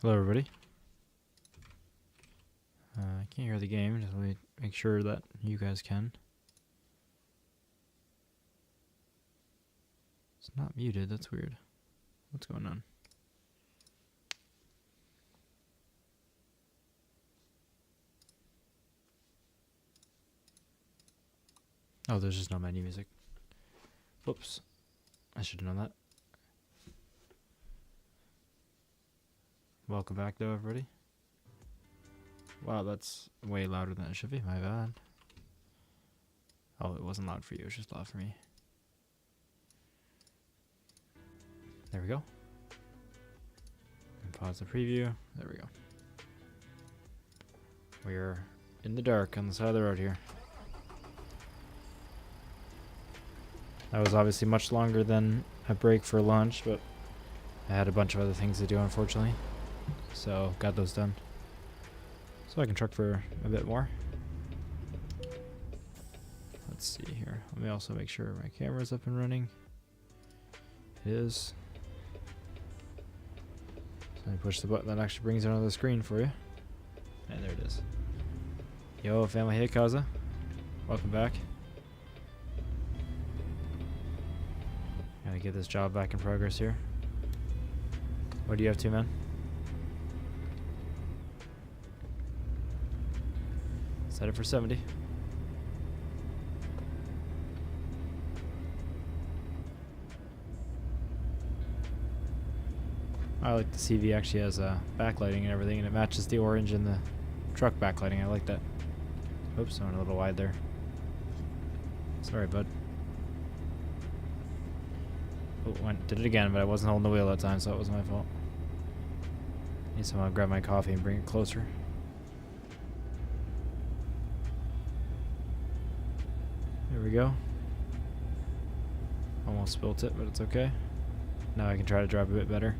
Hello, everybody. I can't hear the game. Just let me make sure that you guys can. It's not muted. That's weird. What's going on? Oh, there's just no menu music. Whoops. I should have known that. Welcome back, though, everybody. Wow, that's way louder than it should be. My bad. Oh, it wasn't loud for you. It was just loud for me. There we go. And pause the preview. There we go. We're in the dark on the side of the road here. That was obviously much longer than a break for lunch, but I had a bunch of other things to do, unfortunately. So, got those done. So I can truck for a bit more. Let's see here. Let me also make sure my camera's up and running. It is. So let me push the button that actually brings it onto the screen for you. And there it is. Yo, family. Hey, Kaza. Welcome back. Gotta get this job back in progress here. What do you have to, man? Set it for 70. I like the CV actually has backlighting and everything, and it matches the orange in the truck backlighting. I like that. Oops, I went a little wide there. Sorry, bud. Oh, did it again, but I wasn't holding the wheel that time, so it wasn't my fault. Need someone to grab my coffee and bring it closer. There we go. Almost spilt it, but it's okay. Now I can try to drive a bit better.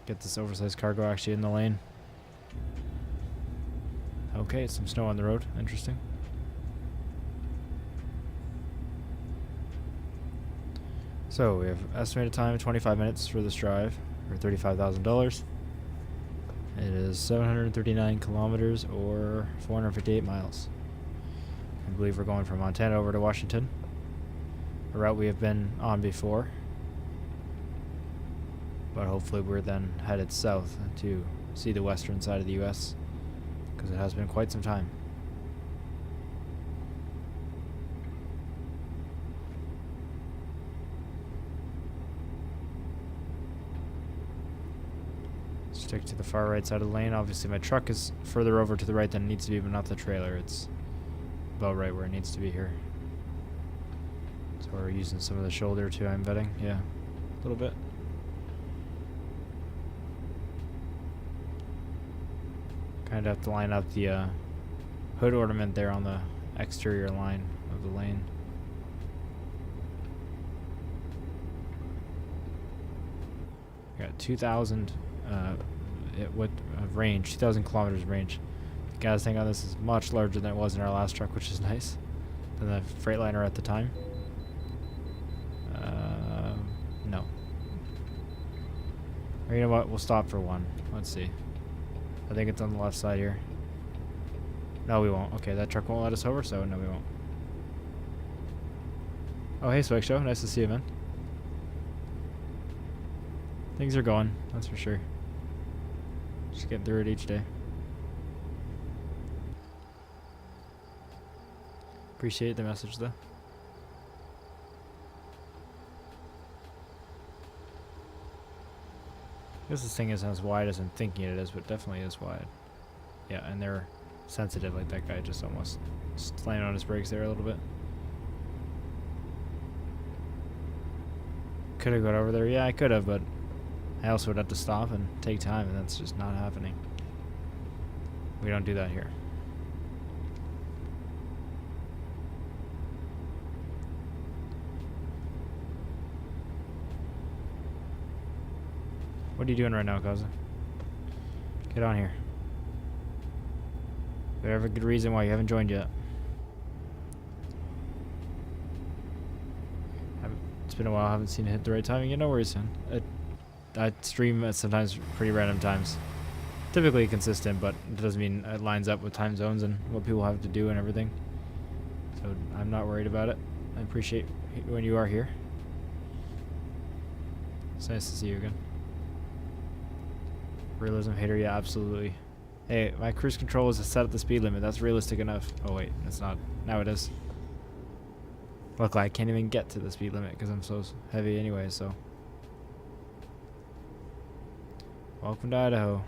Get this oversized cargo actually in the lane. Okay, some snow on the road. Interesting. So we have estimated time 25 minutes for this drive for $35,000. It is 739 kilometers or 458 miles. I believe we're going from Montana over to Washington, a route we have been on before. But hopefully we're then headed south to see the western side of the U.S. because it has been quite some time. Stick to the far right side of the lane. Obviously my truck is further over to the right than it needs to be, but not the trailer. It's about right where it needs to be here. So we're using some of the shoulder too, I'm betting. Yeah, a little bit. Kind of have to line up the hood ornament there on the exterior line of the lane. Got 2,000 range, 2,000 kilometers range. The gas tank on this is much larger than it was in our last truck, which is nice. Than the Freightliner at the time. No. Or you know what? We'll stop for one. Let's see. I think it's on the left side here. No, we won't. Okay, that truck won't let us over, so no, we won't. Oh, hey, Swag Show. Nice to see you, man. Things are going, that's for sure. Just getting through it each day. Appreciate the message, though. I guess this thing isn't as wide as I'm thinking it is, but definitely is wide. Yeah, and they're sensitive, like that guy just almost slammed on his brakes there a little bit. Could have got over there. Yeah, I could have, but I also would have to stop and take time, and that's just not happening. We don't do that here. What are you doing right now, Kaza? Get on here. Whatever good reason why you haven't joined yet. It's been a while. I haven't seen it hit the right timing. Yeah, no worries, son. I stream at sometimes pretty random times. Typically consistent, but it doesn't mean it lines up with time zones and what people have to do and everything. So I'm not worried about it. I appreciate when you are here. It's nice to see you again. Realism hater, yeah, absolutely. Hey, my cruise control is set at the speed limit. That's realistic enough. Oh wait, it's not. Now it is. Luckily, I can't even get to the speed limit because I'm so heavy anyway, so. Welcome to Idaho.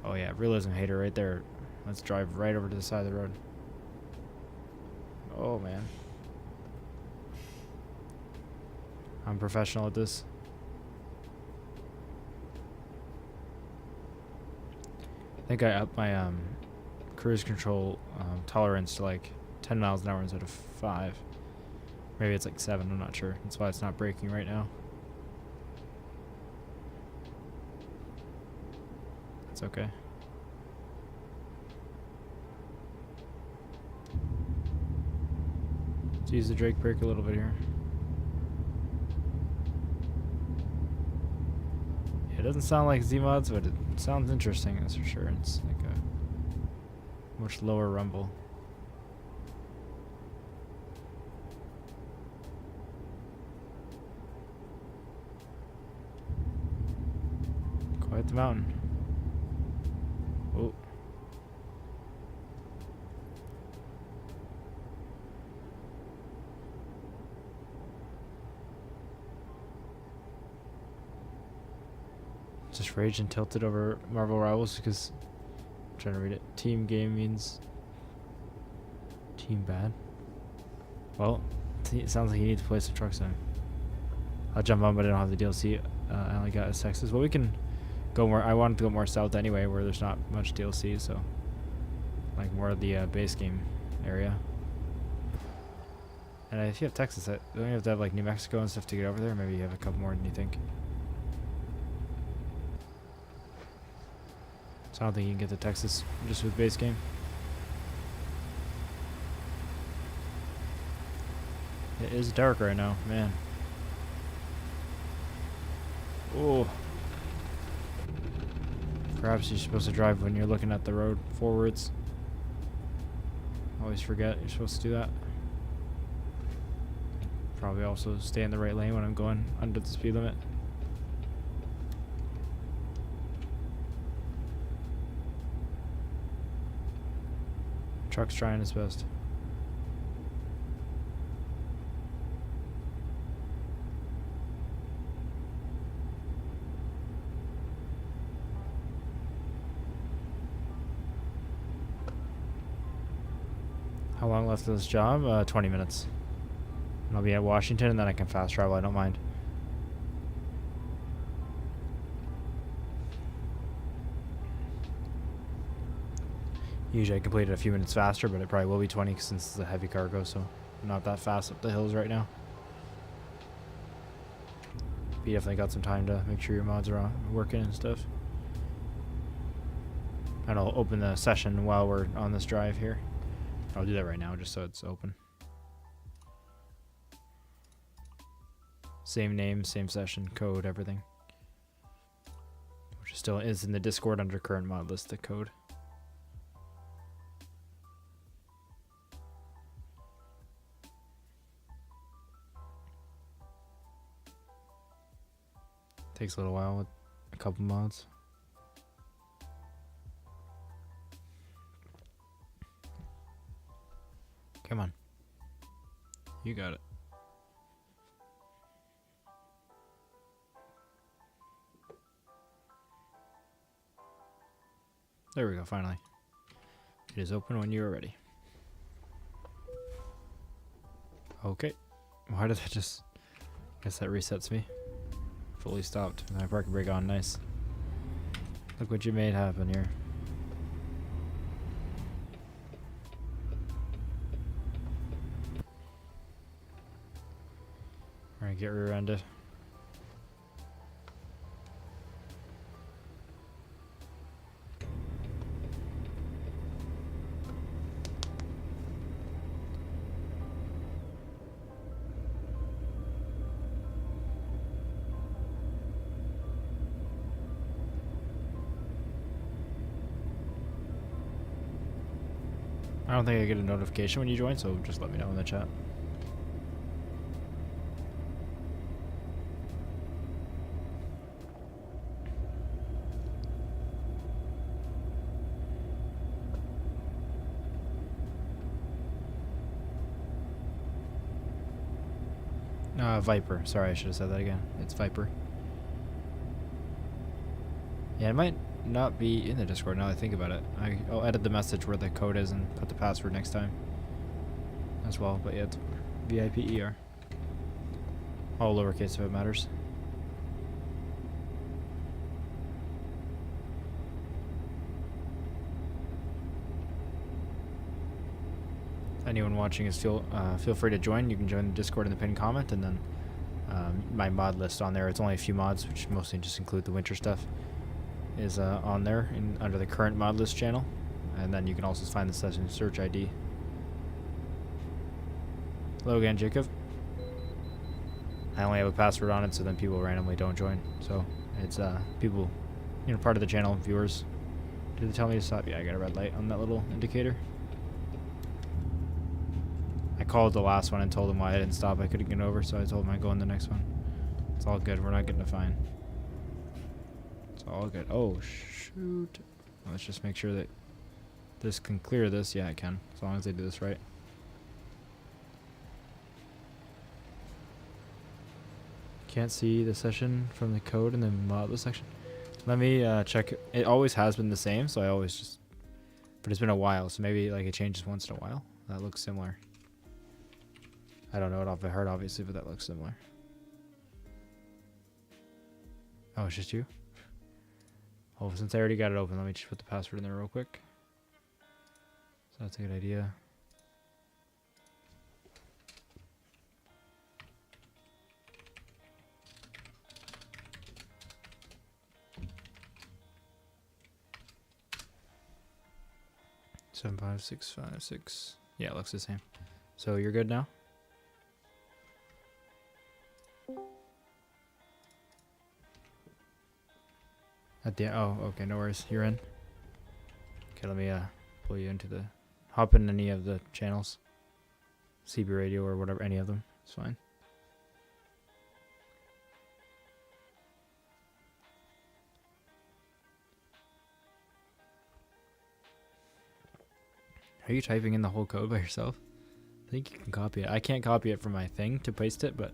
Oh yeah, realism hater right there. Let's drive right over to the side of the road. Oh man. I'm professional at this. I think I upped my cruise control tolerance to like 10 miles an hour instead of 5. Maybe it's like 7, I'm not sure. That's why it's not braking right now. That's okay. Let's use the Drake brake a little bit here. It doesn't sound like Z-Mods, but it sounds interesting, that's for sure. It's like a much lower rumble. Quite the mountain. Oh. Just raged and tilted over Marvel Rivals because I'm trying to read it. Team game means team bad. Well, it sounds like you need to play some truck sim. I'll jump on, but I don't have the DLC. I only got as Texas. Well, we can go more. I wanted to go more south anyway, where there's not much DLC, so like more of the base game area. And if you have Texas, don't you have to have like New Mexico and stuff to get over there? Maybe you have a couple more than you think. So I don't think you can get to Texas just with base game. It is dark right now, man. Oh. Perhaps you're supposed to drive when you're looking at the road forwards. Always forget you're supposed to do that. Probably also stay in the right lane when I'm going under the speed limit. Truck's trying its best. How long left of this job? 20 minutes. And I'll be at Washington and then I can fast travel, I don't mind. Usually I complete it a few minutes faster, but it probably will be 20 since it's a heavy cargo, so I'm not that fast up the hills right now. But you definitely got some time to make sure your mods are working and stuff. And I'll open the session while we're on this drive here. I'll do that right now just so it's open. Same name, same session, code, everything. Which still is in the Discord under current mod list, the code. Takes a little while with a couple mods. Come on. You got it. There we go, finally. It is open when you are ready. Okay. Why did that just... guess that resets me. Fully stopped. My parking brake on, nice. Look what you made happen here. Alright, get rear-ended. I don't think I get a notification when you join, so just let me know in the chat. Viper. Sorry, I should have said that again. It's Viper. Yeah, it might not be in the Discord now that I think about it. I'll edit the message where the code is and put the password next time as well. But yeah, it's VIPER. All lowercase if it matters. Anyone watching is feel free to join. You can join the Discord in the pinned comment, and then my mod list on there. It's only a few mods, which mostly just include the winter stuff, is on there under the current mod list channel, and then you can also find the session search ID. Hello again, Jacob. I only have a password on it, so then people randomly don't join. So it's people, part of the channel, viewers. Did they tell me to stop? Yeah, I got a red light on that little indicator. I called the last one and told them why I didn't stop. I couldn't get over, so I told them I'd go on the next one. It's all good. We're not getting a fine. It's all good. Oh, shoot. Let's just make sure that this can clear this. Yeah, it can, as long as they do this right. Can't see the session from the code in the mod list section. Let me check. It always has been the same, so I always just... But it's been a while, so maybe like it changes once in a while. That looks similar. I don't know it off by heart, obviously, but that looks similar. Oh, it's just you? Oh, since I already got it open, let me just put the password in there real quick. So that's a good idea. Seven 75656. Yeah, it looks the same. So you're good now? At the oh, okay, no worries. You're in. Okay, let me pull you into the hop in any of the channels. CB radio or whatever, any of them. It's fine. Are you typing in the whole code by yourself? I think you can copy it. I can't copy it from my thing to paste it, but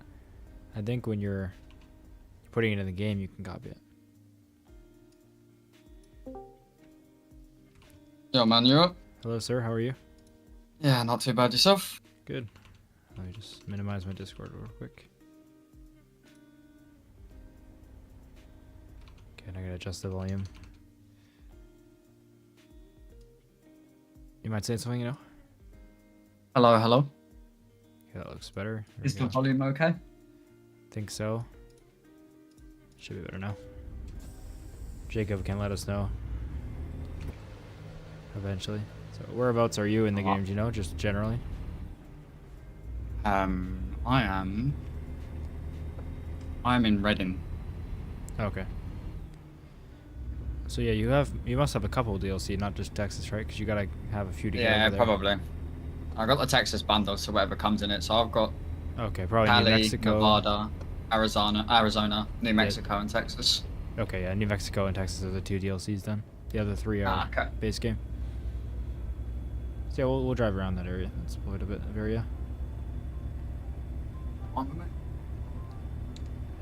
I think when you're putting it in the game, you can copy it. Yo, man, you up? Hello, sir. How are you? Yeah, not too bad. Yourself? Good. Let me just minimize my Discord real quick. Okay, and I gotta adjust the volume. You might say something, you know? Hello, hello. Okay, that looks better. There Is we the go. volume okay? Think so. Should be better now. Jacob can let us know eventually. So whereabouts are you in the game, do you know, just generally? I'm in Reading. Okay. So yeah, you must have a couple of DLC, not just Texas, right? Because you gotta have a few to get Yeah, over there. probably. I got the Texas bundle, so whatever comes in it. So I've got Okay, probably Cali, New Mexico, Nevada, Arizona, New Mexico, and Texas. Okay, yeah, New Mexico and Texas are the 2 DLCs then. The other 3 are Okay. base game. So yeah, we'll drive around that area. Let's split a bit of area. On with me.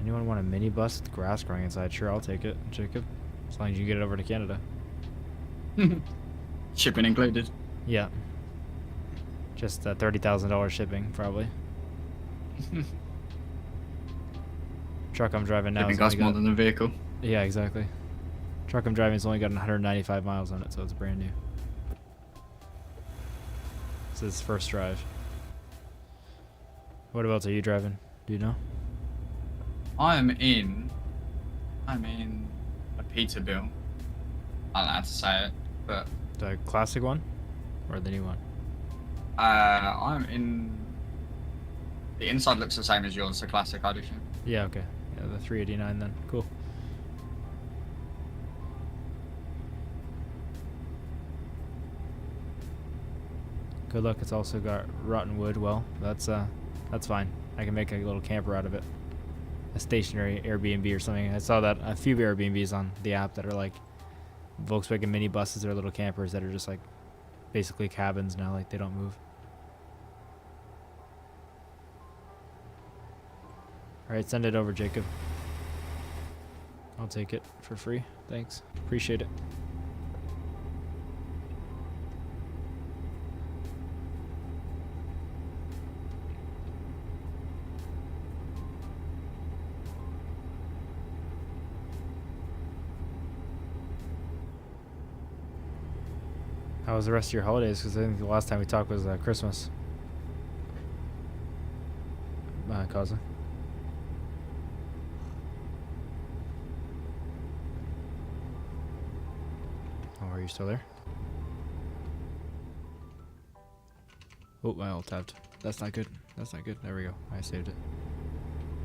Anyone want a minibus with grass growing inside? Sure, I'll take it, Jacob. As long as you get it over to Canada. Shipping included. Yeah. Just $30,000 shipping, probably. Truck I'm driving now. Shipping costs more than the vehicle. Yeah, exactly. Truck I'm driving has only got 195 miles on it, so it's brand new. This is his first drive. What else are you driving? Do you know? I'm in a Peterbilt. I don't know how to say it, but The classic one? Or the new one? I'm in. The inside looks the same as yours, the classic edition. Yeah, okay. Yeah, the 389 then. Cool. Good luck. It's also got rotten wood. Well, that's fine. I can make a little camper out of it. A stationary Airbnb or something. I saw that a few Airbnbs on the app that are like Volkswagen mini buses or little campers that are just like basically cabins now, like they don't move. Alright, send it over, Jacob. I'll take it for free. Thanks. Appreciate it. How was the rest of your holidays? Because I think the last time we talked was Christmas. Kaza. Oh, are you still there? Oh, my ult tapped. That's not good. That's not good. There we go. I saved it.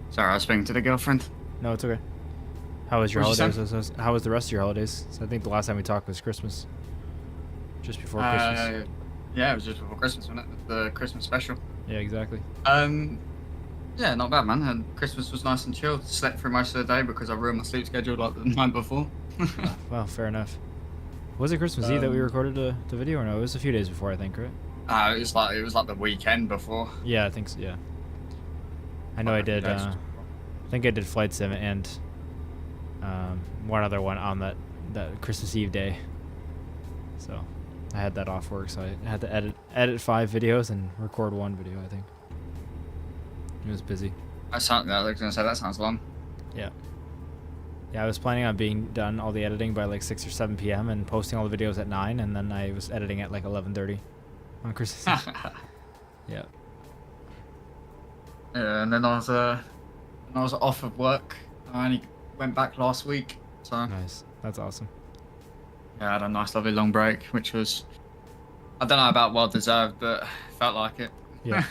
Sorry, I was speaking to the girlfriend. No, it's okay. How was your What'd you holidays? How was the rest of your holidays? So I think the last time we talked was Christmas. Just before Christmas. Yeah, it was just before Christmas, wasn't it? The Christmas special. Yeah, exactly. Yeah, not bad, man. And Christmas was nice and chill. Slept through most of the day because I ruined my sleep schedule like the night before. Oh, well, fair enough. Was it Christmas Eve that we recorded the video, or no? It was a few days before, I think, right? It was like the weekend before. Yeah, I think so. Yeah. I know I did. I think I did Flight Sim and one other one on that Christmas Eve day. So I had that off work, so I had to edit 5 videos and record 1 video, I think. It was busy. I was gonna say that sounds long. Yeah. Yeah, I was planning on being done all the editing by like 6 or 7 p.m. and posting all the videos at 9, and then I was editing at like 11:30 on Christmas Eve. Yeah. Yeah, and then I was off of work. I only went back last week, so Nice. That's awesome. yeah, I had a nice, lovely long break, which was, I don't know about well deserved, but felt like it. Yeah.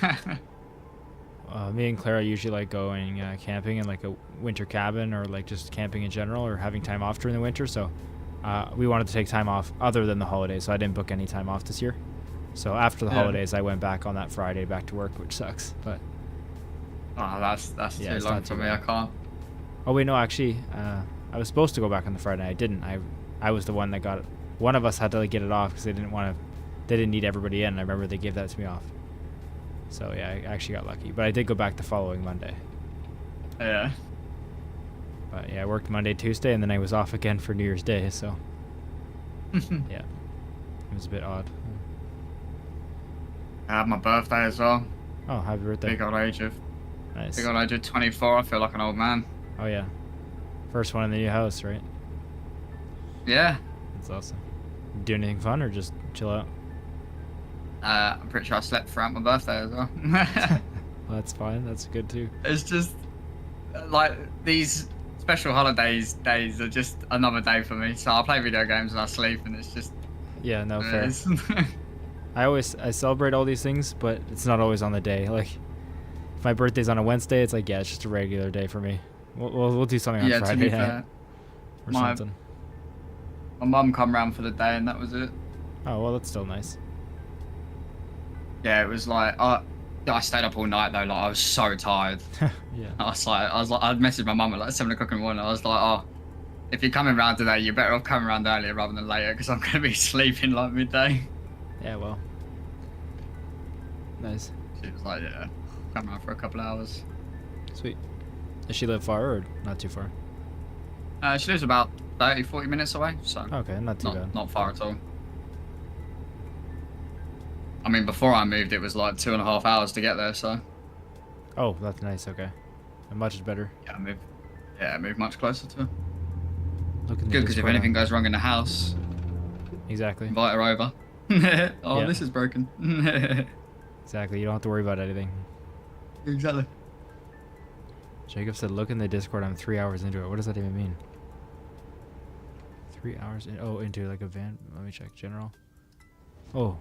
Me and Clara usually like going camping in like a winter cabin, or like just camping in general, or having time off during the winter. So we wanted to take time off other than the holidays, so I didn't book any time off this year. So after the holidays, I went back on that Friday back to work, which sucks. But oh, that's Yeah, too it's long not for too me. bad. I can't. oh wait, no, actually, I was supposed to go back on the Friday. I didn't. I was the one that got it. One of us had to like get it off because they didn't need everybody in. I remember they gave that to me off. So yeah, I actually got lucky. But I did go back the following Monday. Yeah. But yeah, I worked Monday, Tuesday, and then I was off again for New Year's Day. So yeah, it was a bit odd. I had my birthday as well. Oh, happy birthday! Big old age of Nice. Big old age of 24. I feel like an old man. Oh yeah, first one in the new house, right? Yeah. That's awesome. Do anything fun or just chill out? I'm pretty sure I slept throughout my birthday as well. Well, that's fine. That's good too. It's just like these special holidays days are just another day for me. So I play video games and I sleep, and it's just Yeah, no, fair. it is. I celebrate all these things, but it's not always on the day. Like, if my birthday's on a Wednesday, it's like, yeah, it's just a regular day for me. We'll do something on Yeah, to Friday be night fair, or my- something. my mum come round for the day, and that was it. Oh well, that's still nice. Yeah, it was like I stayed up all night though. Like I was so tired. Yeah. I'd messaged my mum at like 7 o'clock in the morning. I was like, oh, if you're coming round today, you're better off coming round earlier rather than later, because I'm gonna be sleeping like midday. Yeah. Well. Nice. She was like, yeah, come around for a couple hours. Sweet. Does she live far or not too far? She lives about 30-40 minutes away, so Okay, not too bad. not far at all. I mean, before I moved, it was like 2.5 hours to get there, so Oh, that's nice. Okay. Much better. yeah, I moved much closer to her. Look in the Good, because if Discord anything on- goes wrong in the house, Exactly. invite her over. Oh, Yeah. this is broken. Exactly. You don't have to worry about anything. Exactly. Jacob said, "Look in the Discord. I'm 3 hours into it." What does that even mean? 3 hours in? Oh, into like a van. Let me check. General. Oh.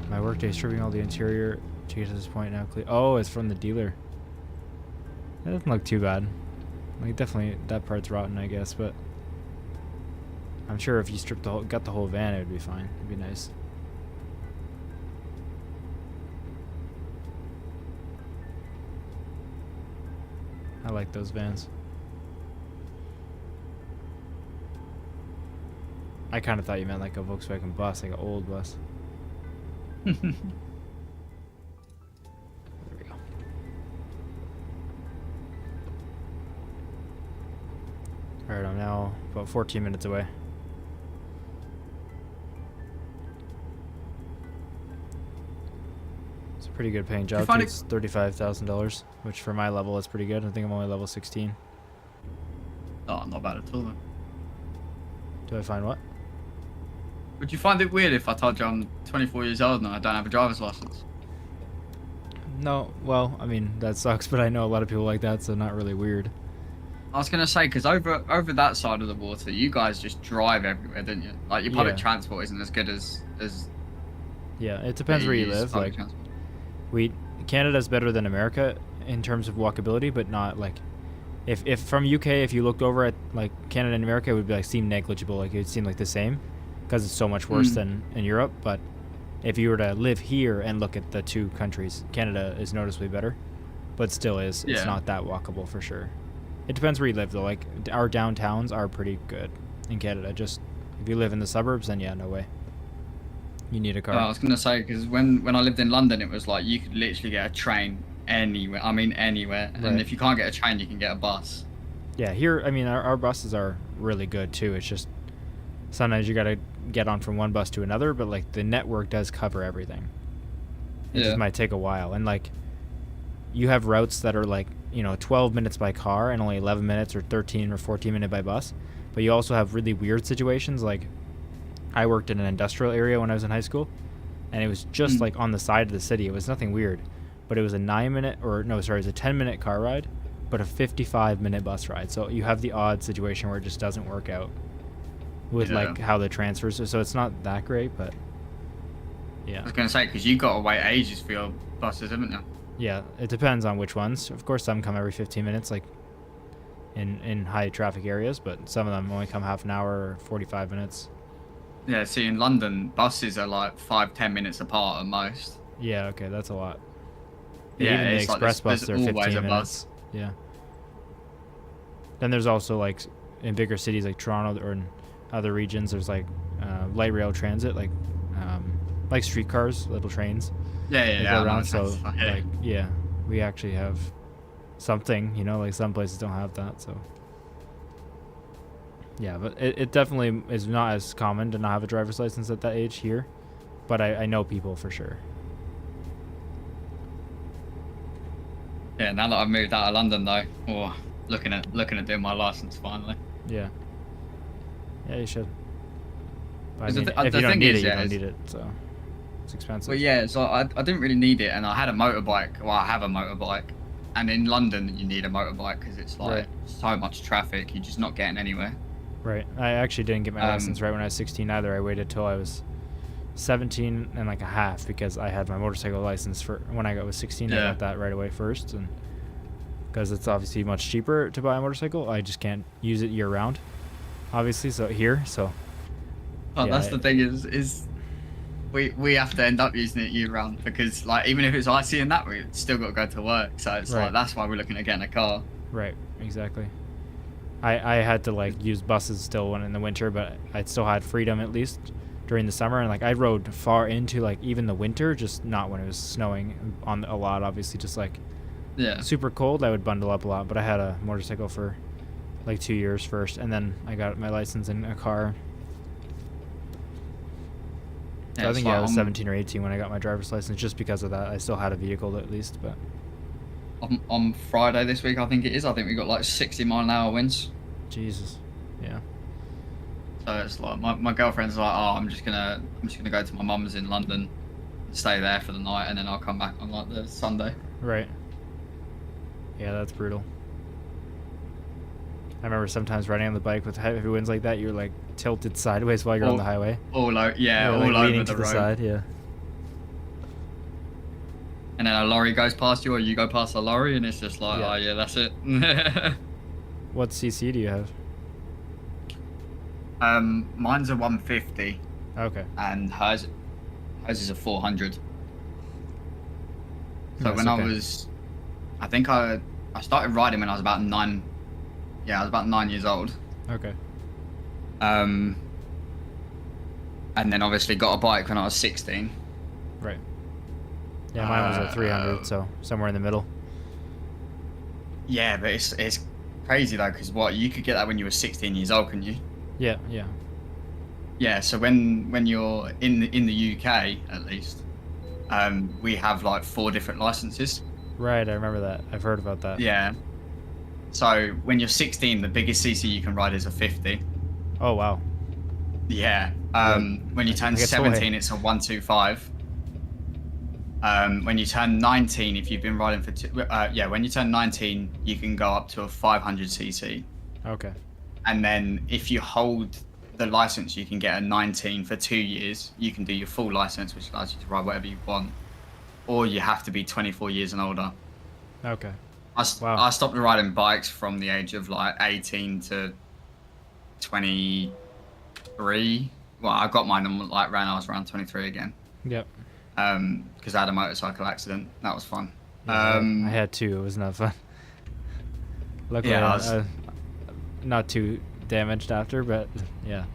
My workday stripping all the interior to get to this point now. Oh, it's from the dealer. That doesn't look too bad. Like definitely that part's rotten, I guess, but I'm sure if you got the whole van, it would be fine. It'd be nice. I like those vans. I kind of thought you meant like a Volkswagen bus, like an old bus. There we go. Alright, I'm now about 14 minutes away. It's a pretty good paying job. Too. It's $35,000, which for my level is pretty good. I think I'm only level 16. Oh, not bad at all, then. Do I find what? Would you find it weird if I told you I'm 24 years old and I don't have a driver's license? No, well, I mean, that sucks, but I know a lot of people like that, so not really weird. I was going to say, because over that side of the water, you guys just drive everywhere, don't you? Like, your public transport isn't as good as yeah, it depends where you live. Like, Canada's better than America in terms of walkability, but not, like, if from UK, if you looked over at, like, Canada and America, it would be, like, seem negligible. Like, it would seem like the same, because it's so much worse than in Europe, but if you were to live here and look at the two countries, Canada is noticeably better, but still is. It's not that walkable for sure. It depends where you live, though. Like, our downtowns are pretty good in Canada. Just, if you live in the suburbs, then yeah, no way. You need a car. I was going to say, because when I lived in London, it was like you could literally get a train anywhere. I mean, anywhere. Right. And if you can't get a train, you can get a bus. Yeah, here, I mean, our buses are really good, too. It's just sometimes you got to get on from one bus to another, but, like, the network does cover everything. It just might take a while. And, like, you have routes that are, like, 12 minutes by car and only 11 minutes or 13 or 14 minutes by bus. But you also have really weird situations. Like, I worked in an industrial area when I was in high school, and it was just like on the side of the city. It was nothing weird, but it was a 10-minute car ride, but a 55-minute bus ride. So you have the odd situation where it just doesn't work out with like how the transfers. So it's not that great, but yeah. I was going to say, because you got to wait ages for your buses, haven't you? Yeah, it depends on which ones. Of course, some come every 15 minutes, like in high traffic areas, but some of them only come half an hour or 45 minutes. Yeah, see, in London, buses are like 5-10 minutes apart at most. Yeah, okay, that's a lot. Yeah, even the it's express like buses are 15 minutes. Bus. Yeah. Then there's also, like, in bigger cities like Toronto or in other regions, there's like light rail transit, like streetcars, little trains. Yeah. Around, so like, yeah, we actually have something, like some places don't have that, so yeah, but it definitely is not as common to not have a driver's license at that age here, but I know people for sure. Yeah, now that I've moved out of London though, looking at doing my license finally. Yeah, you should. But I mean, if you don't need it, you don't need it, so it's expensive. Well, yeah, so I didn't really need it, and I had a motorbike. Well, I have a motorbike, and in London you need a motorbike because it's like so much traffic. You're just not getting anywhere. Right. I actually didn't get my license right when I was 16 either. I waited till I was 17 and like a half because I had my motorcycle license for when I was 16. I got that right away first, and because it's obviously much cheaper to buy a motorcycle, I just can't use it year round, obviously. So that's the thing is we have to end up using it year round because like even if it's icy and that, we still got to go to work. So it's like that's why we're looking at getting a car. Right. Exactly. I had to like use buses still when in the winter, but I still had freedom at least during the summer, and like I rode far into like even the winter, just not when it was snowing on a lot, obviously, just like super cold. I would bundle up a lot, but I had a motorcycle for like 2 years first, and then I got my license in a car. So I think I was 17 or 18 when I got my driver's license, just because of that. I still had a vehicle at least, but on Friday this week, I think it is. I think we got like 60-mile-an-hour winds. Jesus, yeah. So it's like my girlfriend's like, oh, I'm just gonna go to my mum's in London, stay there for the night, and then I'll come back on like the Sunday. Right. Yeah, that's brutal. I remember sometimes riding on the bike with heavy winds like that, you're like tilted sideways while you're on the highway. All over the road. Side, yeah. And then a lorry goes past you, or you go past a lorry, and it's just like, oh yeah, that's it. What CC do you have? Mine's a 150. Okay. And hers is a 400. So when I was, I think I I started riding when I was about 9. Yeah, I was about 9 years old. Okay. And then obviously got a bike when I was 16. Right. Yeah, mine was a 300, so somewhere in the middle. Yeah, but it's crazy though, because you could get that when you were 16 years old, couldn't you? Yeah, yeah. Yeah, so when you're in the UK at least, we have like 4 different licenses. Right, I remember that. I've heard about that. Yeah. So when you're 16, the biggest CC you can ride is a 50. Oh, wow. Yeah. When you turn 17, it's a 125. When you turn 19, if you've been riding for when you turn 19, you can go up to a 500cc. Okay. And then if you hold the license, you can get a 19 for 2 years. You can do your full license, which allows you to ride whatever you want. Or you have to be 24 years and older. Okay. I stopped riding bikes from the age of like 18 to 23. Well, I got mine and like I was around 23 again. Yep. Because I had a motorcycle accident. That was fun. Yeah, I had 2. It was not fun. Luckily, yeah, not too damaged after, but yeah.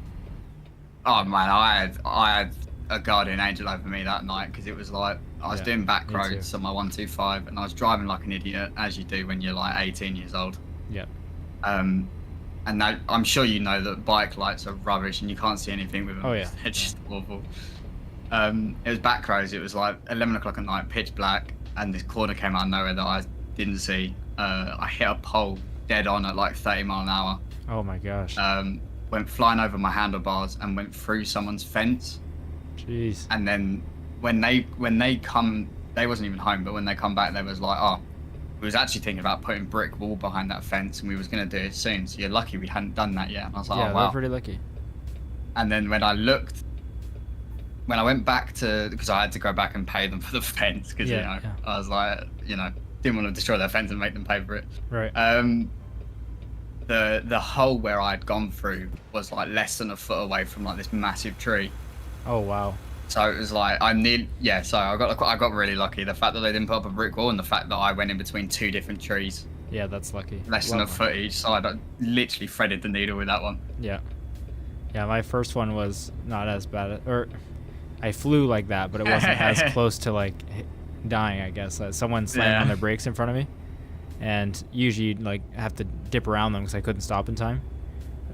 Oh man, I had a guardian angel over me that night, because it was like I was doing back roads on my 125 and I was driving like an idiot, as you do when you're like 18 years old. Yeah. And that, I'm sure you know that bike lights are rubbish and you can't see anything with them. Oh yeah. They're just awful. It was back roads. It was like 11 o'clock at night, pitch black, and this corner came out of nowhere that I didn't see. I hit a pole dead on at like 30 mile an hour. Oh my gosh. Went flying over my handlebars and went through someone's fence. Jeez. And then when they come, they wasn't even home, but when they come back, they was like, oh, we was actually thinking about putting brick wall behind that fence and we was going to do it soon. So you're lucky we hadn't done that yet. And I was like, yeah, oh, wow. we're pretty lucky. And then when I went back because I had to go back and pay them for the fence, because I was like, didn't want to destroy their fence and make them pay for it. Right. The hole where I'd gone through was like less than a foot away from like this massive tree. Oh wow. So it was like so I got really lucky. The fact that they didn't put up a brick wall and the fact that I went in between 2 different trees. Yeah, that's lucky. Less than a foot each, so I literally threaded the needle with that one. Yeah. Yeah, my first one was not as bad, or I flew like that, but it wasn't as close to like dying, I guess. Someone slammed on their brakes in front of me, and usually you'd like have to dip around them because I couldn't stop in time.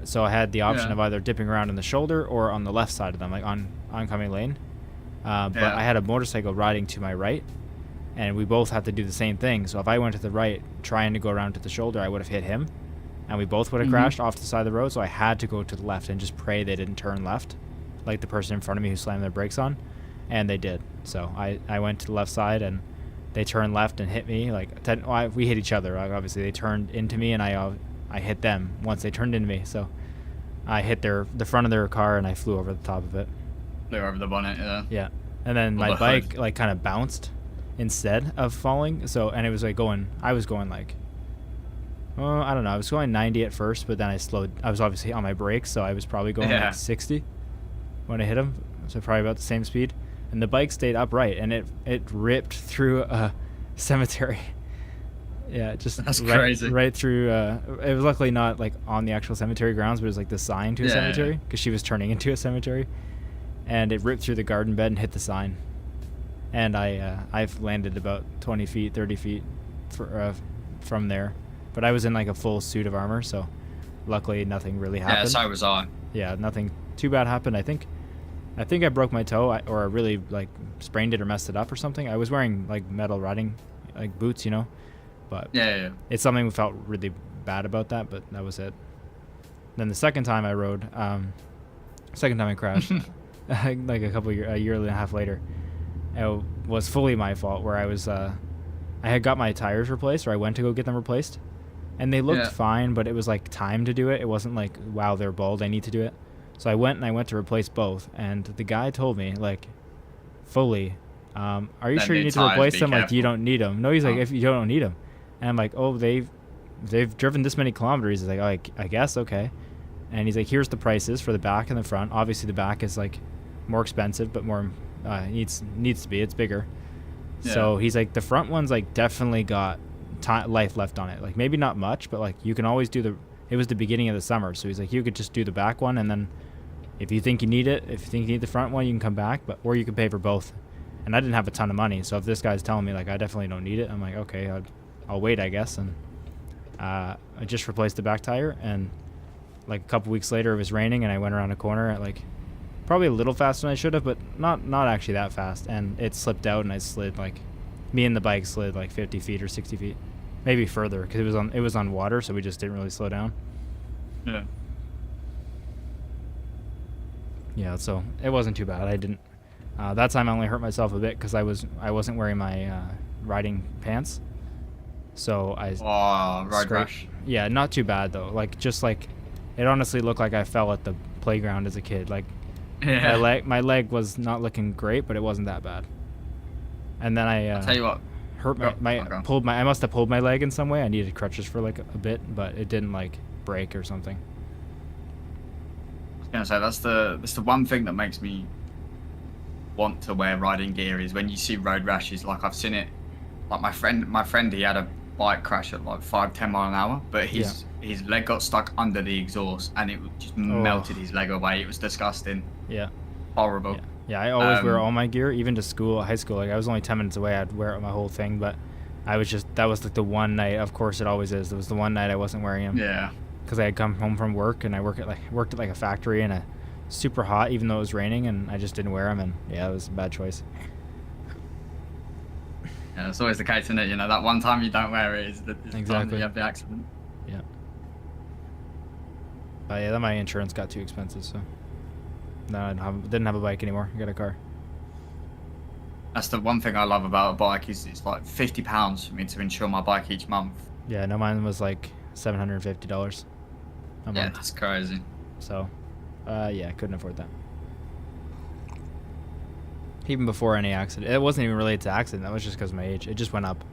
So I had the option of either dipping around in the shoulder or on the left side of them, like on oncoming lane. But I had a motorcycle riding to my right, and we both had to do the same thing. So if I went to the right trying to go around to the shoulder, I would have hit him, and we both would have crashed off the side of the road. So I had to go to the left and just pray they didn't turn left, like the person in front of me who slammed their brakes on, and they did. So I went to the left side, and they turned left and hit me. We hit each other. Obviously, they turned into me, and I hit them once they turned into me. So I hit the front of their car, and I flew over the top of it. Flew over the bonnet, yeah. Yeah, and then my bike like kind of bounced instead of falling. So, and it was like I was going like, I don't know. I was going 90 at first, but then I slowed. I was obviously on my brakes, so I was probably going like 60 when I hit him. So probably about the same speed. And the bike stayed upright, and it ripped through a cemetery. Yeah, that's crazy. Right through. It was luckily not like on the actual cemetery grounds, but it was like the sign to a cemetery, because she was turning into a cemetery, and it ripped through the garden bed and hit the sign. And I've landed about 20 feet, 30 feet from there, but I was in like a full suit of armor, so luckily nothing really happened. Yeah, so was I. Yeah, nothing too bad happened. I think I broke my toe, or I really like sprained it or messed it up or something. I was wearing like metal riding like boots, but it's something we felt really bad about that, but that was it. Then the second time I rode, second time I crashed, like a year and a half later, it was fully my fault, where I had got my tires replaced, or I went to go get them replaced, and they looked fine, but it was like time to do it. It wasn't like, wow, they're bald, I need to do it. So I went to replace both, and the guy told me like fully, are you sure you need to replace them? Like, you don't need them. No, he's like, if you don't need them. And I'm like, oh, they've driven this many kilometers. He's like, oh, I guess, okay. And he's like, here's the prices for the back and the front. Obviously the back is like more expensive, but more needs to be. It's bigger. Yeah. So he's like, the front one's like definitely got life left on it. Like maybe not much, but like you can always do it was the beginning of the summer, so he's like, you could just do the back one, and then if you think you need it, if you think you need the front one, you can come back, or you can pay for both. And I didn't have a ton of money, so if this guy's telling me like I definitely don't need it, I'm like, okay, I'll wait, I guess. And I just replaced the back tire, and like a couple weeks later it was raining, and I went around a corner at like probably a little faster than I should have, but not actually that fast, and it slipped out, and I slid like me and the bike slid like 50 feet or 60 feet, maybe further, because it was on water, so we just didn't really slow down. Yeah. Yeah, so it wasn't too bad. I didn't. That time I only hurt myself a bit because I wasn't wearing my riding pants, so I. Oh, road rash. Yeah, not too bad though. Like just like, it honestly looked like I fell at the playground as a kid. Like, yeah. my leg was not looking great, but it wasn't that bad. And then I'll tell you what. Hurt I must have pulled my leg in some way. I needed crutches for like a bit, but it didn't like break or something. I was gonna say that's the one thing that makes me want to wear riding gear is when you see road rashes. Like I've seen it. Like my friend, he had a bike crash at like 5-10 mile an hour, but his leg got stuck under the exhaust and it just melted his leg away. It was disgusting. Yeah. Horrible. Yeah, I always wear all my gear, even to school, high school. Like I was only 10 minutes away, I'd wear my whole thing, but that was like the one night. Of course, it always is. It was the one night I wasn't wearing them. Yeah. Because I had come home from work, and I worked at like a factory, and super hot, even though it was raining, and I just didn't wear them, and yeah, it was a bad choice. Yeah, it's always the case, isn't it? You know, that one time you don't wear it is the time that you have the accident. Yeah. But yeah, then my insurance got too expensive, so no, I didn't have a bike anymore. I got a car. That's the one thing I love about a bike is it's like £50 for me to insure my bike each month. Yeah, no, mine was like $750 a month. Yeah, that's crazy. So, yeah, I couldn't afford that. Even before any accident. It wasn't even related to accident. That was just because of my age. It just went up.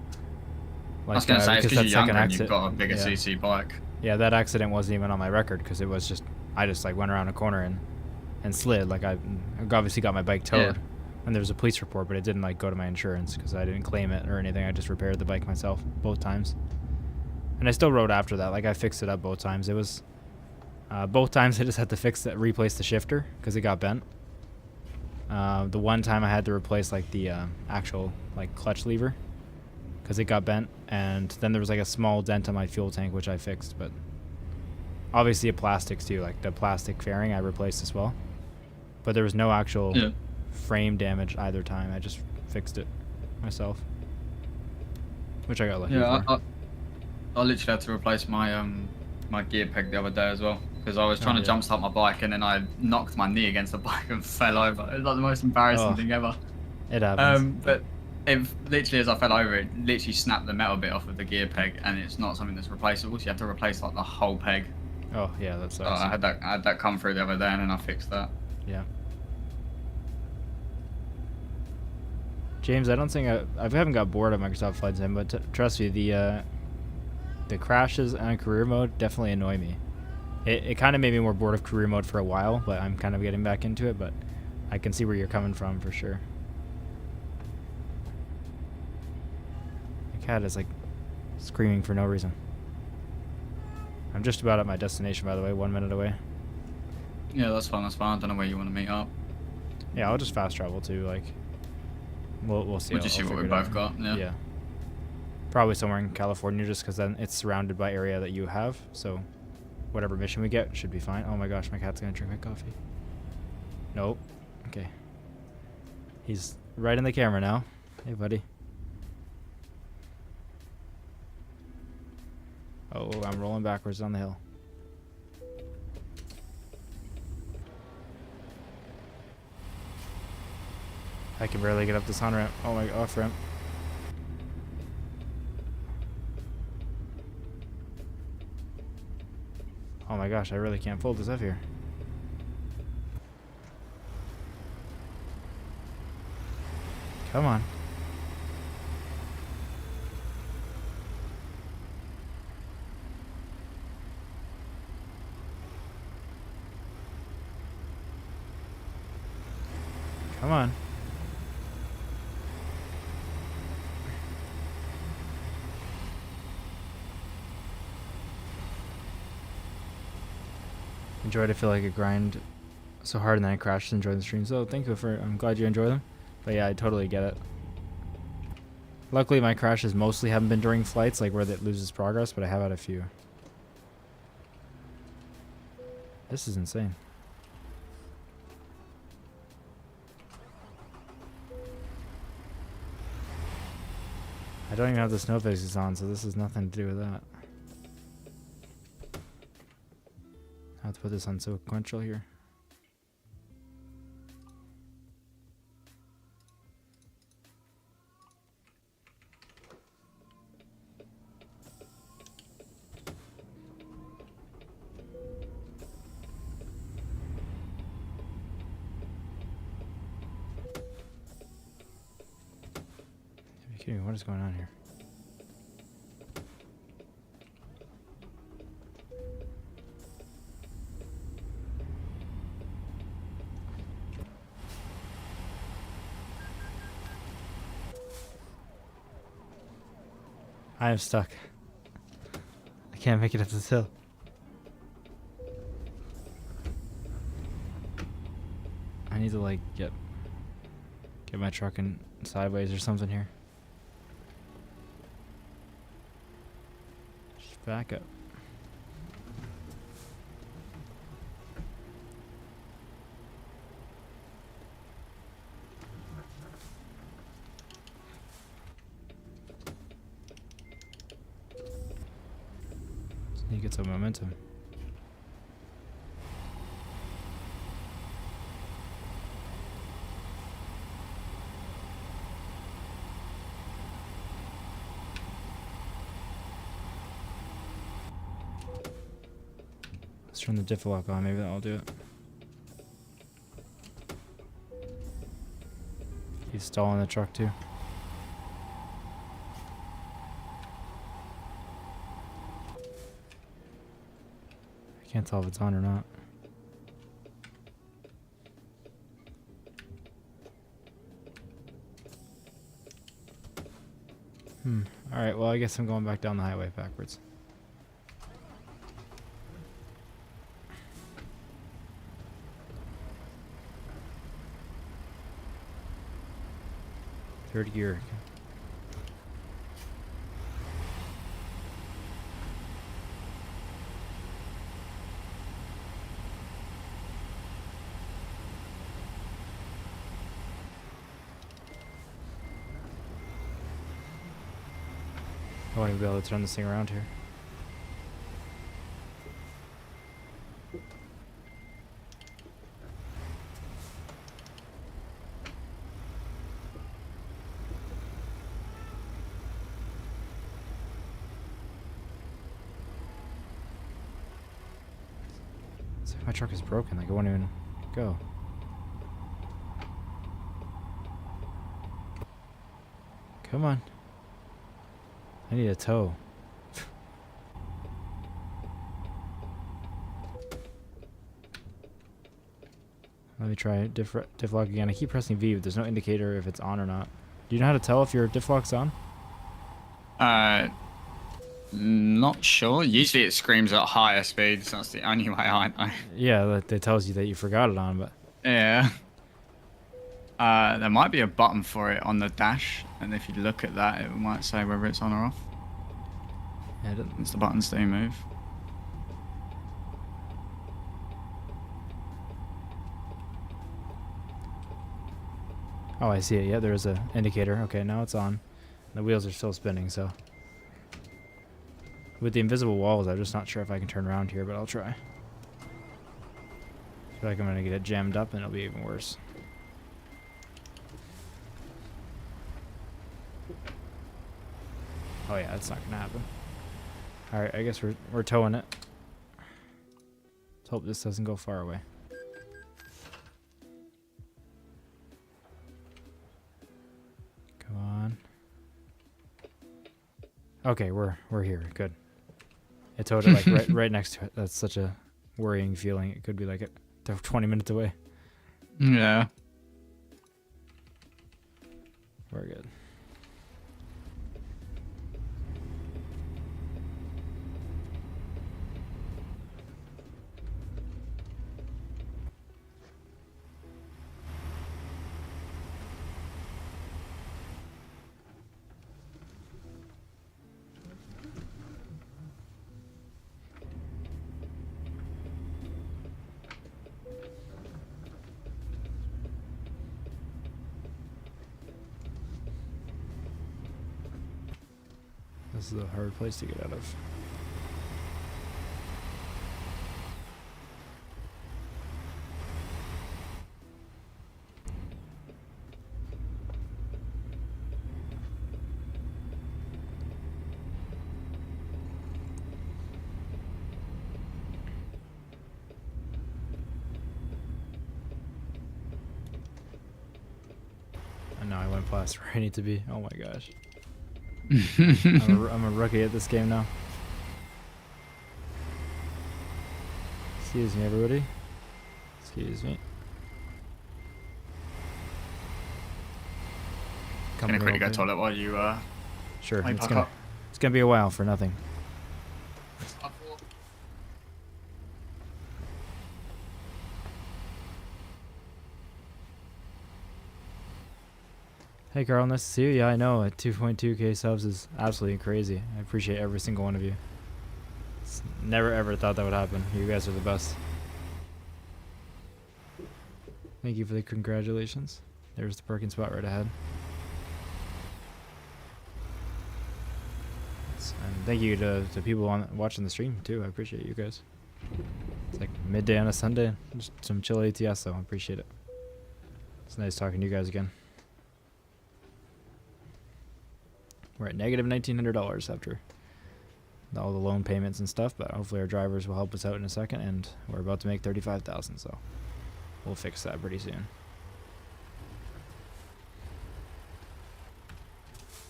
Like, I was going to say, it's because you're younger and you've got a bigger CC bike. Yeah, that accident wasn't even on my record because it was just, I just like went around a corner and slid. Like I obviously got my bike towed. Yeah. And there was a police report, but it didn't like go to my insurance because I didn't claim it or anything. I just repaired the bike myself both times. And I still rode after that. Like I fixed it up both times. It was both times I just had to replace the shifter because it got bent. The one time I had to replace like the actual like clutch lever because it got bent, and then there was like a small dent on my fuel tank which I fixed. But obviously it plastics too, like the plastic fairing I replaced as well. But there was no actual frame damage either time. I just fixed it myself, which I got lucky for. I literally had to replace my my gear peg the other day as well because I was trying to jump start my bike and then I knocked my knee against the bike and fell over. It was like the most embarrassing thing ever. It happens. But it literally, as I fell over, it literally snapped the metal bit off of the gear peg, and it's not something that's replaceable. So you have to replace like the whole peg. Oh yeah, that's. So I had that come through the other day, and then I fixed that. Yeah. James, I don't think I haven't got bored of Microsoft Flight Sim, but trust me, the crashes on career mode definitely annoy me. It kind of made me more bored of career mode for a while, but I'm kind of getting back into it. But I can see where you're coming from for sure. My cat is like screaming for no reason. I'm just about at my destination, by the way, 1 minute away. Yeah, that's fine. That's fine. I don't know where you want to meet up. Yeah, I'll just fast travel too. Like, we'll see. We'll just see what we both got. Yeah. Probably somewhere in California, just because then it's surrounded by area that you have. So, whatever mission we get should be fine. Oh my gosh, my cat's gonna drink my coffee. Nope. Okay. He's right in the camera now. Hey, buddy. Oh, I'm rolling backwards down the hill. I can barely get up this on-ramp. Oh my, off-ramp. Oh my gosh, I really can't fold this up here. Come on. Come on. enjoyed. I feel like it grind so hard and then I crashed and enjoyed the stream. So thank you I'm glad you enjoy them. But yeah, I totally get it. Luckily, my crashes mostly haven't been during flights, like where it loses progress, but I have had a few. This is insane. I don't even have the snow faces on, so this has nothing to do with that. I have to put this on sequential here. What is going on here? I am stuck. I can't make it up this hill. I need to like get my truck in sideways or something here. Just back up. Just need to get some momentum. Let's turn the diff lock on, maybe that'll do it. He's stalling the truck too. I can't tell if it's on or not. Alright, well I guess I'm going back down the highway backwards. Third gear. I won't even be able to turn this thing around here. It's like my truck is broken, like it won't even go. Come on. I need a tow. Let me try diff lock again. I keep pressing V, but there's no indicator if it's on or not. Do you know how to tell if your diff lock's on? Not sure. Usually it screams at higher speeds. That's the only way I know. Yeah, that tells you that you forgot it on, but... Yeah. There might be a button for it on the dash, and if you look at that, it might say whether it's on or off. Yeah, it's the buttons that you move. Oh, I see it. Yeah, there's an indicator. Okay, now it's on. The wheels are still spinning, so... With the invisible walls, I'm just not sure if I can turn around here, but I'll try. I feel like I'm going to get it jammed up, and it'll be even worse. Oh yeah, that's not gonna happen. Alright, I guess we're towing it. Let's hope this doesn't go far away. Come on. Okay, we're here. Good. It towed it like right next to it. That's such a worrying feeling. It could be like 20 minutes away. Yeah. We're good. This is a hard place to get out of. And now I went past where I need to be. Oh my gosh. I'm a rookie at this game now. Excuse me, everybody. Excuse me. Can I quickly go to the toilet while you Sure. It's gonna be a while for nothing. Hey Carl, nice to see you. Yeah, I know. At 2.2k subs is absolutely crazy. I appreciate every single one of you. Never ever thought that would happen. You guys are the best. Thank you for the congratulations. There's the parking spot right ahead. And thank you to people watching the stream too. I appreciate you guys. It's like midday on a Sunday. Just some chill ATS though. I appreciate it. It's nice talking to you guys again. We're at negative $1,900 after all the loan payments and stuff, but hopefully our drivers will help us out in a second, and we're about to make $35,000, so we'll fix that pretty soon.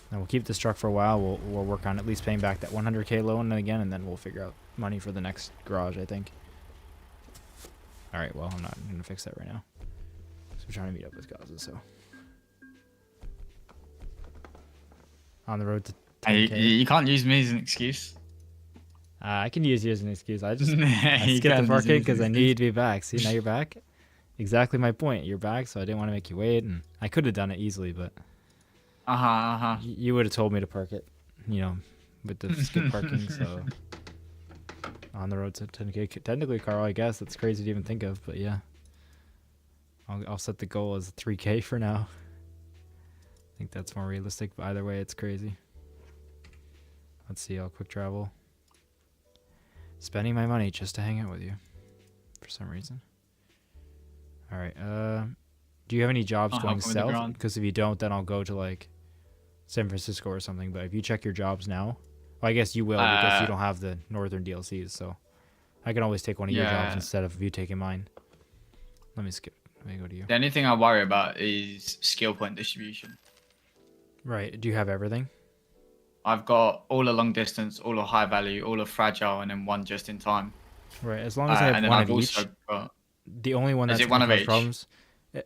And we'll keep this truck for a while. We'll work on at least paying back that 100k loan again, and then we'll figure out money for the next garage, I think. All right, well, I'm not going to fix that right now. So we're trying to meet up with Gaza, so. On the road to 10K. Hey, you can't use me as an excuse. I can use you as an excuse. I skipped the parking because I need to be back. See, now you're back. Exactly my point. You're back, so I didn't want to make you wait, and I could have done it easily, but you would have told me to park it, you know, with the skip parking. So on the road to 10K, technically, Carl, I guess that's crazy to even think of, but yeah, I'll set the goal as 3K for now. I think that's more realistic, but either way, it's crazy. Let's see, I'll quick travel. Spending my money just to hang out with you for some reason. All right. Do you have any jobs going south? Because if you don't, then I'll go to like San Francisco or something. But if you check your jobs now, well, I guess you will because you don't have the northern DLCs. So I can always take one of your jobs instead of you taking mine. Let me skip. Let me go to you. The only thing I worry about is skill point distribution. Right. Do you have everything? I've got all a long distance, all a high value, all a fragile, and then one just in time. Right. As long as I have one of each. The only one that's going to cause problems.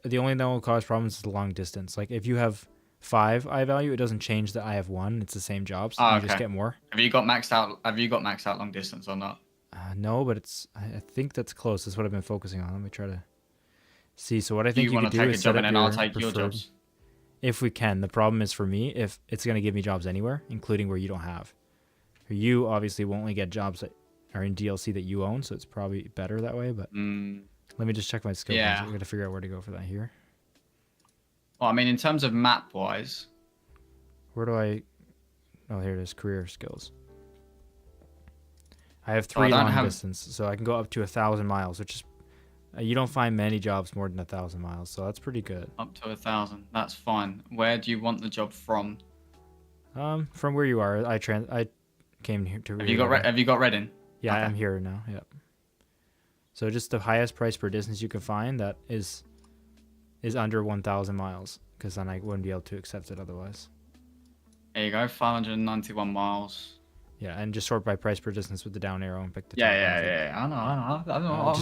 The only thing that will cause problems is the long distance. Like if you have 5 I value, it doesn't change that I have 1. It's the same job, so you just get more. Have you got maxed out long distance or not? No, but it's. I think that's close. That's what I've been focusing on. Let me try to see. So what I think you could do is set up your I'll take your jobs. If we can. The problem is for me, if it's going to give me jobs anywhere, including where you don't have. You obviously will only get jobs that are in DLC that you own, so it's probably better that way. But let me just check my skill points. I got to figure out where to go for that here. Well, I mean, in terms of map-wise. Where do I... Oh, here it is. Career skills. I have 3 long distance, so I can go up to 1,000 miles, which is... You don't find many jobs more than 1,000 miles, so that's pretty good. Up to 1,000, that's fine. Where do you want the job from? From where you are. I came here to. Have you got Reading? Yeah, okay. I'm here now. Yep. So just the highest price per distance you can find that is under 1,000 miles, because then I wouldn't be able to accept it otherwise. There you go, 591 miles. Yeah, and just sort by price per distance with the down arrow and pick the. Yeah. I know.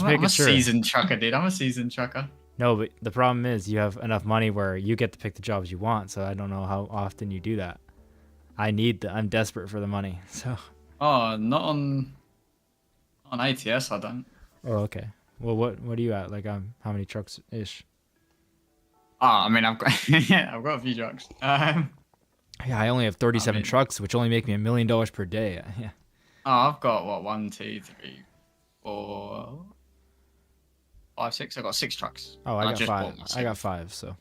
I'm a seasoned trucker, dude. I'm a seasoned trucker. No, but the problem is you have enough money where you get to pick the jobs you want. So I don't know how often you do that. I'm desperate for the money. So. Oh, not on ATS. I don't. Oh, okay. Well, what are you at? Like, how many trucks ish? I mean, I've got a few trucks. Yeah, I only have 37 trucks, which only make me $1 million per day. Yeah. Oh, I've got what 1, 2, 3, 4, 5, 6. I've got 6 trucks. Oh, I got 5. I got 5. So.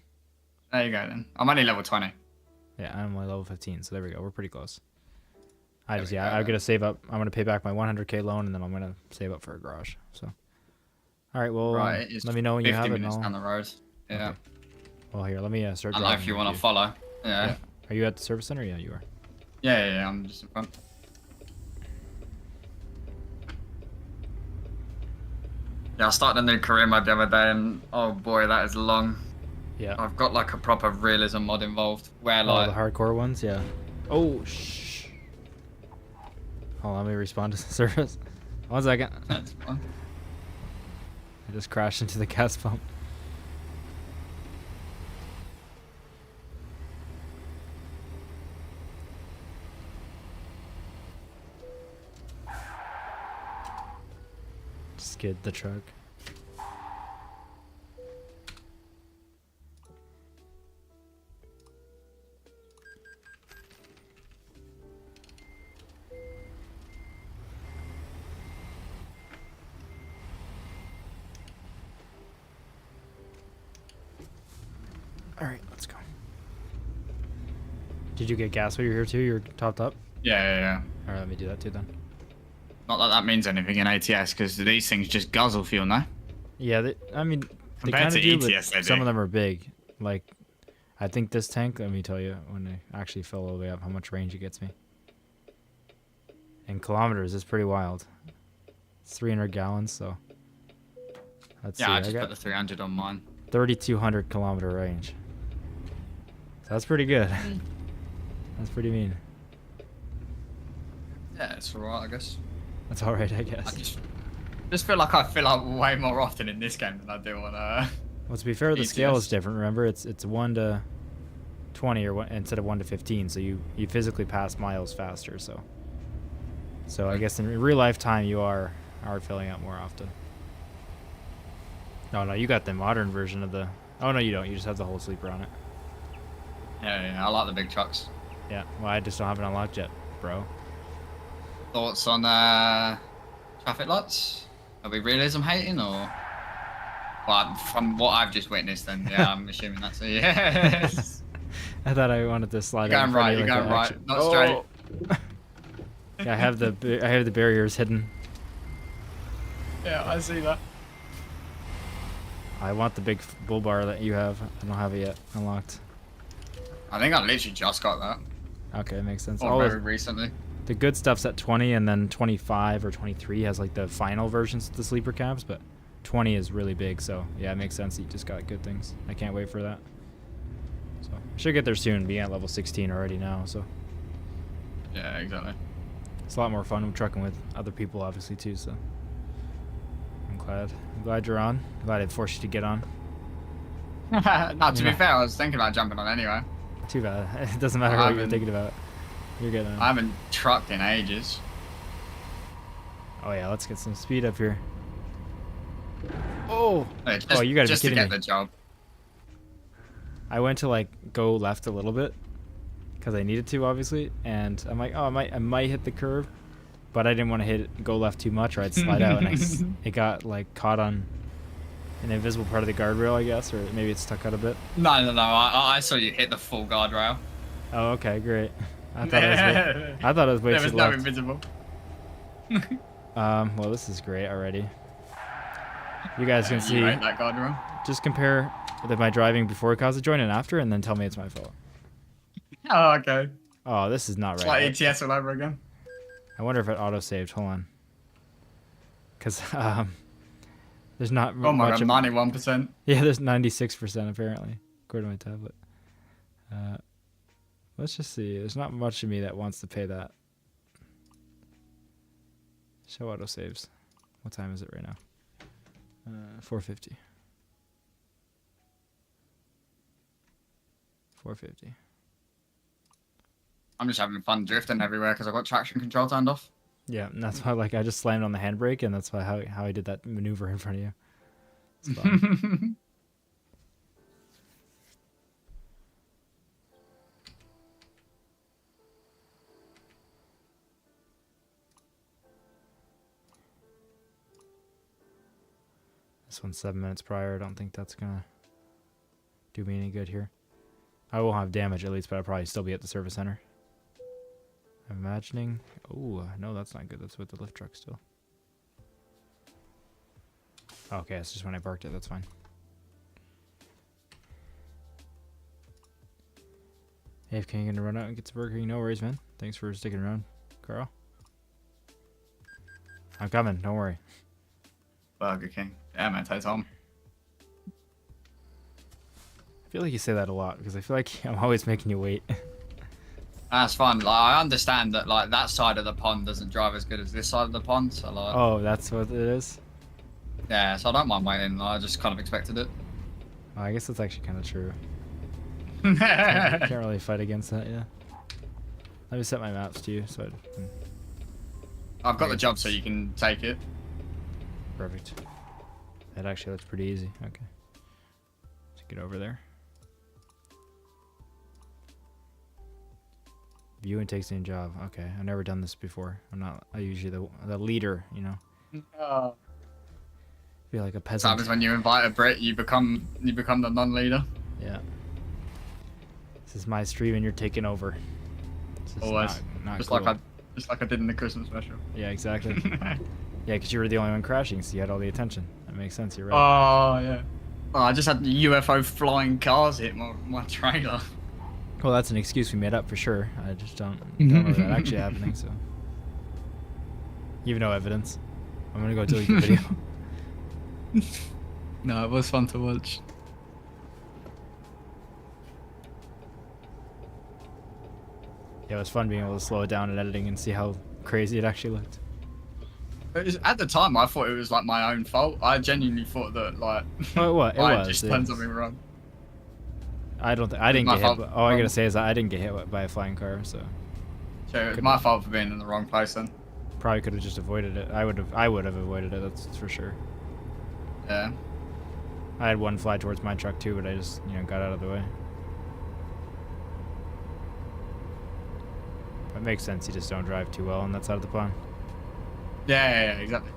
There you go then. I'm only level 20. Yeah, I'm only level 15. So there we go. We're pretty close. I just I'm gonna save up. I'm gonna pay back my 100K loan, and then I'm gonna save up for a garage. So, all right. Well, Right. let me know when you have it. 50 minutes down the road. Yeah. Okay. Well, here, let me start. I don't know if you want to follow. Yeah. Are you at the service center? Yeah, you are. Yeah. I'm just in front. Yeah, I started a new career mode the other day, and oh boy, that is long. Yeah. I've got like a proper realism mod involved, where Oh, like the hardcore ones, yeah. Oh, shh. Hold on, let me respond to the service. 1 second. that's fun. I just crashed into the gas pump. Skid the truck. All right, let's go. Did you get gas while you're here too? You're topped up? Yeah. All right, let me do that too then. Not that that means anything in ATS, because these things just guzzle fuel, no? Yeah, I mean, they Compared kind to of do, ETS, but they some do. of them are big. Like, I think this tank, let me tell you, when I actually fill all the way up, how much range it gets me. In kilometers, it's pretty wild. It's 300 gallons, so. Let's see, I just got put the 300 on mine. 3,200 kilometer range. So that's pretty good. That's pretty mean. Yeah, it's alright, I guess. That's alright, I I guess. just feel like I fill up way more often in this game than I do on Well, to be fair, the ATS. scale is different. Remember, it's 1 to 20 or instead of 1 to 15, so you physically pass miles faster. So I guess in real life time you are filling up more often. No, you got the modern version of the. Oh no, you don't. You just have the whole sleeper on it. Yeah, I like the big trucks. Yeah. Well, I just don't have it unlocked yet, bro. Thoughts on traffic lights? Are we realism hating or? Well, from what I've just witnessed, then yeah, I'm assuming that's a yes. I thought I wanted to slide. You're going right. You're going right. Not straight. Yeah, I have the barriers hidden. Yeah, I see that. I want the big bull bar that you have. I don't have it yet unlocked. I think I literally just got that. Okay, makes sense. Or very recently. The good stuff's at 20, and then 25 or 23 has like the final versions of the sleeper cabs, but 20 is really big, so yeah, it makes sense. You just got good things. I can't wait for that. So I should get there soon, being at level 16 already now, so. Yeah, exactly. It's a lot more fun trucking with other people, obviously, too, so. I'm glad you're on. I'm glad I forced you to get on. No, to be fair, I was thinking about jumping on anyway. Too bad. It doesn't matter what you're thinking about. You're getting on. I haven't trucked in ages. Oh yeah, let's get some speed up here. Oh! Hey, just, Oh, you gotta be just to kidding get me. the job. I went to like go left a little bit because I needed to, obviously, and I'm like, oh, I might hit the curve, but I didn't want to go left too much or I'd slide out, and it got like caught on an invisible part of the guardrail, I guess, or maybe it stuck out a bit. No. I saw you hit the full guardrail. Oh, okay, great. I thought it was way there too was left. no invisible. Well, this is great already. You guys can see. You ate that guardrail. Just compare my driving before it caused a joint and after, and then tell me it's my fault. Oh, okay. Oh, this is not It's right. like ATS all over again. I wonder if it auto-saved. Hold on. Because there's not Oh my much. god, 91%. Yeah, there's 96% apparently, according to my tablet. Let's just see. There's not much of me that wants to pay that. Show autosaves. What time is it right now? 4:50. 4:50. I'm just having fun drifting everywhere because I've got traction control turned off. Yeah, and that's why I just slammed on the handbrake, and that's why how I did that maneuver in front of you. It's fun. This one's 7 minutes prior. I don't think that's gonna do me any good here. I will have damage at least, but I'll probably still be at the service center. I'm imagining. Oh, no, that's not good. That's with the lift truck still. Okay, it's just when I parked it. That's fine. Hey, if King gonna run out and get to Burger King, no worries, man. Thanks for sticking around, Carl. I'm coming. Don't worry. Burger King. Yeah, man, take Tom. I feel like you say that a lot because I feel like I'm always making you wait. That's fine. Like, I understand that like that side of the pond doesn't drive as good as this side of the pond. So like. Oh, that's what it is. Yeah, so I don't mind waiting. I just kind of expected it. Oh, I guess that's actually kind of true. Can't really fight against that, yeah. Let me set my maps to you so I've got the job so you can take it. Perfect. That actually looks pretty easy. Okay. Let's get over there. View and takes in job. Okay, I've never done this before. I'm usually the leader, you know. Feel like a peasant. Happens when you invite a Brit, you become the non-leader. Yeah. This is my stream and you're taking over. Always. Not just cool. like I did in the Christmas special. Yeah, exactly. Yeah, because you were the only one crashing, so you had all the attention. That makes sense. You're right. Oh yeah. Oh, I just had UFO flying cars hit my trailer. Well, that's an excuse we made up for sure. I just don't know that actually happening. So you have no evidence. I'm gonna go delete the video. No, it was fun to watch. Yeah, it was fun being able to slow it down and editing and see how crazy it actually looked. At the time, I thought it was like my own fault. I genuinely thought that like I just done something wrong. I didn't get hit. All I gotta say is I didn't get hit by a flying car, so. So it was my fault for being in the wrong place then. Probably could have just avoided it. I would have avoided it. That's for sure. Yeah. I had one fly towards my truck too, but I just got out of the way. It makes sense. You just don't drive too well on that side of the pond. Yeah, exactly.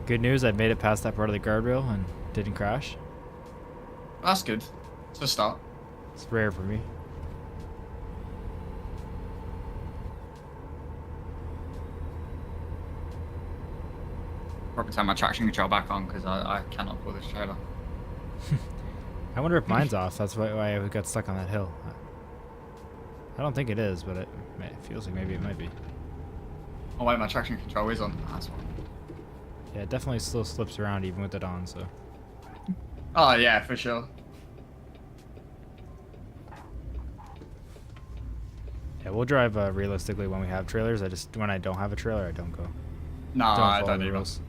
Good news, I made it past that part of the guardrail and didn't crash. That's good. It's a start. It's rare for me. Probably turn my traction control back on because I cannot pull this trailer. I wonder if mine's off. That's why I got stuck on that hill. I don't think it is, but it feels like maybe it might be. Oh wait, my traction control is on. That's fine. Yeah, it definitely still slips around even with it on, so. Oh yeah, for sure. Yeah, we'll drive realistically when we have trailers. When I don't have a trailer, I don't go. No, I follow don't the even. rules.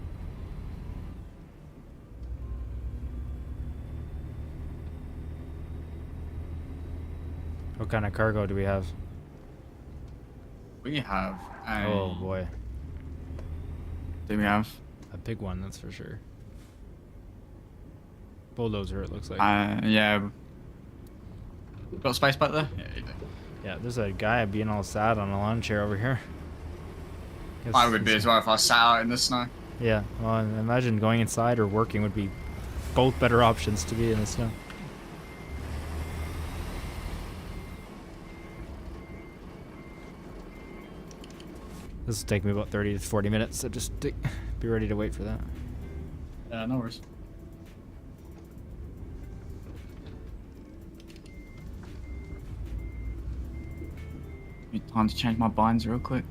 What kind of cargo do we have? We have a... Oh boy, Do we have? a big one, that's for sure. Bulldozer, it looks like. Yeah. Got space back there? Yeah, you do. Yeah, there's a guy being all sad on a lawn chair over here. I would be as well if I sat out in the snow. Yeah, well, I imagine going inside or working would be both better options to be in the snow. This will take me about 30 to 40 minutes, so just be ready to wait for that. Yeah, no worries. Need time to change my binds real quick.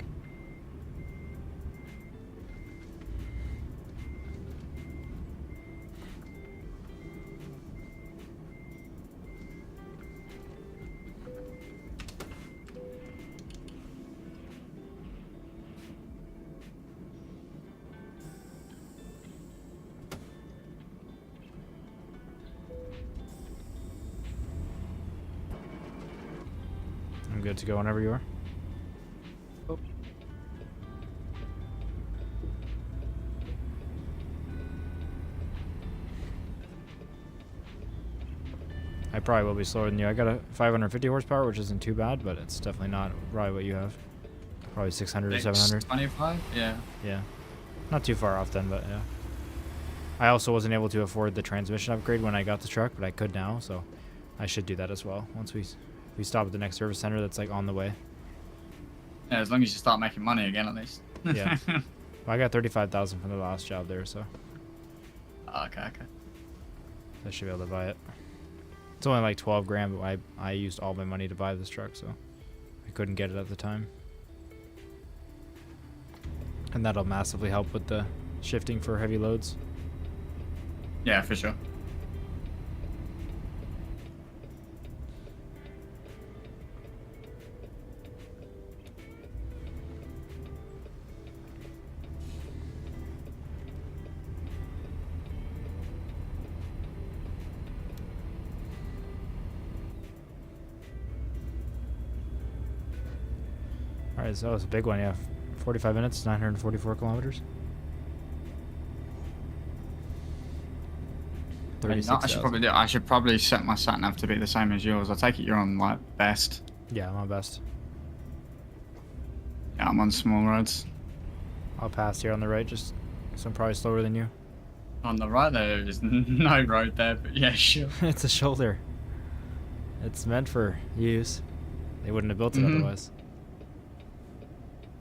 I'm good to go whenever you are. Oh. I probably will be slower than you. I got a 550 horsepower, which isn't too bad, but it's definitely not probably what you have. Probably 600 or 700. 25? Yeah. Yeah. Not too far off then, but yeah. I also wasn't able to afford the transmission upgrade when I got the truck, but I could now, so I should do that as well once we We stop at the next service center that's like on the way. Yeah, as long as you start making money again, at least. Yeah. Well, I got 35,000 from the last job there, so Oh, okay. I should be able to buy it. It's only like 12 grand, but I used all my money to buy this truck, so I couldn't get it at the time. And that'll massively help with the shifting for heavy loads. Yeah, for sure. Alright, so that was a big one, yeah. 45 minutes, 944 kilometers. I should probably set my sat nav to be the same as yours. I take it you're on like best. Yeah, I'm on best. Yeah, I'm on small roads. I'll pass here on the right, just because I'm probably slower than you. On the right there is no road there, but yeah, sure. It's a shoulder. It's meant for use. They wouldn't have built it otherwise.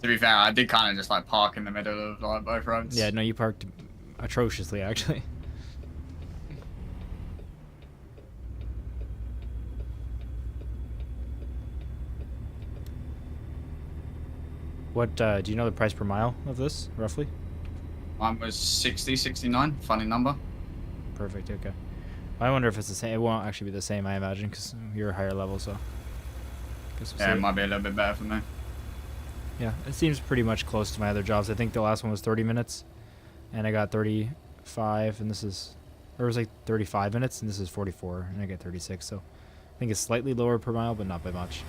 To be fair, I did kind of just like park in the middle of like both roads. Yeah, no, you parked atrociously actually. What, do you know the price per mile of this, roughly? Mine was 60, 69, funny number. Perfect, okay. I wonder if it's the same. It won't actually be the same, I imagine, because you're a higher level, so. Yeah, it might be a little bit better for me. Yeah, it seems pretty much close to my other jobs. I think the last one was 30 minutes, and I got 35, and this is, or it was like 35 minutes, and this is 44, and I get 36, so I think it's slightly lower per mile, but not by much.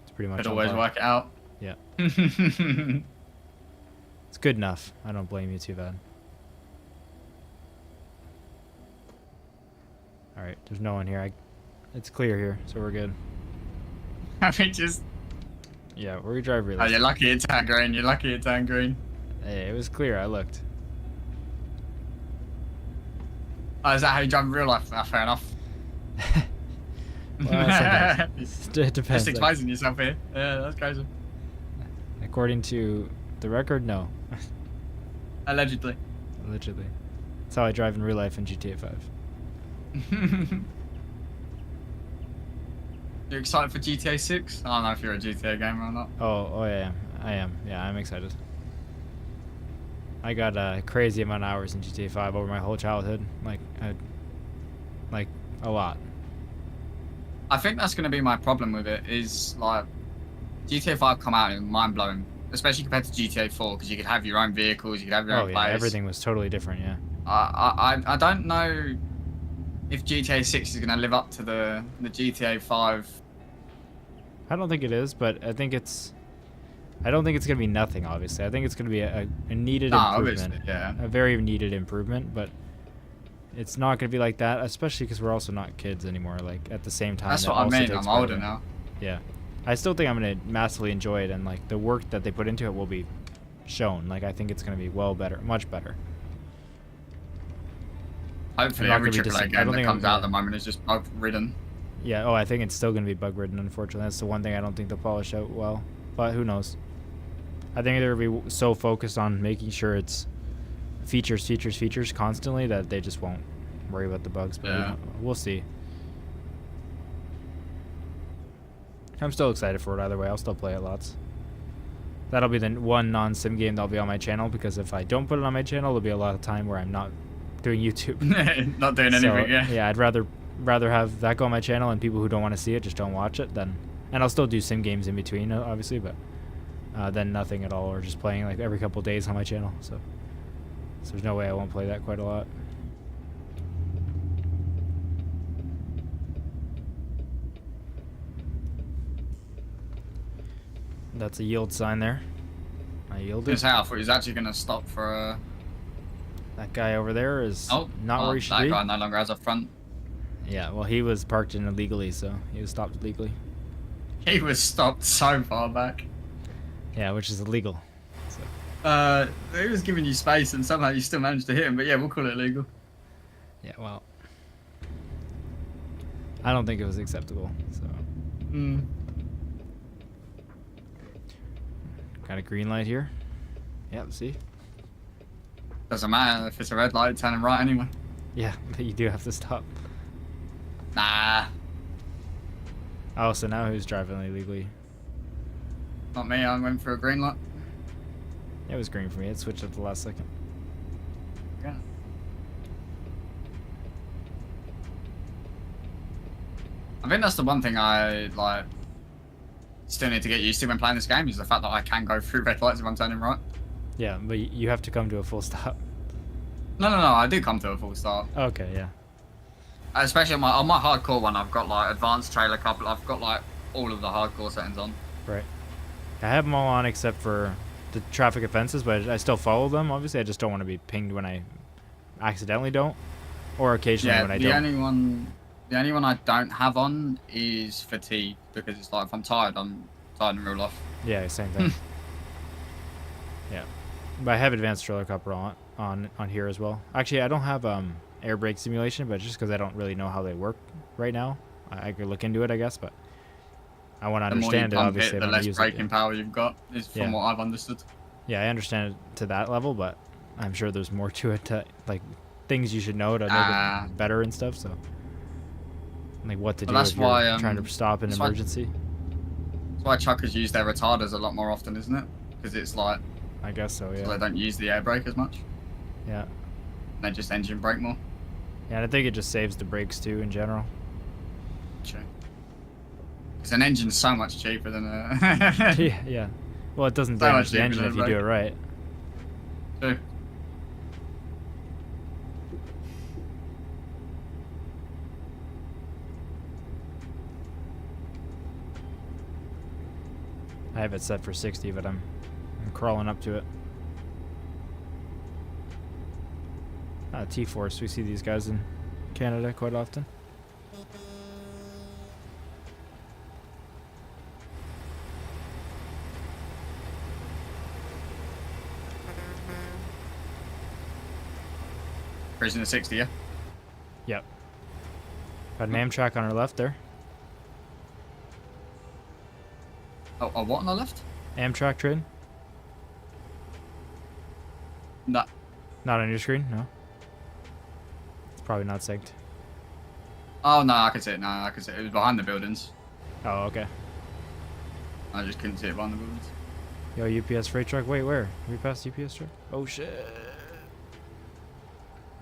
It's pretty much. Could always work it out. Yeah. It's good enough. I don't blame you too bad. Alright, there's no one here. It's clear here, so we're good. I mean, just... Yeah, we're gonna drive really. Oh, you're lucky it turned green. You're lucky it turned green. Hey, it was clear. I looked. Oh, is that how you drive in real life? Oh, fair enough. Well, it depends. Just exposing yourself here. Yeah, that's crazy. According to the record, no. Allegedly. Allegedly. That's how I drive in real life in GTA 5. You excited for GTA 6? I don't know if you're a GTA gamer or not. Oh yeah, I am. Yeah, I'm excited. I got a crazy amount of hours in GTA 5 over my whole childhood. Like a lot. I think that's going to be my problem with it, is like GTA 5 come out and mind blowing, especially compared to GTA 4, because you could have your own vehicles, you could have your own place. Everything was totally different. Yeah. I don't know if GTA 6 is going to live up to the GTA 5. I don't think it is, but I think it's. I don't think it's going to be nothing. Obviously, I think it's going to be a needed improvement. Yeah. A very needed improvement, but it's not going to be like that, especially because we're also not kids anymore. Like at the same time. That's what I mean. I'm older now. Yeah. I still think I'm going to massively enjoy it, and like the work that they put into it will be shown. Like I think it's going to be much better. Hopefully every AAA game that comes out at the moment is just bug-ridden. Yeah, I think it's still going to be bug-ridden, unfortunately. That's the one thing I don't think they'll polish out well. But who knows? I think they're going to be so focused on making sure it's features constantly that they just won't worry about the bugs. But yeah. We'll see. I'm still excited for it either way. I'll still play it lots. That'll be the one non-sim game that'll be on my channel, because if I don't put it on my channel, there'll be a lot of time where I'm not doing YouTube. Not doing anything, yeah. Yeah, I'd rather have that go on my channel, and people who don't want to see it just don't watch it. And I'll still do sim games in between, obviously, but then nothing at all, or just playing like every couple of days on my channel. So there's no way I won't play that quite a lot. That's a yield sign there. I yielded. This half is actually going to stop for That guy over there is not where he should be. That guy no longer has a front. Yeah, well, he was parked in illegally, so he was stopped illegally. He was stopped so far back. Yeah, which is illegal. So. He was giving you space, and somehow you still managed to hit him. But yeah, we'll call it illegal. Yeah, well, I don't think it was acceptable. So Mm. Got a green light here. Yep, see? Doesn't matter if it's a red light, turning right anyway. Yeah, but you do have to stop. Nah. Oh, so now who's driving illegally? Not me, I went for a green light. It was green for me. It switched at the last second. Yeah. I think that's the one thing I, like, still need to get used to when playing this game, is the fact that I can go through red lights if I'm turning right. Yeah, but you have to come to a full stop. No, I do come to a full stop. Okay, yeah. Especially on my hardcore one, I've got, like, advanced trailer couple. I've got, like, all of the hardcore settings on. Right. I have them all on except for the traffic offenses, but I still follow them, obviously. I just don't want to be pinged when I accidentally don't, or occasionally when I don't. The only one I don't have on is fatigue, because it's like, if I'm tired in real life. Yeah, same thing. Yeah. But I have advanced trailer coupler on here as well. Actually, I don't have air brake simulation, but just because I don't really know how they work right now. I could look into it, I guess, but I want to understand it, obviously. The less braking power you've got, is from what I've understood. Yeah, I understand it to that level, but I'm sure there's more to it, like things you should know to make it better and stuff, so. Like what to do if you're trying to stop an emergency. That's why truckers use their retarders a lot more often, isn't it? Because it's like... I guess so, yeah. So they don't use the air brake as much. Yeah. They just engine brake more. Yeah, and I think it just saves the brakes too in general. True. Because an engine's so much cheaper than a... Yeah. Well, it doesn't damage the engine if you do it right. True. I have it set for 60, but I'm crawling up to it. T-Force, we see these guys in Canada quite often. Cruising to 60, yeah? Yep. Got an Amtrak on our left there. Oh, what on the left? Amtrak train? No. Not on your screen? No. It's probably not synced. Oh, no, I can see it. No, I can see it. It was behind the buildings. Oh, okay. I just couldn't see it behind the buildings. Yo, UPS freight truck. Wait, where? We passed UPS truck? Oh, shit.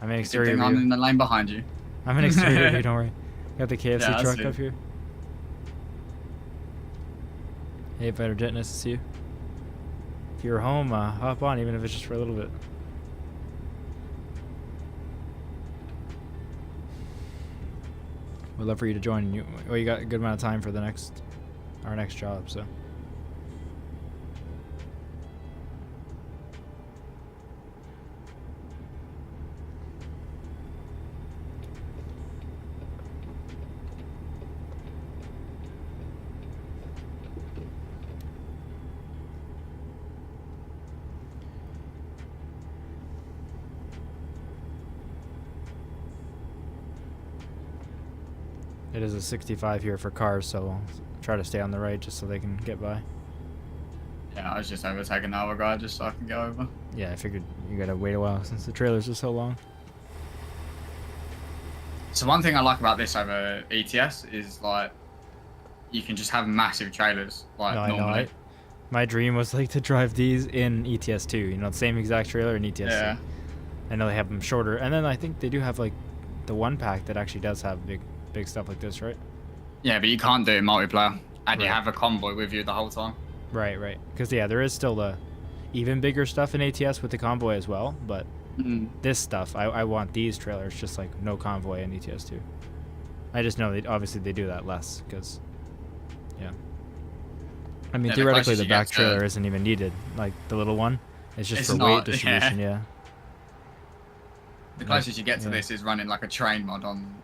I'm in exterior view. I'm in the lane behind you. I'm in exterior view, don't worry. Got the KFC truck up here. Hey, Fighter Jet, nice to see you. If you're home, hop on, even if it's just for a little bit. We'd love for you to join. You got a good amount of time for our next job, so. It is a 65 here for cars, so we'll try to stay on the right just so they can get by. Yeah, I was just overtaking the other guy just so I can go over. Yeah, I figured you gotta wait a while since the trailers are so long. So one thing I like about this over ETS is, like, you can just have massive trailers, like, normally. My dream was, like, to drive these in ETS 2, you know, the same exact trailer in ETS 2. Yeah. I know they have them shorter, and then I think they do have, like, the one pack that actually does have big stuff like this, right? Yeah, but you can't do it in multiplayer, and you have a convoy with you the whole time. Right. Because, yeah, there is still the even bigger stuff in ATS with the convoy as well, but this stuff, I want these trailers just, like, no convoy in ETS 2. I just know obviously they do that less, because, yeah. I mean, theoretically, the back trailer isn't even needed, like, the little one. It's just for weight distribution, yeah. The closest you get to this is running, like, a train mod on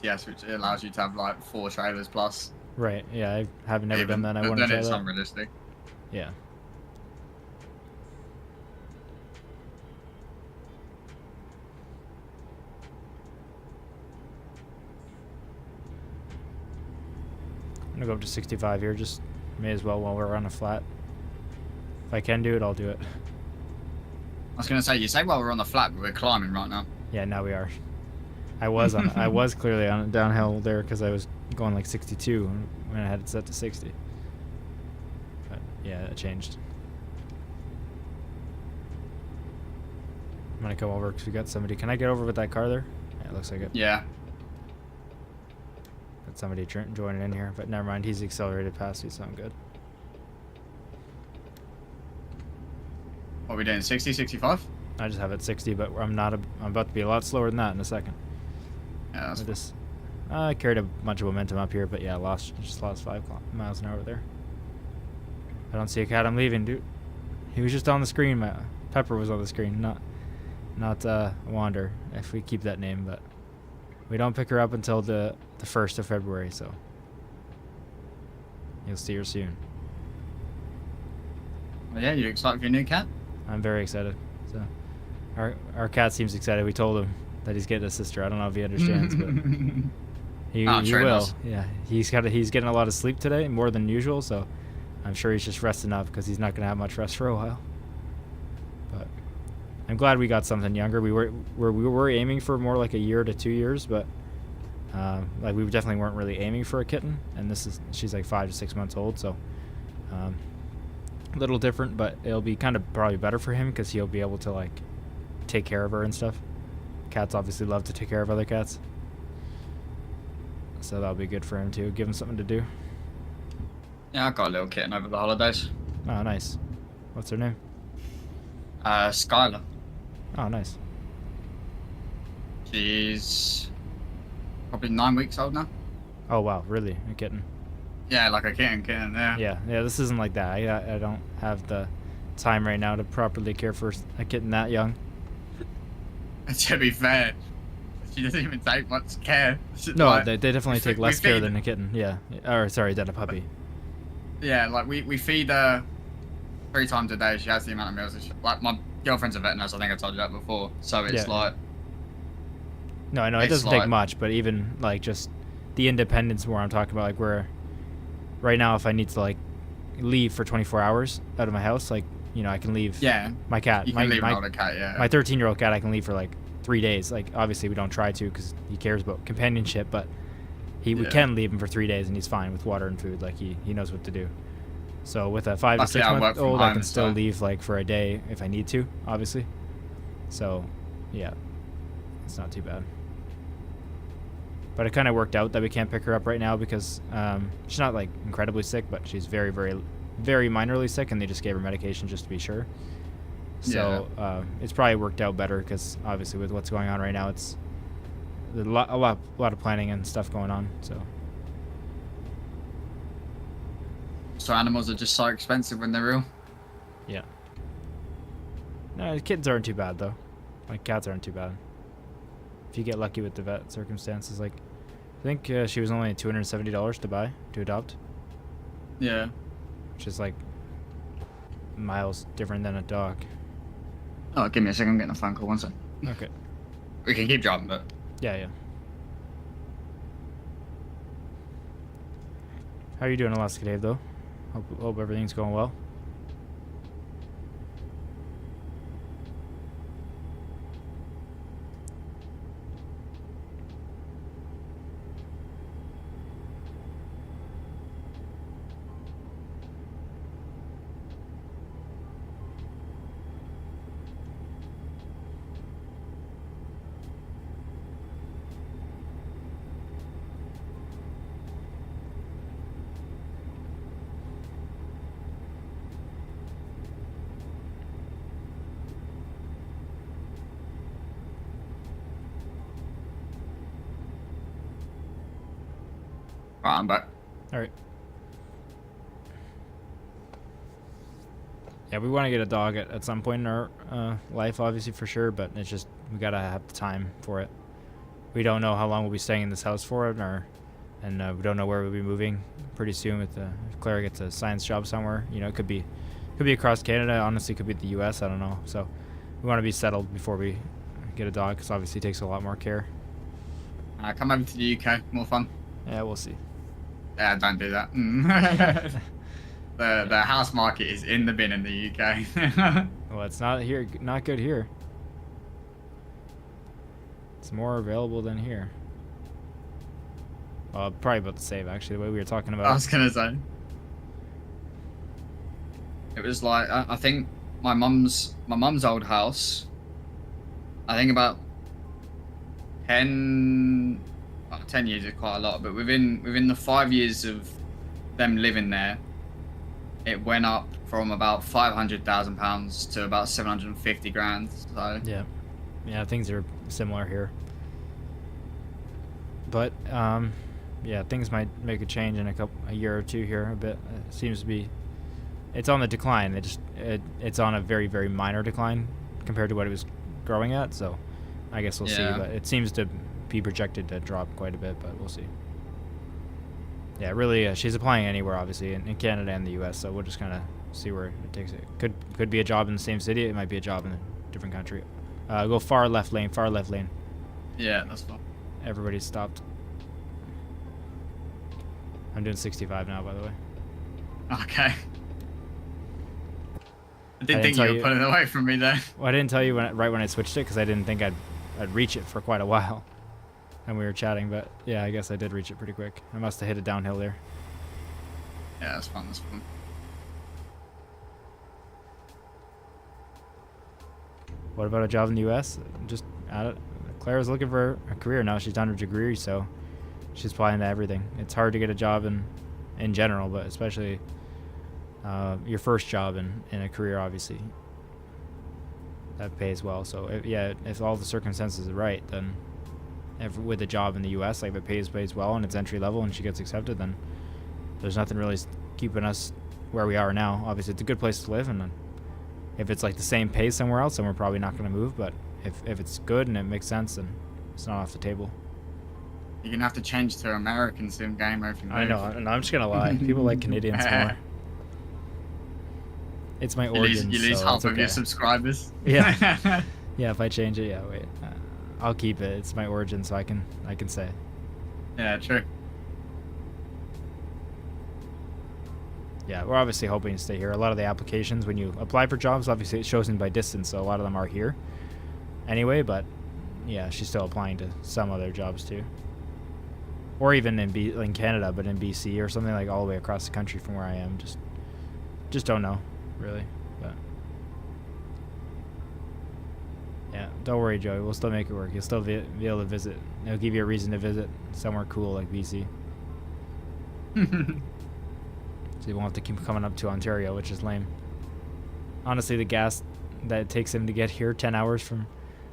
ETS, which allows you to have, like, 4 trailers plus. Right, yeah, I haven't never done that. I want to try that. Then it's unrealistic. Yeah. gonna go up to 65 here. Just may as well while we're on a flat. If I can do it, I'll do it. I was gonna say, you say while we're on the flat, but we're climbing right now. Yeah, now we are. I was clearly on a downhill there because I was going like 62 when I had it set to 60. But yeah, it changed. I'm gonna come over because we got somebody. Can I get over with that car there? Yeah, it looks like it. Yeah. Got somebody joining in here, but never mind. He's accelerated past me, so I'm good. What are we doing? 60, 65? I just have it 60, but I'm about to be a lot slower than that in a second. Yeah, that's This. I carried a bunch of momentum up here, but yeah, just lost 5 miles an hour there. I don't see a cat. I'm leaving, dude. He was just on the screen. Pepper was on the screen, not Wander, if we keep that name, but we don't pick her up until the 1st of February, so you'll see her soon. Well, yeah, you excited for your new cat? I'm very excited. So our cat seems excited. We told him that he's getting a sister. I don't know if he understands, but he will. Yeah, he's getting a lot of sleep today, more than usual, so I'm sure he's just resting up because he's not going to have much rest for a while. But I'm glad we got something younger. We were aiming for more like a year to 2 years, but like we definitely weren't really aiming for a kitten. And she's like 5 to 6 months old, so a little different, but it'll be kind of probably better for him because he'll be able to like take care of her and stuff. Cats obviously love to take care of other cats, so that'll be good for him too. Give him something to do. Yeah, I got a little kitten over the holidays. Oh, nice. What's her name? Skylar. Oh, nice. She's probably 9 weeks old now. Oh wow, really? A kitten? Yeah, like a kitten, yeah. Yeah, this isn't like that. I don't have the time right now to properly care for a kitten that young. To be fair, she doesn't even take much care. No, like, they definitely take less care than a kitten. Yeah, or sorry, than a puppy. Yeah, like we feed her 3 times a day. She has the amount of meals. Like my girlfriend's a vet nurse. I think I told you that before. So it's like. No, I know it doesn't take much, but even like just the independence where I'm talking about, like where right now if I need to like leave for 24 hours out of my house, like I can leave. Yeah. My cat. You can leave an older cat. Yeah. My 13-year-old cat, I can leave for like 3 days. Like obviously we don't try to because he cares about companionship, but we can leave him for 3 days and he's fine with water and food. Like he knows what to do. So with a 5 to 6 month old, I can still leave like for a day if I need to, obviously. So yeah, it's not too bad. But it kind of worked out that we can't pick her up right now because she's not like incredibly sick, but she's very, very, very minorly sick, and they just gave her medication just to be sure. So it's probably worked out better because obviously with what's going on right now, it's a lot of planning and stuff going on. So animals are just so expensive when they're ill. Yeah. No, kittens aren't too bad though. Like cats aren't too bad. If you get lucky with the vet circumstances, like I think she was only $270 to adopt. Yeah. Which is like miles different than a dog. Oh, give me a second. I'm getting a phone call. 1 second. Okay. We can keep driving, but. Yeah. How are you doing, Alaska Dave, though? Hope everything's going well. Alright, I'm back. Alright. Yeah, we want to get a dog at some point in our life, obviously, for sure, but it's just, we gotta have the time for it. We don't know how long we'll be staying in this house for, and we don't know where we'll be moving pretty soon if Clara gets a science job somewhere. It could be across Canada, honestly, could be the US, I don't know. So we want to be settled before we get a dog, because obviously it takes a lot more care. Come over to the UK, more fun. Yeah, we'll see. Yeah, don't do that. The house market is in the bin in the UK. Well, it's not here. Not good here. It's more available than here. Well, probably about the same, actually, the way we were talking about. I was gonna say. It was like I think my mum's old house. I think about 10 years is quite a lot, but within the 5 years of them living there, it went up from about £500,000 to about 750 grand. So yeah, things are similar here. But yeah, things might make a change in a year or two here. A bit. It seems to be. It's on the decline. It's on a very, very minor decline compared to what it was growing at. So I guess we'll see. But it seems to be projected to drop quite a bit, but we'll see. Yeah, really, she's applying anywhere, obviously, in Canada and the U.S., so we'll just kind of see where it takes it. Could be a job in the same city. It might be a job in a different country. Go far left lane. Yeah, that's fine. Everybody's stopped. I'm doing 65 now, by the way. Okay. I didn't think you were putting it away from me there. Well, I didn't tell you right when I switched it because I didn't think I'd reach it for quite a while. And we were chatting, but yeah, I guess I did reach it pretty quick. I must have hit a downhill there. Yeah, that's fun. What about a job in the U.S.? Just Claire's looking for a career now. She's done her degree, so she's applying to everything. It's hard to get a job in general, but especially your first job in a career, obviously. That pays well. So if all the circumstances are right, then with a job in the U.S., like if it pays well and it's entry level and she gets accepted, then there's nothing really keeping us where we are now. Obviously, it's a good place to live, and if it's like the same pay somewhere else, then we're probably not going to move. But if it's good and it makes sense, then it's not off the table. You're gonna have to change to American sim gamer if you move. I know, and I'm just gonna lie. People like Canadians more. It's my origins. You lose so half okay. of your subscribers. Yeah. Yeah, if I change it, wait. I'll keep it. It's my origin, so I can say. Yeah, true. Yeah, we're obviously hoping to stay here. A lot of the applications, when you apply for jobs, obviously it shows in by distance, so a lot of them are here anyway, but yeah, she's still applying to some other jobs too. Or even in Canada, but in BC or something, like all the way across the country from where I am. Just don't know, really. But yeah, don't worry, Joey. We'll still make it work. You'll still be able to visit. It'll give you a reason to visit somewhere cool like BC. So you won't have to keep coming up to Ontario, which is lame. Honestly, the gas that it takes him to get here, 10 hours from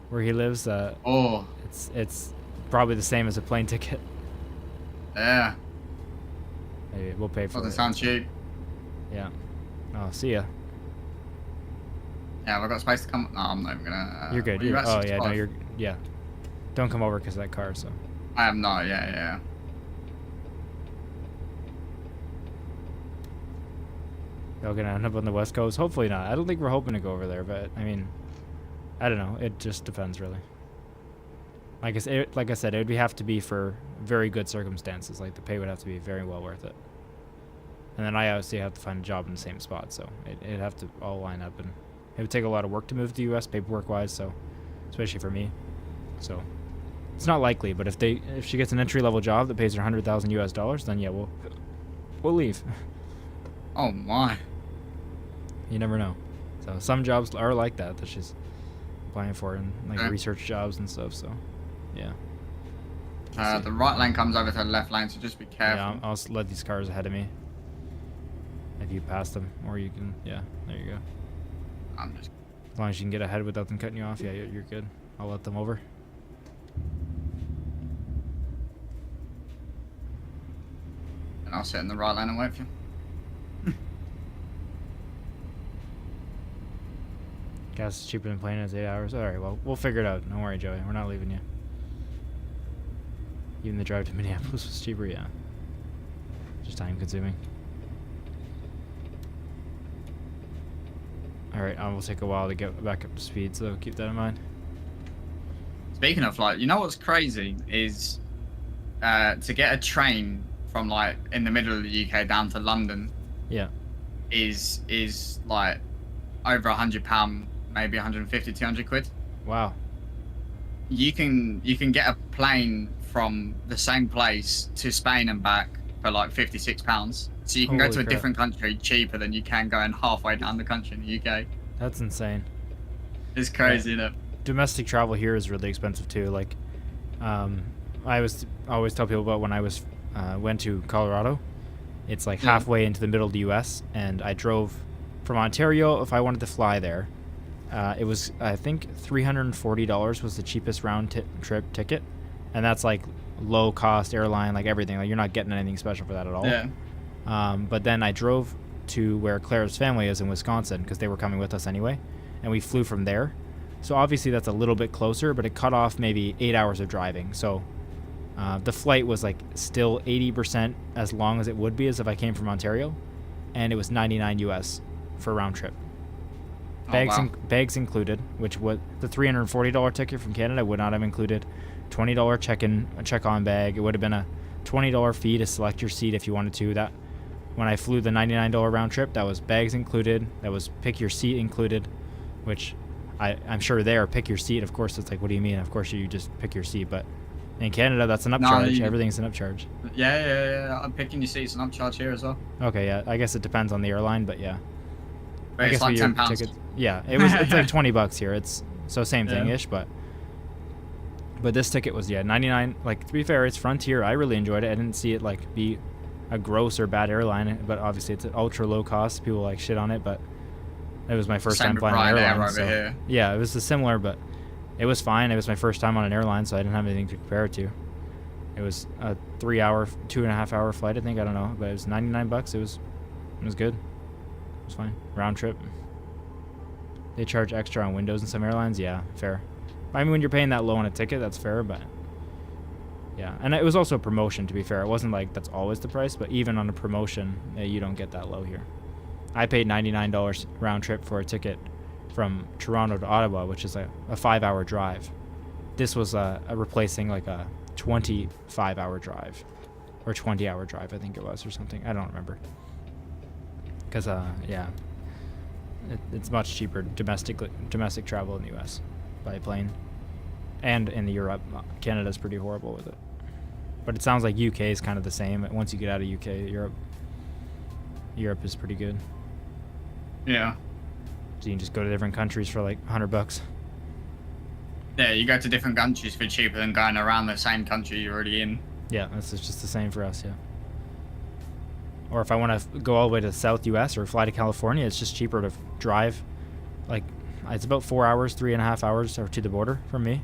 where he lives, it's probably the same as a plane ticket. Yeah. Maybe we'll pay for it. Doesn't sound cheap. Yeah. Oh, see ya. Yeah, have I got space to come? No, I'm not even gonna. You're good. Oh yeah, no, you're. Yeah. Don't come over because of that car. So. I am not. Yeah. Y'all gonna end up on the West Coast? Hopefully not. I don't think we're hoping to go over there, but I mean, I don't know. It just depends, really. Like I said, it would have to be for very good circumstances. Like the pay would have to be very well worth it. And then I obviously have to find a job in the same spot, so it'd have to all line up, and it would take a lot of work to move to the U.S. paperwork-wise, so especially for me. So it's not likely, but if she gets an entry-level job that pays her $100,000 US, then yeah, we'll leave. Oh my! You never know. So some jobs are like that she's applying for, and like research jobs and stuff. So yeah. The right lane comes over to the left lane, so just be careful. Yeah, I'll let these cars ahead of me. If you pass them, or you can, yeah, there you go. As long as you can get ahead without them cutting you off, yeah, you're good. I'll let them over. And I'll sit in the right lane and wait for you. Gas is cheaper than plane. It's 8 hours. All right, well, we'll figure it out. Don't worry, Joey. We're not leaving you. Even the drive to Minneapolis was cheaper, yeah. Just time consuming. Alright, will take a while to get back up to speed, so keep that in mind. Speaking of, like, you know what's crazy is to get a train from like in the middle of the UK down to London Yeah. is like over £100, maybe 150, 200 quid. Wow. You can get a plane from the same place to Spain and back for like £56. So you can go Holy to a crap. different country cheaper than you can going halfway down the country in the UK. That's insane. It's crazy, isn't it? Domestic travel here is really expensive too. Like, I always tell people about when I went to Colorado. It's like halfway into the middle of the U.S. and I drove from Ontario. If I wanted to fly there, it was, I think, $340 was the cheapest round trip ticket, and that's like low cost airline, like everything. Like you're not getting anything special for that at all. Yeah. But then I drove to where Claire's family is in Wisconsin because they were coming with us anyway, and we flew from there. So obviously that's a little bit closer, but it cut off maybe 8 hours of driving. So the flight was like still 80% as long as it would be as if I came from Ontario, and it was $99 US for a round trip. Bags included, which was the $340 ticket from Canada would not have included $20 check-on bag. It would have been a $20 fee to select your seat if you wanted to. That when I flew the $99 round trip, that was bags included. That was pick your seat included, which I'm sure there pick your seat. Of course, it's like, what do you mean? Of course, you just pick your seat, but in Canada, that's an upcharge. Everything's an upcharge. Yeah. I'm picking your seats an upcharge here as well. Okay, yeah. I guess it depends on the airline, but yeah. But it's like £10. Yeah, it's like $20 here. It's so same thing-ish, but this ticket was 99. Like, to be fair, it's Frontier. I really enjoyed it. I didn't see it like be a gross or bad airline, but obviously it's an ultra low cost. People like shit on it, but it was my first time flying an airline. So, yeah, it was similar, but it was fine. It was my first time on an airline, so I didn't have anything to compare it to. It was a 3-hour, 2.5 hour flight, I think. I don't know, but it was $99. It was good. It was fine. Round trip. They charge extra on windows in some airlines. Yeah, fair. I mean, when you're paying that low on a ticket, that's fair, but yeah. And it was also a promotion, to be fair. It wasn't like that's always the price, but even on a promotion, you don't get that low here. I paid $99 round trip for a ticket from Toronto to Ottawa, which is a 5-hour drive. This was replacing like a 25-hour drive or 20-hour drive, I think it was, or something. I don't remember. Because, yeah. It's much cheaper domestic travel in the U.S. by plane, and in Europe. Canada's pretty horrible with it, but it sounds like UK is kind of the same. Once you get out of UK, Europe is pretty good. Yeah. So you can just go to different countries for like $100. Yeah, you go to different countries for cheaper than going around the same country you're already in. Yeah, that's just the same for us. Yeah. Or if I want to go all the way to the South U.S. or fly to California, it's just cheaper to drive. Like, it's about 4 hours, 3.5 hours to the border from me.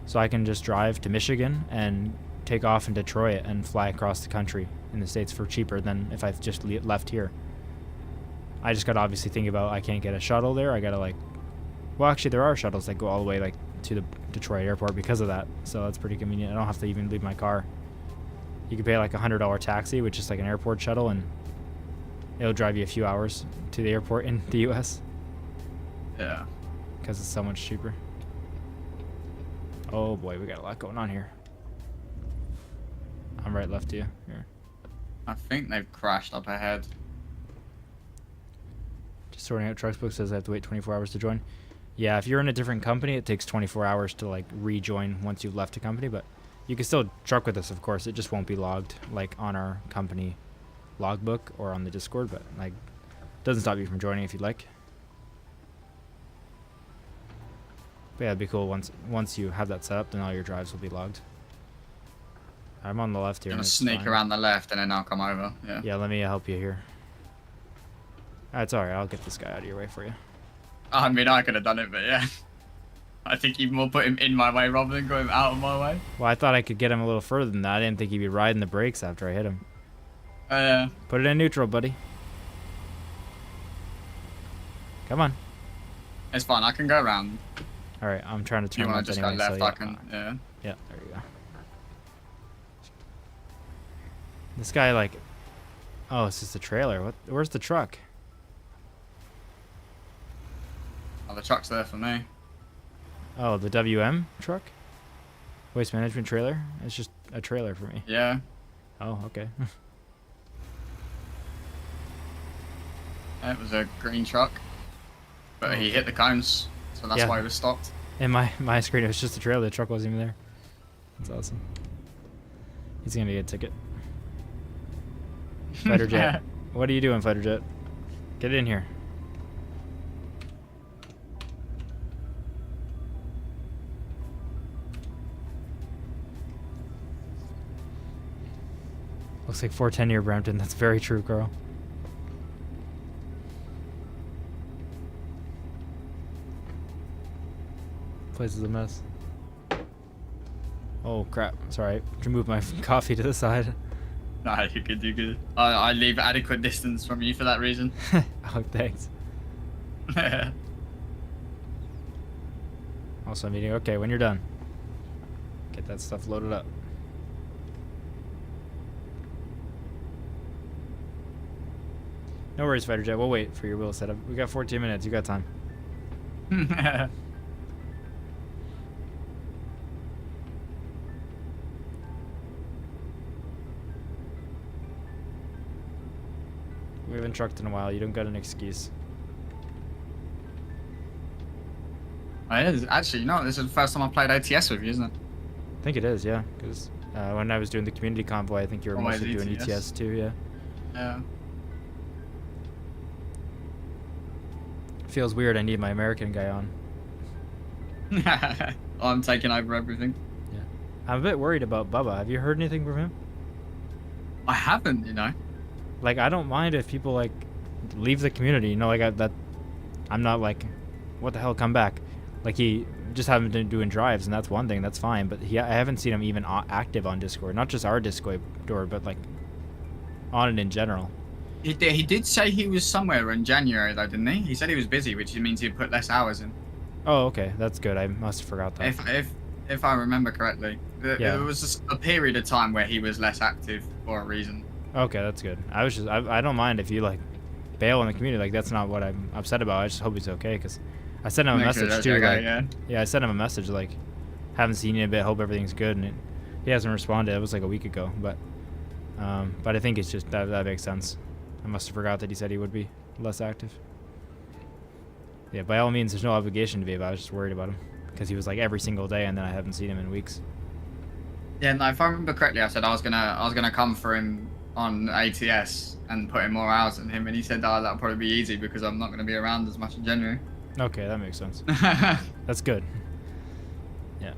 So I can just drive to Michigan and take off in Detroit and fly across the country in the States for cheaper than if I just left here. I just got to obviously think about I can't get a shuttle there. I got to well, actually there are shuttles that go all the way to the Detroit airport because of that. So that's pretty convenient. I don't have to even leave my car. You can pay like $100 taxi, which is like an airport shuttle, and it'll drive you a few hours to the airport in the U.S. Yeah. Because it's so much cheaper. Oh boy, we got a lot going on here. I'm right left to you. Here. I think they've crashed up ahead. Just sorting out Trucksbook says I have to wait 24 hours to join. Yeah, if you're in a different company, it takes 24 hours to like rejoin once you've left a company, but you can still truck with us, of course. It just won't be logged like on our company logbook or on the Discord, but like doesn't stop you from joining if you'd like. But yeah, it'd be cool once you have that set up, then all your drives will be logged. I'm on the left here. I'm gonna sneak around the left and then I'll come over. Yeah. Yeah, let me help you here. It's alright, I'll get this guy out of your way for you. I mean, I could have done it, but yeah. I think you've more put him in my way rather than going out of my way. Well, I thought I could get him a little further than that. I didn't think he'd be riding the brakes after I hit him. Yeah. Put it in neutral, buddy. Come on. It's fine, I can go around. Alright, I'm trying to turn you left just anyway. Go left, so yeah. I can, yeah. Yeah, there you go. This guy, like... Oh, it's just a trailer. Where's the truck? Oh, the truck's there for me. Oh, the WM truck? Waste management trailer? It's just a trailer for me. Yeah. Oh, okay. It was a green truck, but he hit the cones, so that's why he was stopped. In my screen, it was just a trailer. The truck wasn't even there. That's awesome. He's gonna get a ticket. Fighter jet. What are you doing, fighter jet? Get in here. Looks like 410 near Brampton. That's very true, Carl. Place is a mess. Oh crap! Sorry, I moved my coffee to the side. Nah, you're good. You're good. I leave adequate distance from you for that reason. Oh, thanks. Also, meeting. Okay, when you're done, get that stuff loaded up. No worries, fighter jet. We'll wait for your wheel setup. We got 14 minutes. You got time. We haven't trucked in a while. You don't got an excuse. It is. Actually, no, this is the first time I played ATS with you, isn't it? I think it is, yeah. Because when I was doing the community convoy, I think you were mostly doing ETS too, yeah. Yeah. Feels weird. I need my American guy on. I'm taking over everything. Yeah. I'm a bit worried about Bubba. Have you heard anything from him? I haven't, you know. Like, I don't mind if people like leave the community, you know, like I'm not like, what the hell, come back. Like, he just haven't been doing drives, and that's one thing, that's fine, but I haven't seen him even active on Discord, not just our Discord, but like on it in general. He did say he was somewhere in January though, didn't he? He said he was busy, which means he'd put less hours in. Oh, okay, that's good. I must have forgot that. If I remember correctly, Yeah. There was a period of time where he was less active for a reason. Okay, that's good. I don't mind if you like bail in the community. Like, that's not what I'm upset about. I just hope he's okay, because I sent him a message too. Okay, like, yeah, I sent him a message like, haven't seen you in a bit. Hope everything's good, and he hasn't responded. It was like a week ago, but I think it's just that makes sense. I must have forgot that he said he would be less active. Yeah, by all means, there's no obligation to be, but I was just worried about him because he was like every single day, and then I haven't seen him in weeks. Yeah, no, if I remember correctly, I said I was gonna come for him on ATS and put in more hours than him, and he said, "Oh, that'll probably be easy because I'm not gonna be around as much in January." Okay, that makes sense. That's good. Yeah.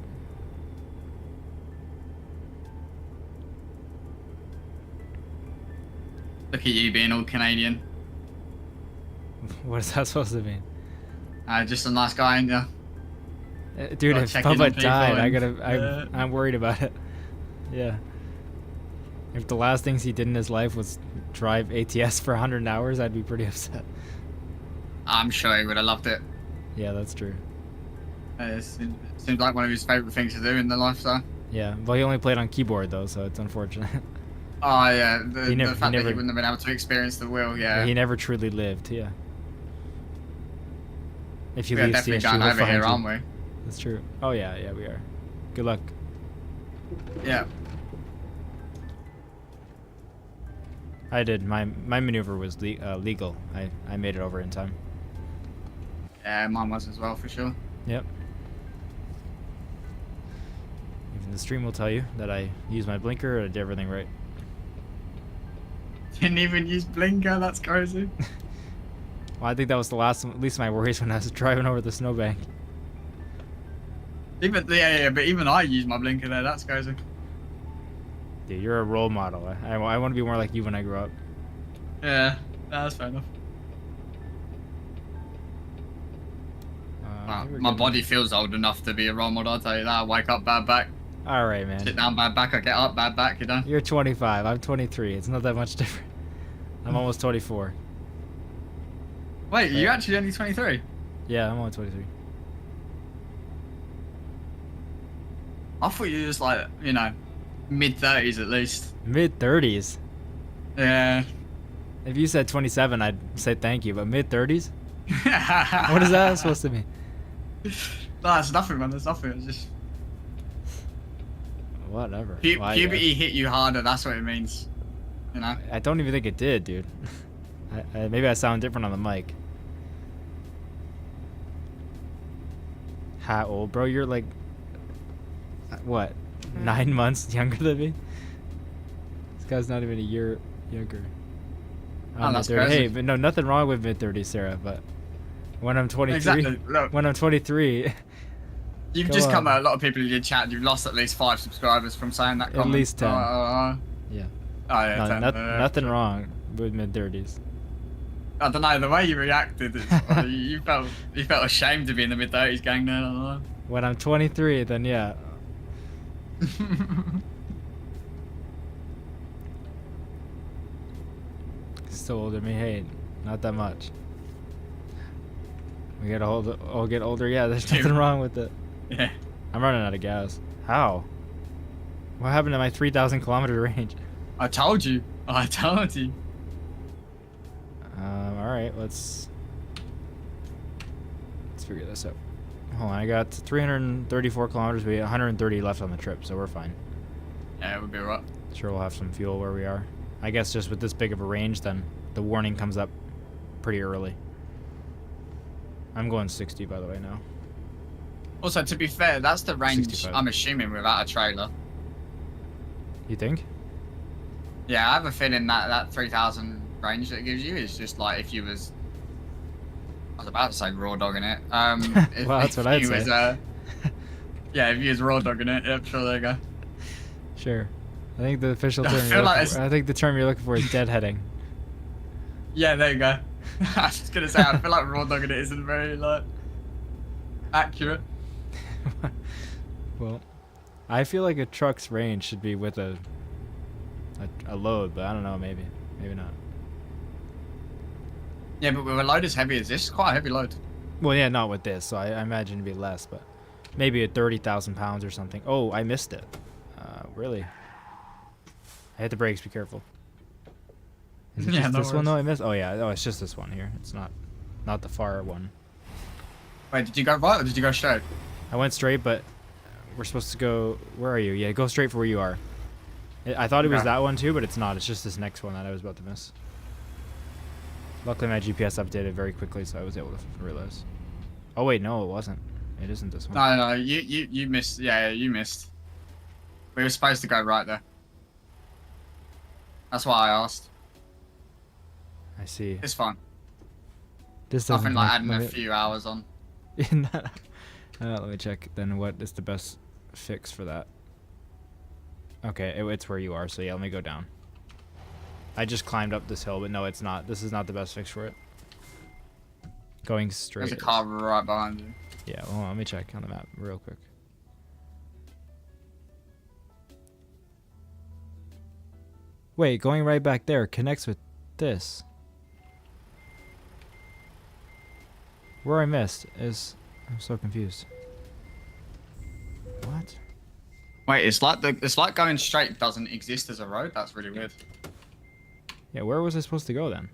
Look at you being all Canadian. What is that supposed to mean? Just a nice guy, ain't ya? Dude, if Bubba died, and, I'm worried about it. Yeah. If the last things he did in his life was drive ATS for 100 hours, I'd be pretty upset. I'm sure he would have loved it. Yeah, that's true. It seems like one of his favourite things to do in the lifestyle. Yeah, well, he only played on keyboard, though, so it's unfortunate. Oh, yeah, the fact that he never, wouldn't have been able to experience the wheel, yeah. He never truly lived, yeah. If you We're leave definitely CSG, going we'll over find here, you. aren't we? That's true. Oh, yeah, we are. Good luck. Yeah. I did. My maneuver was legal. I made it over in time. Yeah, mine was as well, for sure. Yep. Even the stream will tell you that I used my blinker and I did everything right. Didn't even use blinker, that's crazy. Well, I think that was the least of my worries when I was driving over the snowbank. But even I used my blinker there, that's crazy. Dude, you're a role model. I want to be more like you when I grow up. Yeah, that's fair enough. My body feels old enough to be a role model, I'll tell you that. I wake up, bad back. Alright, man. Sit down, bad back. I get up, bad back, you know? You're 25. I'm 23. It's not that much different. I'm almost 24. Wait, you're actually only 23? Yeah, I'm only 23. I thought you were just like, you know, mid-30s at least. Mid-30s? Yeah. If you said 27, I'd say thank you, but mid-30s? What is that supposed to mean? No, it's nothing, man. It's nothing. It's just... Whatever. Puberty hit you harder. That's what it means. You know. I don't even think it did, dude. Maybe I sound different on the mic. How old, bro? You're like, what, 9 months younger than me? This guy's not even a year younger. Oh, that's crazy. Hey, but no, nothing wrong with mid-30s, Sarah. But when I'm 23, exactly. Look, when I'm 23, you've just come at a lot of people in your chat. You've lost at least 5 subscribers from saying that comment. At least 10. Yeah. Oh yeah. No, 10. nothing wrong with mid-30s. I don't know, the way you reacted, you felt ashamed to be in the mid-30s gang there. I don't know. When I'm 23, then yeah. Still older than me, hey, not that much. We gotta all get older, yeah, there's nothing wrong with it. Yeah. I'm running out of gas. How? What happened to my 3,000 kilometer range? I told you. Alright, let's figure this out. Hold on, I got 334 kilometers, we have 130 left on the trip, so we're fine. Yeah, it would be right. Sure, we'll have some fuel where we are. I guess just with this big of a range, then the warning comes up pretty early. I'm going 60, by the way, now. Also, to be fair, that's the range 65. I'm assuming without a trailer. You think? Yeah, I have a feeling that 3,000 range that it gives you is just like if you was... I was about to say raw dogging it. Well, that's what I'd say. Yeah, if you was raw dogging it, yep, sure, there you go. Sure. I think the official term I think the term you're looking for is deadheading. Yeah, there you go. I was just gonna say, I feel like raw dogging it isn't very like accurate. Well, I feel like a truck's range should be with a load, but I don't know, maybe not. Yeah, but with a load as heavy as this, it's quite a heavy load. Well, yeah, not with this, so I imagine it'd be less, but maybe at 30,000 pounds or something. Oh, I missed it. Really? I hit the brakes, be careful. Is it just this one though I missed? Oh yeah, oh, it's just this one here. It's not the far one. Wait, did you go right or did you go straight? I went straight, but we're supposed to go, where are you? Yeah, go straight for where you are. I thought it was that one too, but it's not. It's just this next one that I was about to miss. Luckily my GPS updated very quickly, so I was able to realize. Oh wait, no, it wasn't. It isn't this one. No, you missed. Yeah, you missed. We were supposed to go right there. That's why I asked. I see. It's fine. This nothing like adding a few hours on. Let me check then what is the best fix for that. Okay, it's where you are, so yeah, let me go down. I just climbed up this hill, but no, it's not. This is not the best fix for it. Going straight. There's a car right behind you. Yeah, hold on, let me check on the map real quick. Wait, going right back there connects with this. Where I missed is... I'm so confused. What? Wait, it's like going straight doesn't exist as a road? That's really weird. Yeah, where was I supposed to go then?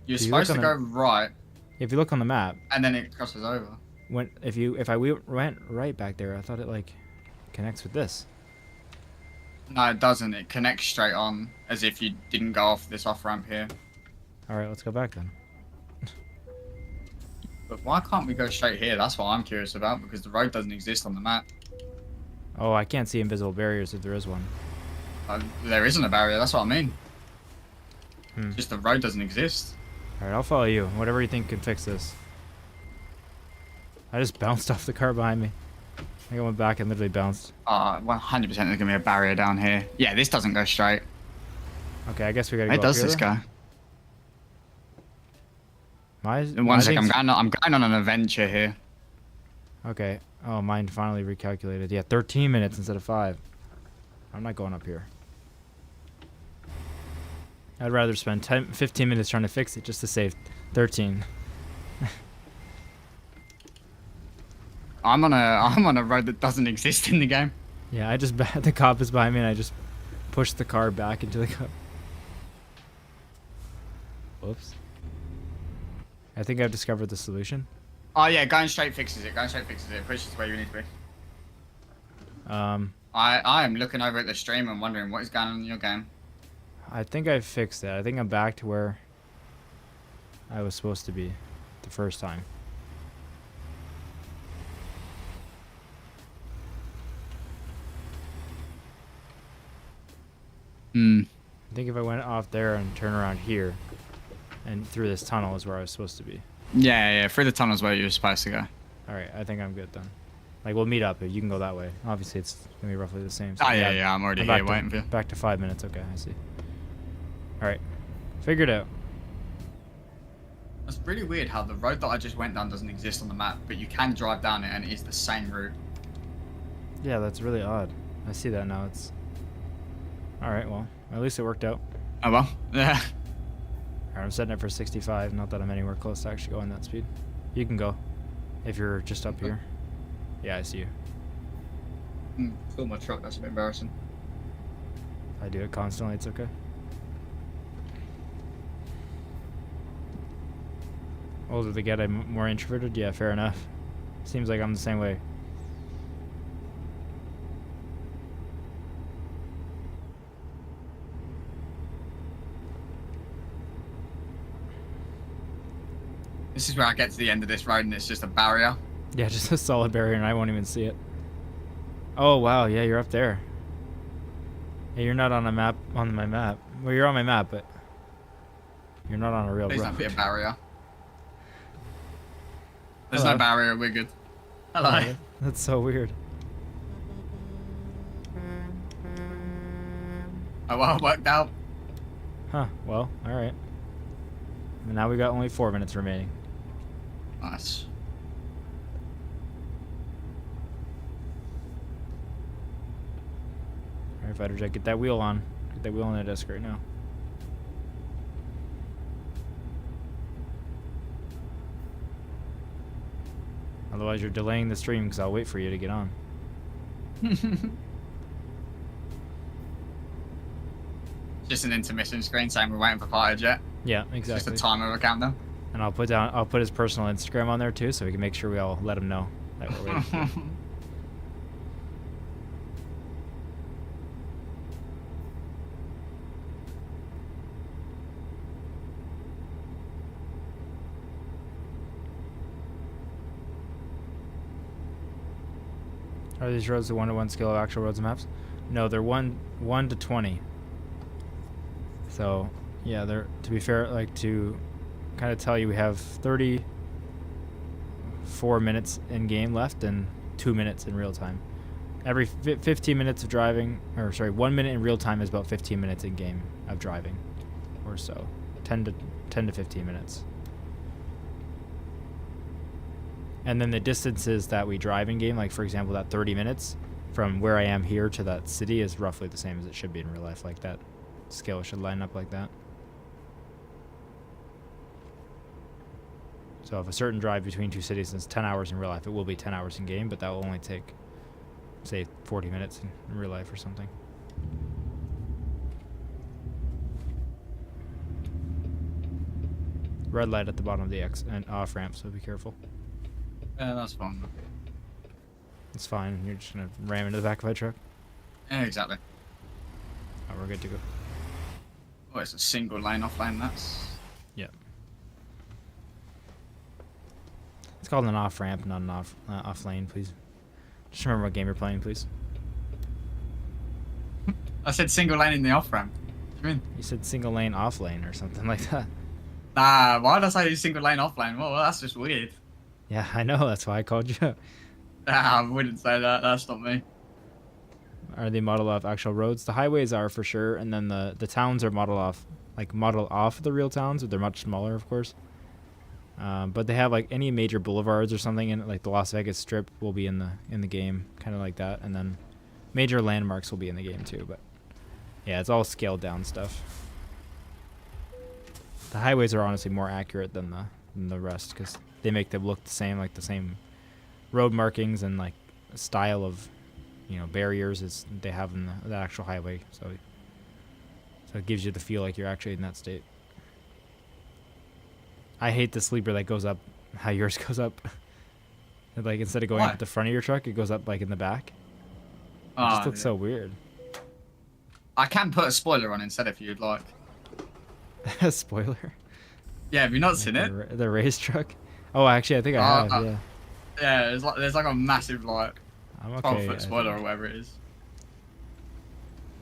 You're supposed to go right. If you look on the map... And then it crosses over. If I went right back there, I thought it like connects with this. No, it doesn't. It connects straight on, as if you didn't go off this off-ramp here. Alright, let's go back then. But why can't we go straight here? That's what I'm curious about, because the road doesn't exist on the map. Oh, I can't see invisible barriers if there is one. There isn't a barrier, that's what I mean. Just the road doesn't exist. Alright, I'll follow you. Whatever you think can fix this. I just bounced off the car behind me. I think I went back and literally bounced. 100% there's going to be a barrier down here. Yeah, this doesn't go straight. Okay, I guess we gotta go. Where does this go? One sec, I'm going on an adventure here. Okay. Oh, mine finally recalculated. Yeah, 13 minutes instead of 5. I'm not going up here. I'd rather spend 15 minutes trying to fix it just to save 13. I'm on a road that doesn't exist in the game. Yeah, the cop is behind me and I just pushed the car back into the cop. Whoops. I think I've discovered the solution. Oh yeah, going straight fixes it. Going straight fixes it. Pushes where you need to be. I am looking over at the stream and wondering what is going on in your game. I think I fixed it. I think I'm back to where I was supposed to be the first time. I think if I went off there and turn around here and through this tunnel is where I was supposed to be. Yeah, through the tunnel is where you were supposed to go. Alright, I think I'm good then. Like, we'll meet up if you can go that way. Obviously, it's going to be roughly the same. So yeah, I'm already here waiting for you. Back to 5 minutes. Okay, I see. Alright. Figured out. It's really weird how the road that I just went down doesn't exist on the map, but you can drive down it and it is the same route. Yeah, that's really odd. I see that now. It's... Alright, well, at least it worked out. Oh well, yeah. Alright, I'm setting it for 65. Not that I'm anywhere close to actually going that speed. You can go. If you're just up here. Yeah, I see you. Fill my truck, that's a bit embarrassing. I do it constantly, it's okay. Older they get, I'm more introverted? Yeah, fair enough. Seems like I'm the same way. This is where I get to the end of this road and it's just a barrier. Yeah, just a solid barrier and I won't even see it. Oh, wow, yeah, you're up there. Yeah, you're not on a map, on my map. Well, you're on my map, but you're not on a real road. Please don't be a barrier. There's no barrier, we're good. Hello. Oh, that's so weird. Oh, well, it worked out. Huh, well, alright. And now we got only 4 minutes remaining. Nice. Alright, fighter jet, get that wheel on. Get that wheel on the desk right now. Otherwise you're delaying the stream because I'll wait for you to get on. Just an intermission screen saying we're waiting for fighter jet. Yeah, exactly. Just a timer of a countdown. And I'll put his personal Instagram on there too, so we can make sure we all let him know that we're waiting. Are these roads the 1-to-1 scale of actual roads and maps? No, they're 1 to 20. So, yeah, they're, to be fair, like to kind of tell you, we have 34 minutes in game left and 2 minutes in real time. Every 15 minutes of driving, or sorry, 1 minute in real time is about 15 minutes in game of driving, or so, 10 to 15 minutes. And then the distances that we drive in game, like for example, that 30 minutes from where I am here to that city is roughly the same as it should be in real life. Like that scale should line up like that. So if a certain drive between two cities is 10 hours in real life, it will be 10 hours in game, but that will only take, say, 40 minutes in real life or something. Red light at the bottom of the X and off ramp, so be careful. Yeah, that's fine. It's fine. You're just gonna ram into the back of my truck. Yeah, exactly. Oh, we're good to go. Oh, it's a single lane off lane. That's. Yeah. It's called an off ramp, not an off lane. Please. Just remember what game you're playing, please. I said single lane in the off ramp. What do you mean? You said single lane off lane or something like that. Nah, why did I say single lane off lane? Well, that's just weird. Yeah, I know. That's why I called you out. Nah, I wouldn't say that. That's not me. Are they modeled off actual roads? The highways are for sure, and then the towns are modeled off the real towns, but they're much smaller, of course. But they have like any major boulevards or something in it, like the Las Vegas Strip will be in the game, kind of like that, and then major landmarks will be in the game too. But yeah, it's all scaled down stuff. The highways are honestly more accurate than the rest because they make them look the same, like the same road markings and like style of, you know, barriers as they have in the actual highway. So it gives you the feel like you're actually in that state. I hate the sleeper that goes up how yours goes up. Like instead of going up at the front of your truck, it goes up like in the back. It just Oh, looks so weird. I can put a spoiler on instead if you'd like. A spoiler? Yeah, have you not Like seen it? the race truck? Oh, actually, I think I have, yeah. Yeah, there's like a massive like I'm 12 okay, foot I spoiler or think. whatever it is.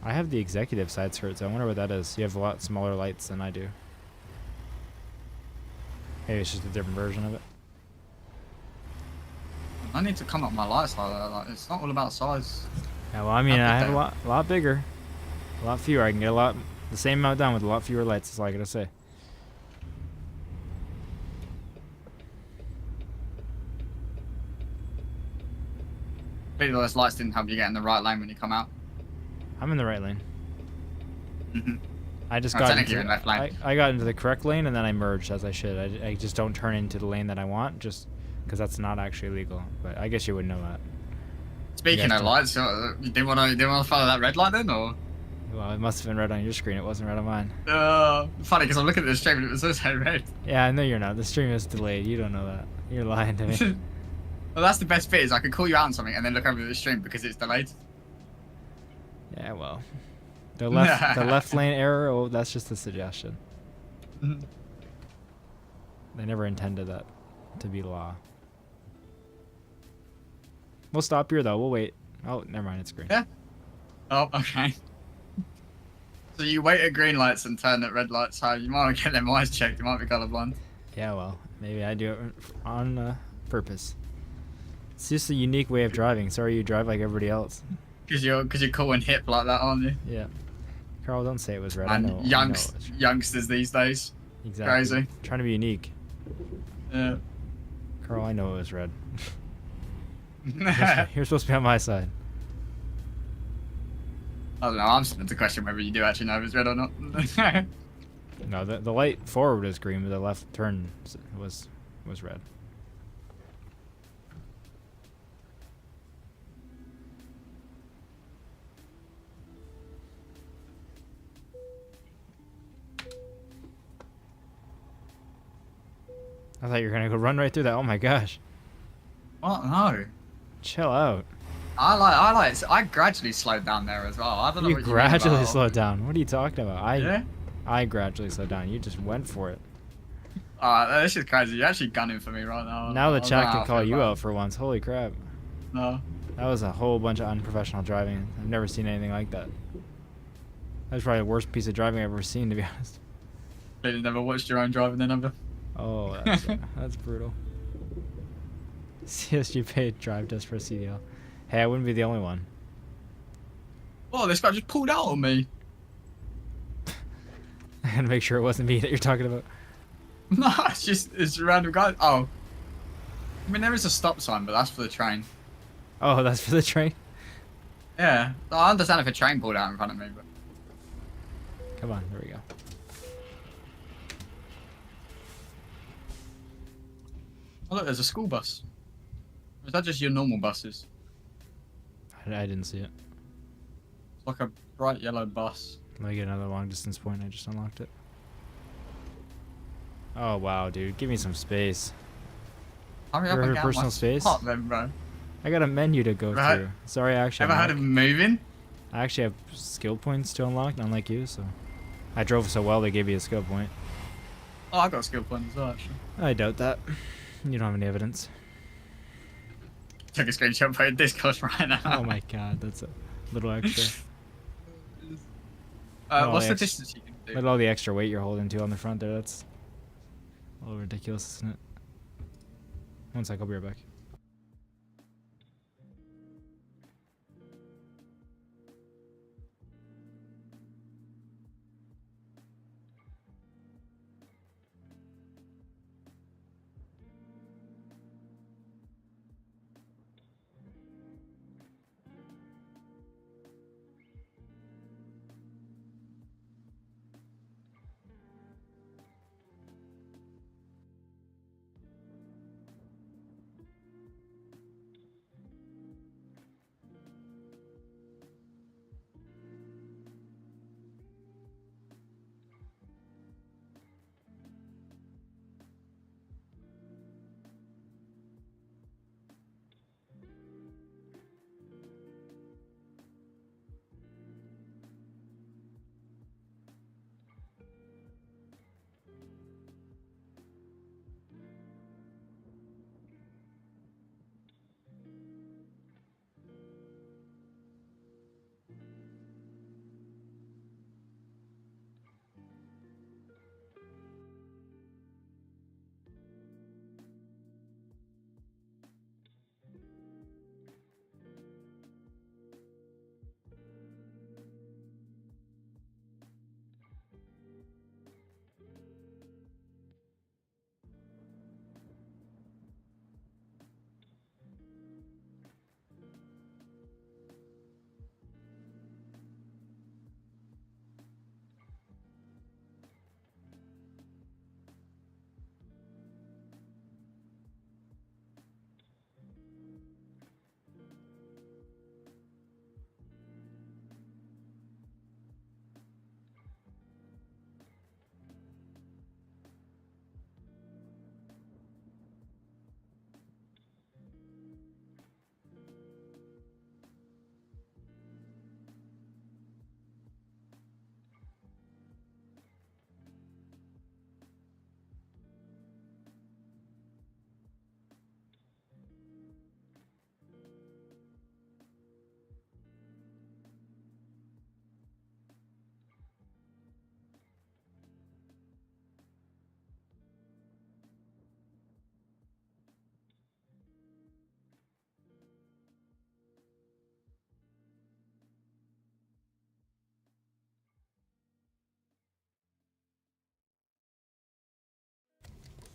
I have the executive side skirts. I wonder what that is. You have a lot smaller lights than I do. Maybe it's just a different version of it. I need to come up my lights like that. Like, it's not all about size. Yeah, well, I mean, I have they a lot bigger, a lot fewer. I can get the same amount done with a lot fewer lights. That's all I gotta say. Maybe those lights didn't help you get in the right lane when you come out. I'm in the right lane. Mm-hmm. I just Oh, got technically into in left lane. I got into the correct lane and then I merged as I should. I just don't turn into the lane that I want, just because that's not actually legal. But I guess you would know that. Speaking of lights, you didn't want to follow that red light then, or? Well, it must have been red on your screen. It wasn't red on mine. Funny because I'm looking at the stream and it was also red. Yeah, I know you're not. The stream is delayed. You don't know that. You're lying to me. Well, that's the best bit is I could call you out on something and then look over the stream because it's delayed. Yeah, well, the left lane error. Oh, that's just a suggestion. They never intended that to be law. We'll stop here though. We'll wait. Oh, never mind. It's green. Yeah. Oh, okay. So you wait at green lights and turn at red lights. So you might want to get them eyes checked. You might be colorblind. Yeah, well, maybe I do it on purpose. It's just a unique way of driving. Sorry, you drive like everybody else. Because you're cool and hip like that, aren't you? Yeah. Carl, don't say it was red. And I know youngsters these days. Exactly. Crazy. Trying to be unique. Yeah. Carl, I know it was red. You're supposed to be on my side. I don't know. I'm starting to question whether you do actually know if it's red or not. No, the light forward is green, but the left turn was red. I thought you were gonna go run right through that. Oh my gosh. What? No. Chill out. I gradually slowed down there as well. I don't know You what gradually you mean about. slowed down. What are you talking about? Yeah? I gradually slowed down. You just went for it. This is crazy. You're actually gunning for me right now. Now the I don't chat know can how I call feel you about out for once. Holy crap. it. No. That was a whole bunch of unprofessional driving. I've never seen anything like that. That was probably the worst piece of driving I've ever seen, to be honest. You've never watched your own driving then, have you? Oh, that's brutal. CSG paid drive test for a CDL. Hey, I wouldn't be the only one. Oh, this guy just pulled out on me. I had to make sure it wasn't me that you're talking about. No, it's a random guy. Oh. I mean, there is a stop sign, but that's for the train. Oh, that's for the train? Yeah. I understand if a train pulled out in front of me, but... Come on, there we go. Oh, look, there's a school bus. Or is that just your normal buses? I didn't see it. It's like a bright yellow bus. Let me get another long distance point. I just unlocked it. Oh, wow, dude. Give me some space. Hurry up Your and get personal my space? spot then, bro. I got a menu to go through. Sorry, I actually Ever heard of moving? I actually have skill points to unlock, unlike you, so... I drove so well, they gave you a skill point. Oh, I got a skill point as well, actually. I doubt that. You don't have any evidence. Took a screenshot for Discord right now. Oh my god, that's a little extra. What's the distance you can do? Look at all the extra weight you're holding to on the front there. That's a little ridiculous, isn't it? One sec, I'll be right back.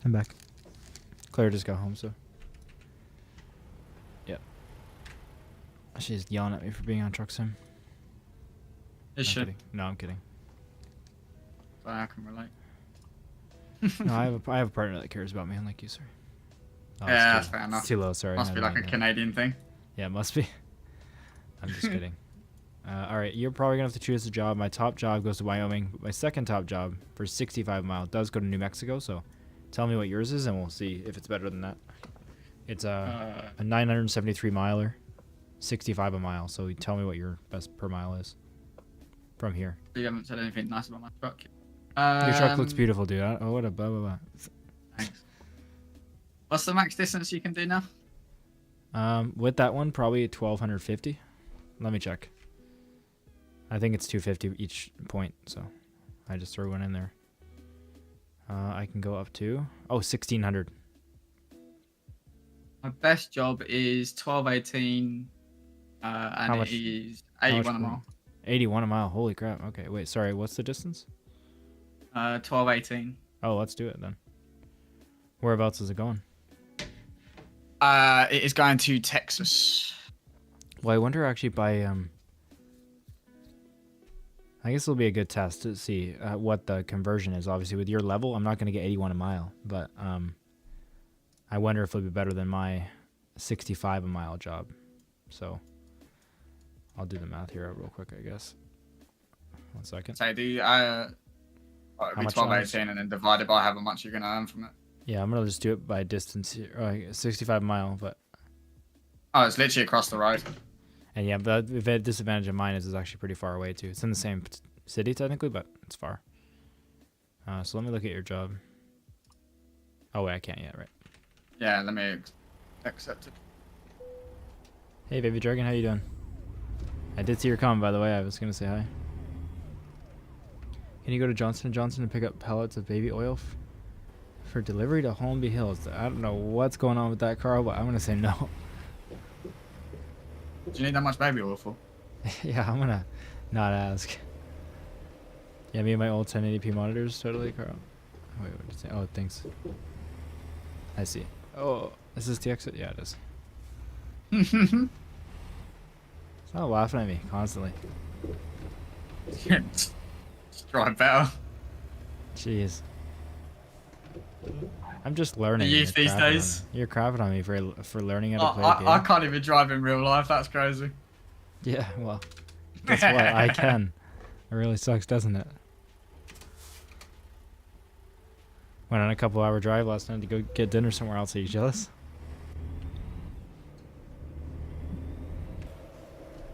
I'm back. Claire just got home, so. Yep. She's yelling at me for being on truck sim. Is she? No, I'm kidding. I can relate. No, I have a partner that cares about me, unlike you, sir. Oh, yeah, that's fair enough. It's too low, sorry. Must be like a Canadian thing. Yeah, it must be. I'm just kidding. All right, you're probably going to have to choose a job. My top job goes to Wyoming, but my second top job for 65 mile does go to New Mexico, so tell me what yours is, and we'll see if it's better than that. It's a 973 miler, 65 a mile, so tell me what your best per mile is from here. You haven't said anything nice about my truck. Your truck looks beautiful, dude. Oh, what a blah, blah, blah. Thanks. What's the max distance you can do now? With that one, probably 1250. Let me check. I think it's 250 each point, so I just threw one in there. I can go up to 1600. My best job is 1218, and How much? it is 81 a mile. 81 a mile. Holy crap. Okay, wait. Sorry. What's the distance? 1218. Oh, let's do it then. Whereabouts is it going? It is going to Texas. Well, I wonder actually by I guess it'll be a good test to see what the conversion is. Obviously, with your level, I'm not going to get 81 a mile, but I wonder if it'll be better than my 65 a mile job. So I'll do the math here real quick, I guess. 1 second. So do you, it'll be 1218 and then divided by however much you're going to earn from it. Yeah, I'm going to just do it by distance here. 65 mile, but... Oh, it's literally across the road. And yeah, but the disadvantage of mine is it's actually pretty far away too. It's in the same city technically, but it's far. So let me look at your job. Oh wait, I can't yet, right? Yeah, let me accept it. Hey, Baby Dragon, how you doing? I did see your comment, by the way. I was gonna say hi. Can you go to Johnson & Johnson and pick up pallets of baby oil for delivery to Holmby Hills? I don't know what's going on with that, Carl, but I'm gonna say no. Do you need that much baby oil for? Yeah, I'm gonna not ask. Yeah, me and my old 1080p monitors, totally, Carl. Wait, what did you say? Oh, thanks. I see. Oh, is this the exit? Yeah, it is. Stop laughing at me constantly. Just drive better. Jeez. I'm just learning. The youth these days. You're crapping on me for learning how to play a game. I can't even drive in real life. That's crazy. Yeah, well, that's why I can. It really sucks, doesn't it? Went on a couple-hour drive last night to go get dinner somewhere else. Are you jealous?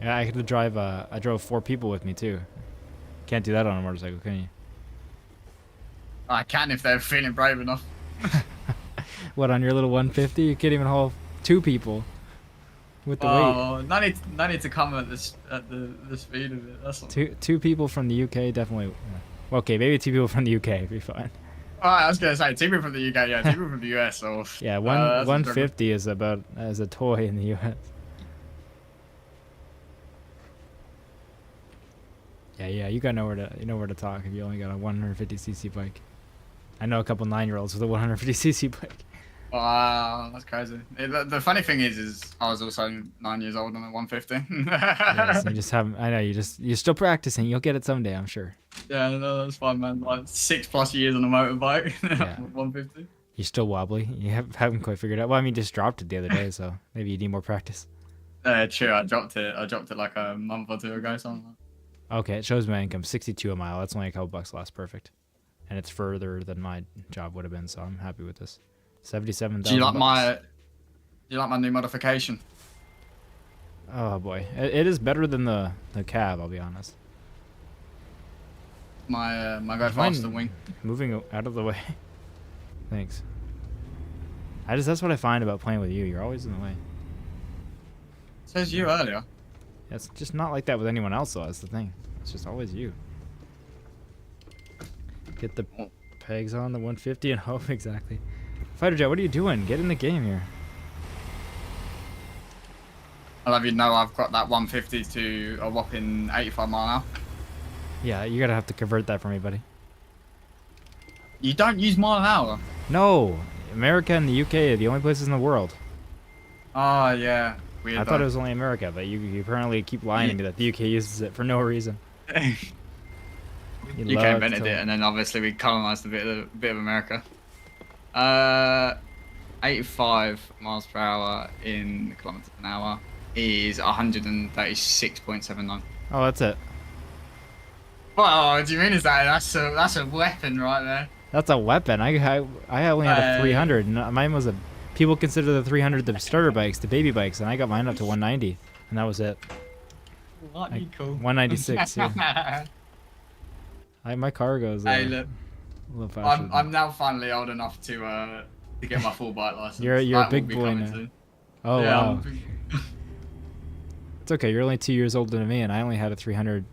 Yeah, I had to drive. I drove 4 people with me too. Can't do that on a motorcycle, can you? I can if they're feeling brave enough. What, on your little 150? You can't even haul 2 people with the weight. Oh, no need to come at the speed of it. That's not... Two people from the UK definitely. Well, okay, maybe 2 people from the UK would be fine. I was gonna say 2 people from the UK, yeah, 2 people from the US. So yeah, 150 is about as a toy in the US. Yeah, you got nowhere to talk if you only got a 150cc bike. I know a couple 9-year-olds with a 150cc bike. Wow, that's crazy. The funny thing is I was also 9 years old on a 150. Yes, you just haven't. I know you're still practicing. You'll get it someday, I'm sure. Yeah, no, that's fine, man. Like 6+ years on a motorbike, yeah. 150. You're still wobbly. You haven't quite figured it out. Well, I mean, just dropped it the other day, so maybe you need more practice. True. I dropped it like a month or 2 ago, something like that. Okay, it shows my income 62 a mile. That's only a couple bucks less. Perfect. And it's further than my job would have been, so I'm happy with this. 77,000. Do you like my new modification? Oh boy, it is better than the cab. I'll be honest. My go faster wing. Moving out of the way. Thanks. That's what I find about playing with you. You're always in the way. Says you earlier. It's just not like that with anyone else, though. That's the thing. It's just always you. Get the pegs on the 150 and hope. Exactly. Fighter Jet, what are you doing? Get in the game here. I'll have you know I've got that 150 to a whopping 85 mile an hour. Yeah, you're gonna have to convert that for me, buddy. You don't use mile an hour. No, America and the UK are the only places in the world. Oh yeah. Weird. I thought it was only America, but you apparently keep lying to me that the UK uses it for no reason. UK invented it, and then obviously we colonized a bit of America. 85 miles per hour in kilometers an hour is 136.79. Oh, that's it. Well, what do you mean is that's a weapon right there? That's a weapon. I only had a 300. And mine was a. People consider the 300 the starter bikes, the baby bikes, and I got mine up to 190, and that was it. Cool. 196. Yeah. My car goes. Hey, look. A little faster. I'm now finally old enough to get my full bike license. You're a big boy now. Soon. Oh yeah, wow. It's okay. You're only 2 years older than me, and I only had a 300. It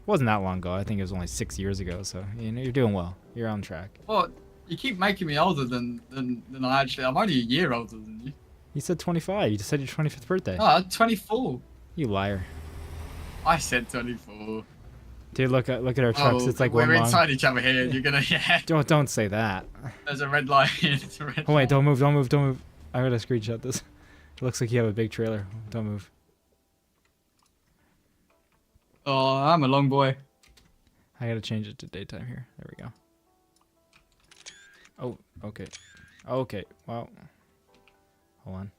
wasn't that long ago. I think it was only 6 years ago. So you're doing well. You're on track. Well, you keep making me older than I actually. I'm only a year older than you. You said 25. You just said your 25th birthday. Oh, 24. You liar. I said 24. Dude, look at our trucks. It's like we're inside each other here. You're gonna Don't say that. There's a red light. It's a red Oh wait, don't move. I'm gonna screenshot this. It looks like you have a big trailer. Don't move. Oh, I'm a long boy. I gotta change it to daytime here. There we go. Oh, okay. Okay. Wow. Hold on.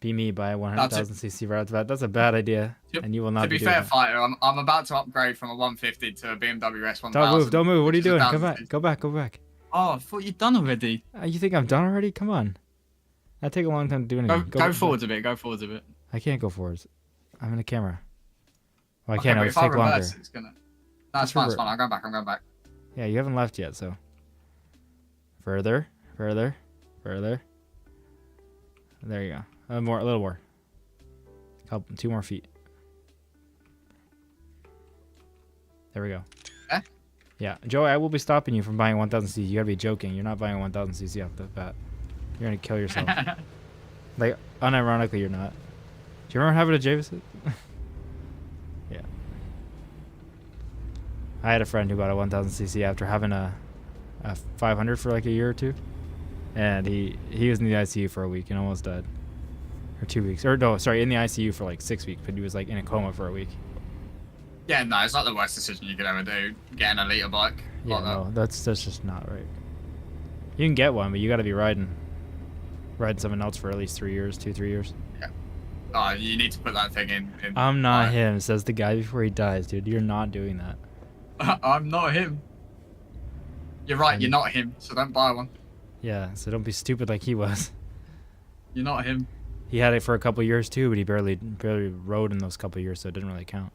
Be me by 100,000 cc right off the bat. That's a bad idea, and you will not. To be fair, fighter, I'm about to upgrade from a 150 to a BMW S1000. Don't move. What are you doing? Go back. Oh, I thought you'd done already. You think I'm done already? Come on. That take a long time to do anything. Go forwards a bit. I can't go forwards. I'm in the camera. Well, I okay, can't. It'll take longer. It's gonna. No, it's fine. I'm going back. Yeah, you haven't left yet, so. Further. There you go. A little more. 2 more feet. There we go. Eh? Yeah, Joey, I will be stopping you from buying 1,000cc. You gotta be joking. You're not buying 1,000cc off the bat. You're gonna kill yourself. Like, unironically, you're not. Do you remember having a Jameson? Yeah. I had a friend who bought a 1,000cc after having a 500 for like a year or two, and he was in the ICU for a week and almost died. Or 2 weeks. Or no, sorry, in the ICU for like 6 weeks, but he was like in a coma for a week. Yeah, no, it's not the worst decision you could ever do, getting a liter bike. Yeah, like no, that's just not right. You can get one, but you gotta be riding someone else for at least 3 years, 2-3 years. Yeah. Oh, you need to put that thing in. I'm not him, says the guy before he dies, dude. You're not doing that. I'm not him. You're right, you're not him, so don't buy one. Yeah, so don't be stupid like he was. You're not him. He had it for a couple years too, but he barely rode in those couple years, so it didn't really count.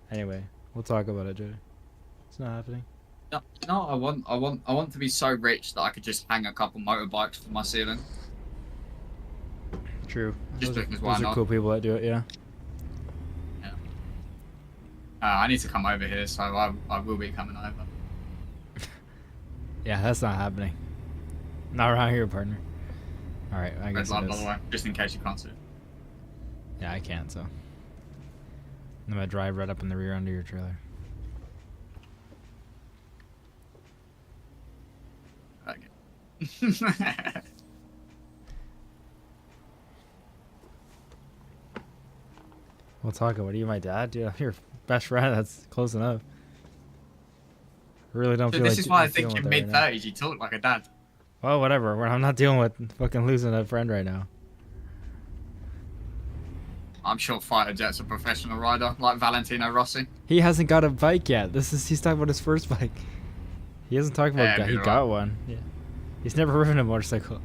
Anyway, we'll talk about it, Joey. It's not happening. No, I want to be so rich that I could just hang a couple motorbikes from my ceiling. True. Just those because why are not? cool people that do it, yeah. Yeah. I need to come over here, so I will be coming over. Yeah, that's not happening. Not around here, partner. All right, I guess Red light, it by is. the way, just in case you can't see. Yeah, I can't, so. I'm gonna drive right up in the rear under your trailer. Okay. We'll talk about it. You my dad? Dude, I'm your best friend. That's close enough. I really don't feel like this is why I dealing think you're with that right now. mid-30s. You talk like a dad. Well, whatever. I'm not dealing with fucking losing a friend right now. I'm sure Fighter Jet's a professional rider, like Valentino Rossi. He hasn't got a bike yet. He's talking about his first bike. He hasn't talked about he got one. Yeah. He's never ridden a motorcycle.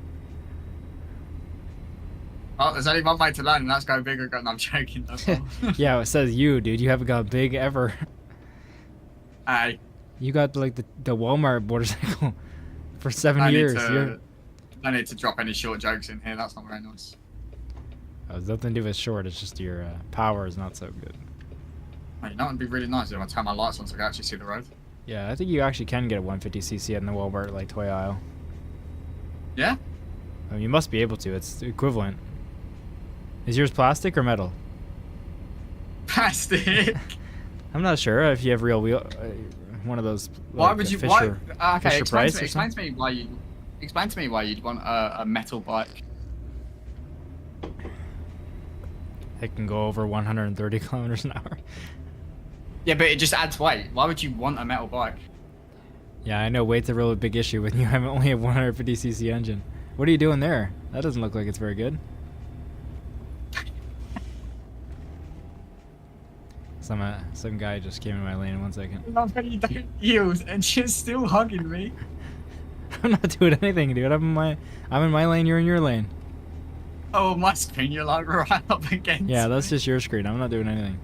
Oh, there's only one way to learn, and that's go big or go. No, I'm joking. That's all. Yeah, it says you, dude. You haven't got big ever. Hey. You got like the Walmart motorcycle for 7 years. I need to drop any short jokes in here. That's not very nice. It's nothing to do with short. It's just your power is not so good. Hey, you know what would be really nice if I turn my lights on so I can actually see the road. Yeah, I think you actually can get a 150cc in the Walmart like toy aisle. Yeah? I mean, you must be able to. It's equivalent. Is yours plastic or metal? Plastic. I'm not sure if you have real one of those. Why like, would you? Fisher, Why? Okay, Fisher explain Price to me. or Explain something? to me why you. Explain to me why you'd want a metal bike. It can go over 130 kilometers an hour. Yeah, but it just adds weight. Why would you want a metal bike? Yeah, I know weight's a really big issue when you have only a 150cc engine. What are you doing there? That doesn't look like it's very good. Some guy just came in my lane in 1 second. Love how you don't yield and she's still hugging me. I'm not doing anything, dude. I'm in my lane. You're in your lane. Oh, my screen, you're like right up against. Yeah, that's me. just your screen. I'm not doing anything.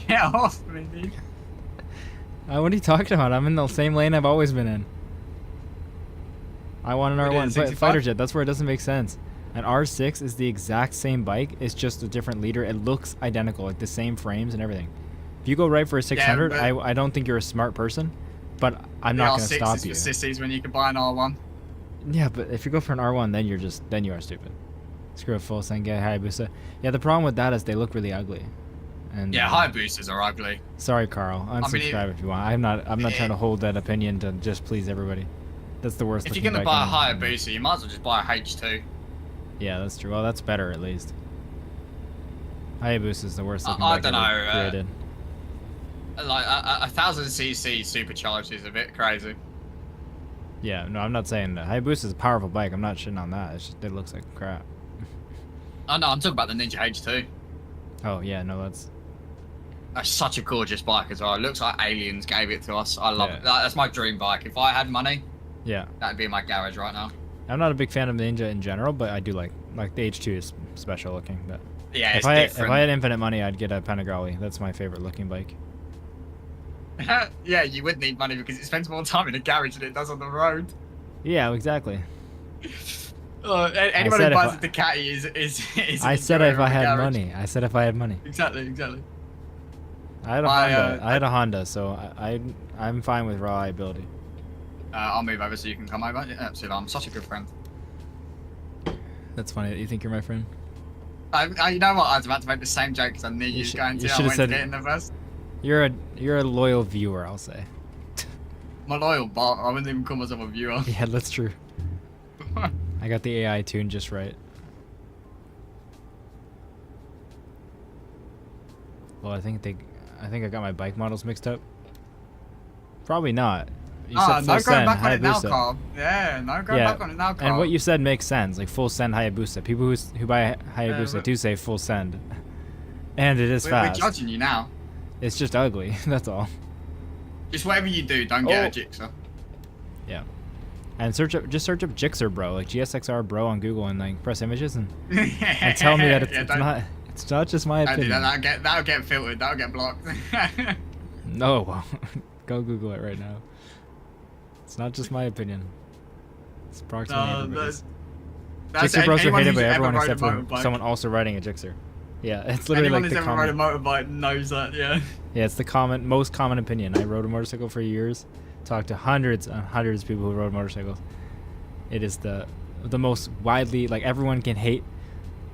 Get off me, dude. What are you talking about? I'm in the same lane I've always been in. I want an What R1 is it, fighter 65? jet. That's where it doesn't make sense. An R6 is the exact same bike. It's just a different leader. It looks identical, like the same frames and everything. If you go right for a 600, but- I don't think you're a smart person, but I'm not going to stop is you. for sissies when you can buy an R1. Yeah, but if you go for an R1, then you are stupid. Screw a full Sengai Hayabusa. Yeah, the problem with that is they look really ugly. And Yeah, Hayabusas are ugly. Sorry, Carl. Unsubscribe if you want. I'm not trying to hold that opinion to just please everybody. That's the worst. If you're looking gonna buy a bike in the- Hayabusa, you might as well just buy a H2. Yeah, that's true. Well, that's better at least. Hayabusa is the worst looking I bike don't ever know, created. Like a 1000cc supercharged is a bit crazy. Yeah, no, I'm not saying that. Hayabusa is a powerful bike. I'm not shitting on that. It's just it looks like crap. Oh no, I'm talking about the Ninja H2. Oh yeah, no, that's That's such a gorgeous bike as well. It looks like aliens gave it to us. I love Yeah. it. That's my dream bike. If I had money, yeah. that'd be in my garage right now. I'm not a big fan of the Ninja in general, but I do like the H2 is special looking. But Yeah, if it's if different. I had infinite money, I'd get a Panigale. That's my favorite looking bike. Yeah, you would need money because it spends more time in a garage than it does on the road. Yeah, exactly. Anyone said who if buys I- a Ducati is I said enjoying if I a had garage. money. I said if I had money. Exactly. I had a My, Honda. I had a Honda, so I'm fine with reliability. I'll move over so you can come over. Yeah, absolutely. I'm such a good friend. That's funny that you think you're my friend. You know what? I was about to make the same joke because I knew you was going to. you I should've went said to it. get in the first. You're a loyal viewer, I'll say. My loyal bot. I wouldn't even call myself a viewer. Yeah, that's true. I got the AI tune just right. Well, I think I got my bike models mixed up. Probably not. You said No full going send back on it now, Hayabusa. Carl. Yeah, no going back on it now, Carl. And what you said makes sense. Like full send Hayabusa. People who buy Hayabusa but- do say full send, and it is We're fast. judging you now. It's just ugly. That's all. Just whatever you do, don't get Oh. a Jixer. Yeah. And just search up Gixxer Bro, like GSXR Bro on Google, and like press images and tell me that it's not just my Don't do opinion. that. That'll get filtered. That'll get blocked. No, well, go Google it right now. It's not just my opinion. It's approximately everybody's. Gixxer Bros are anyone hated who's by ever everyone rode a except for motorbike. someone also riding a Gixxer. Yeah, it's literally Anyone like who's the ever rode a common. motorbike knows that. Yeah. Yeah, it's the most common opinion. I rode a motorcycle for years. Talked to hundreds and hundreds of people who rode motorcycles. It is the most widely, like, everyone can hate.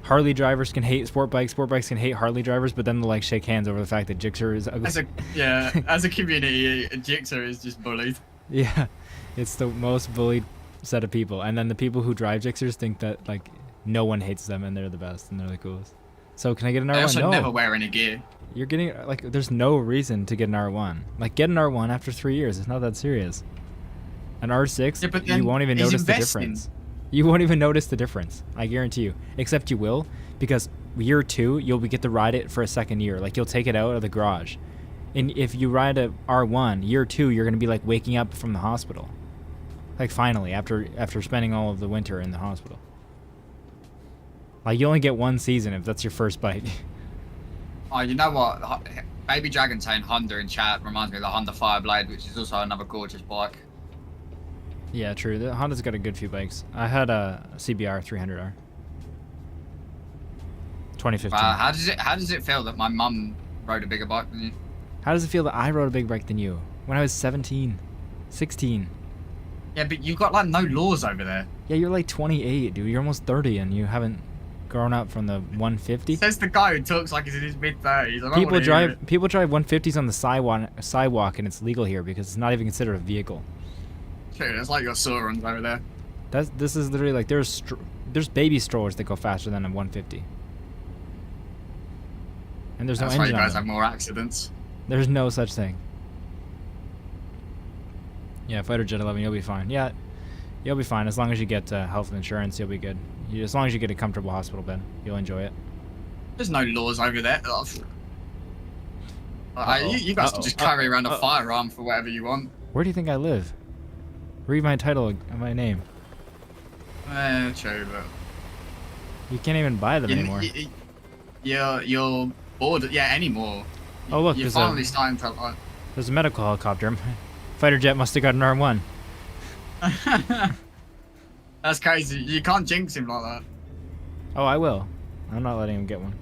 Harley drivers can hate sport bikes can hate Harley drivers, but then they'll like shake hands over the fact that Gixxer is ugly. As a community, Jixer is just bullied. Yeah, it's the most bullied set of people, and then the people who drive Gixxers think that like no one hates them and they're the best and they're the coolest. So can I get an They R1? also No. never wear any gear. You're getting like there's no reason to get an R1. Like get an R1 after 3 years. It's not that serious. An R6, Yeah, but then you won't even he's notice the investing. difference. You won't even notice the difference. I guarantee you. Except you will, because year 2 you'll get to ride it for a second year. Like you'll take it out of the garage. And if you ride a R1, year 2 you're gonna be like waking up from the hospital. Like finally, after spending all of the winter in the hospital. Like you only get one season if that's your first bike. Oh, you know what? Baby Dragon saying Honda in chat reminds me of the Honda Fireblade, which is also another gorgeous bike. Yeah, true. The Honda's got a good few bikes. I had a CBR 300R. 2015. How does it feel that my mum rode a bigger bike than you? How does it feel that I rode a big bike than you? When I was 17, 16. Yeah, but you've got like no laws over there. Yeah, you're like 28, dude. You're almost 30 and you haven't grown up from the 150. Says the guy who talks like he's in his mid-30s. People drive 150s on the sidewalk, and it's legal here because it's not even considered a vehicle. Dude, it's like your Saurons over there. This is literally like there's baby strollers that go faster than a 150. And there's no engine on them. That's why you guys have more accidents. There's no such thing. Yeah, Fighter Jet 11, you'll be fine. Yeah, you'll be fine as long as you get health insurance. You'll be good. As long as you get a comfortable hospital bed, you'll enjoy it. There's no laws over there. You guys can just carry around a firearm for whatever you want. Where do you think I live? Read my title and my name. True, but you can't even buy them anymore. You're bored. Yeah, anymore. Oh look, you're finally starting to. There's a medical helicopter. Fighter jet must have got an R1. That's crazy. You can't jinx him like that. Oh, I will. I'm not letting him get one.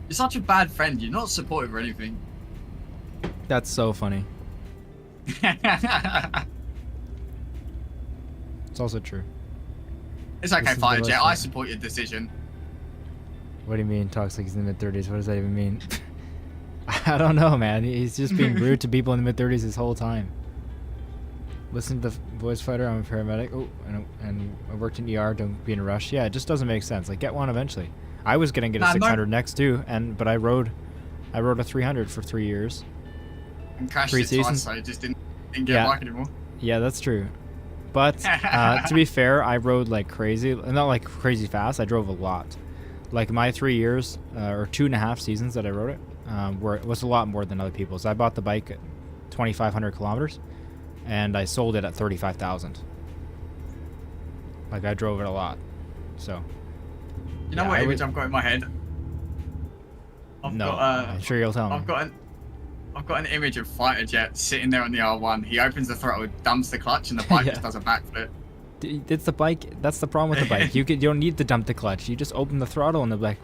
You're such a bad friend. You're not supportive or anything. That's so funny. It's also true. It's okay, Fighter Jet. I support your decision. What do you mean, talks like he's in the mid-30s? What does that even mean? I don't know, man. He's just being rude to people in the mid-30s this whole time. Listen to the voice fighter. I'm a paramedic. Oh, and I worked in ER. Don't be in a rush. Yeah, it just doesn't make sense. Like, get one eventually. I was gonna get a 600 next too, but I rode a 300 for 3 years. And crashed it twice, so you just didn't get a bike anymore. Yeah, that's true. But to be fair, I rode like crazy. Not like crazy fast. I drove a lot. Like my 3 years or 2.5 seasons that I rode it, it was a lot more than other people's. I bought the bike at 2,500 kilometers, and I sold it at 35,000. Like I drove it a lot. So. You know what image I've got in my head? I'm sure you'll tell me. I've got an image of Fighter Jet sitting there on the R1. He opens the throttle, dumps the clutch, and the bike just does a backflip. It's the bike. That's the problem with the bike. You don't need to dump the clutch. You just open the throttle and the bike.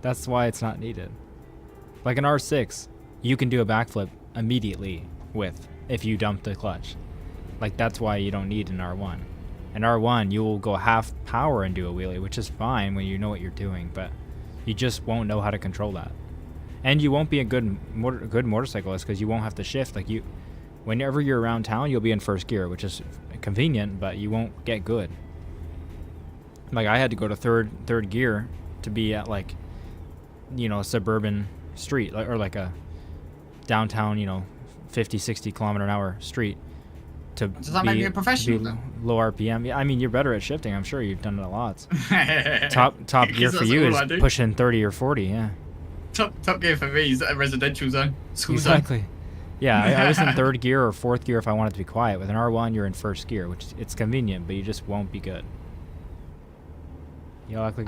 That's why it's not needed. Like an R6, you can do a backflip immediately if you dump the clutch. Like that's why you don't need an R1. An R1, you will go half power and do a wheelie, which is fine when you know what you're doing, but you just won't know how to control that. And you won't be a good motorcyclist because you won't have to shift. Like whenever you're around town, you'll be in first gear, which is convenient, but you won't get good. Like I had to go to third gear to be at like, a suburban street or like a downtown, 50, 60 kilometer an hour street. Does that make you a professional then? Low RPM. Yeah, I mean you're better at shifting. I'm sure you've done it a lot. Top gear for you is pushing 30 or 40. Yeah. Top gear for me is a residential zone. Exactly. Yeah, I was in third gear or fourth gear if I wanted to be quiet. With an R1, you're in first gear, which it's convenient, but you just won't be good. You'll act like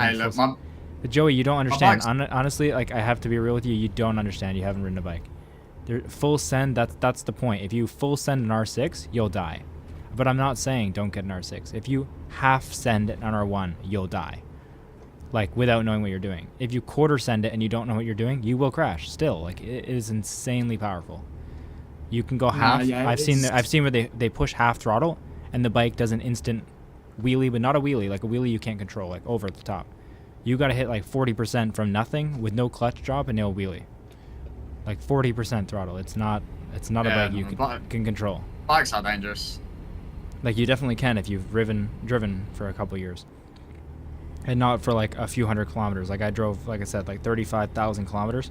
But Joey, you don't understand. Honestly, like I have to be real with you. You don't understand. You haven't ridden a bike. Full send. That's the point. If you full send an R6, you'll die. But I'm not saying don't get an R6. If you half send an R1, you'll die. Like without knowing what you're doing. If you quarter send it and you don't know what you're doing, you will crash. Still, like it is insanely powerful. You can go half. Yeah, I've seen where they push half throttle and the bike does an instant wheelie, but not a wheelie. Like a wheelie you can't control, like over the top. You got to hit like 40% from nothing with no clutch drop and no wheelie. Like 40% throttle. It's not a bike you can control. Bikes are dangerous. Like you definitely can if you've driven for a couple years. And not for like a few hundred kilometers. Like I drove, like I said, like 35,000 kilometers.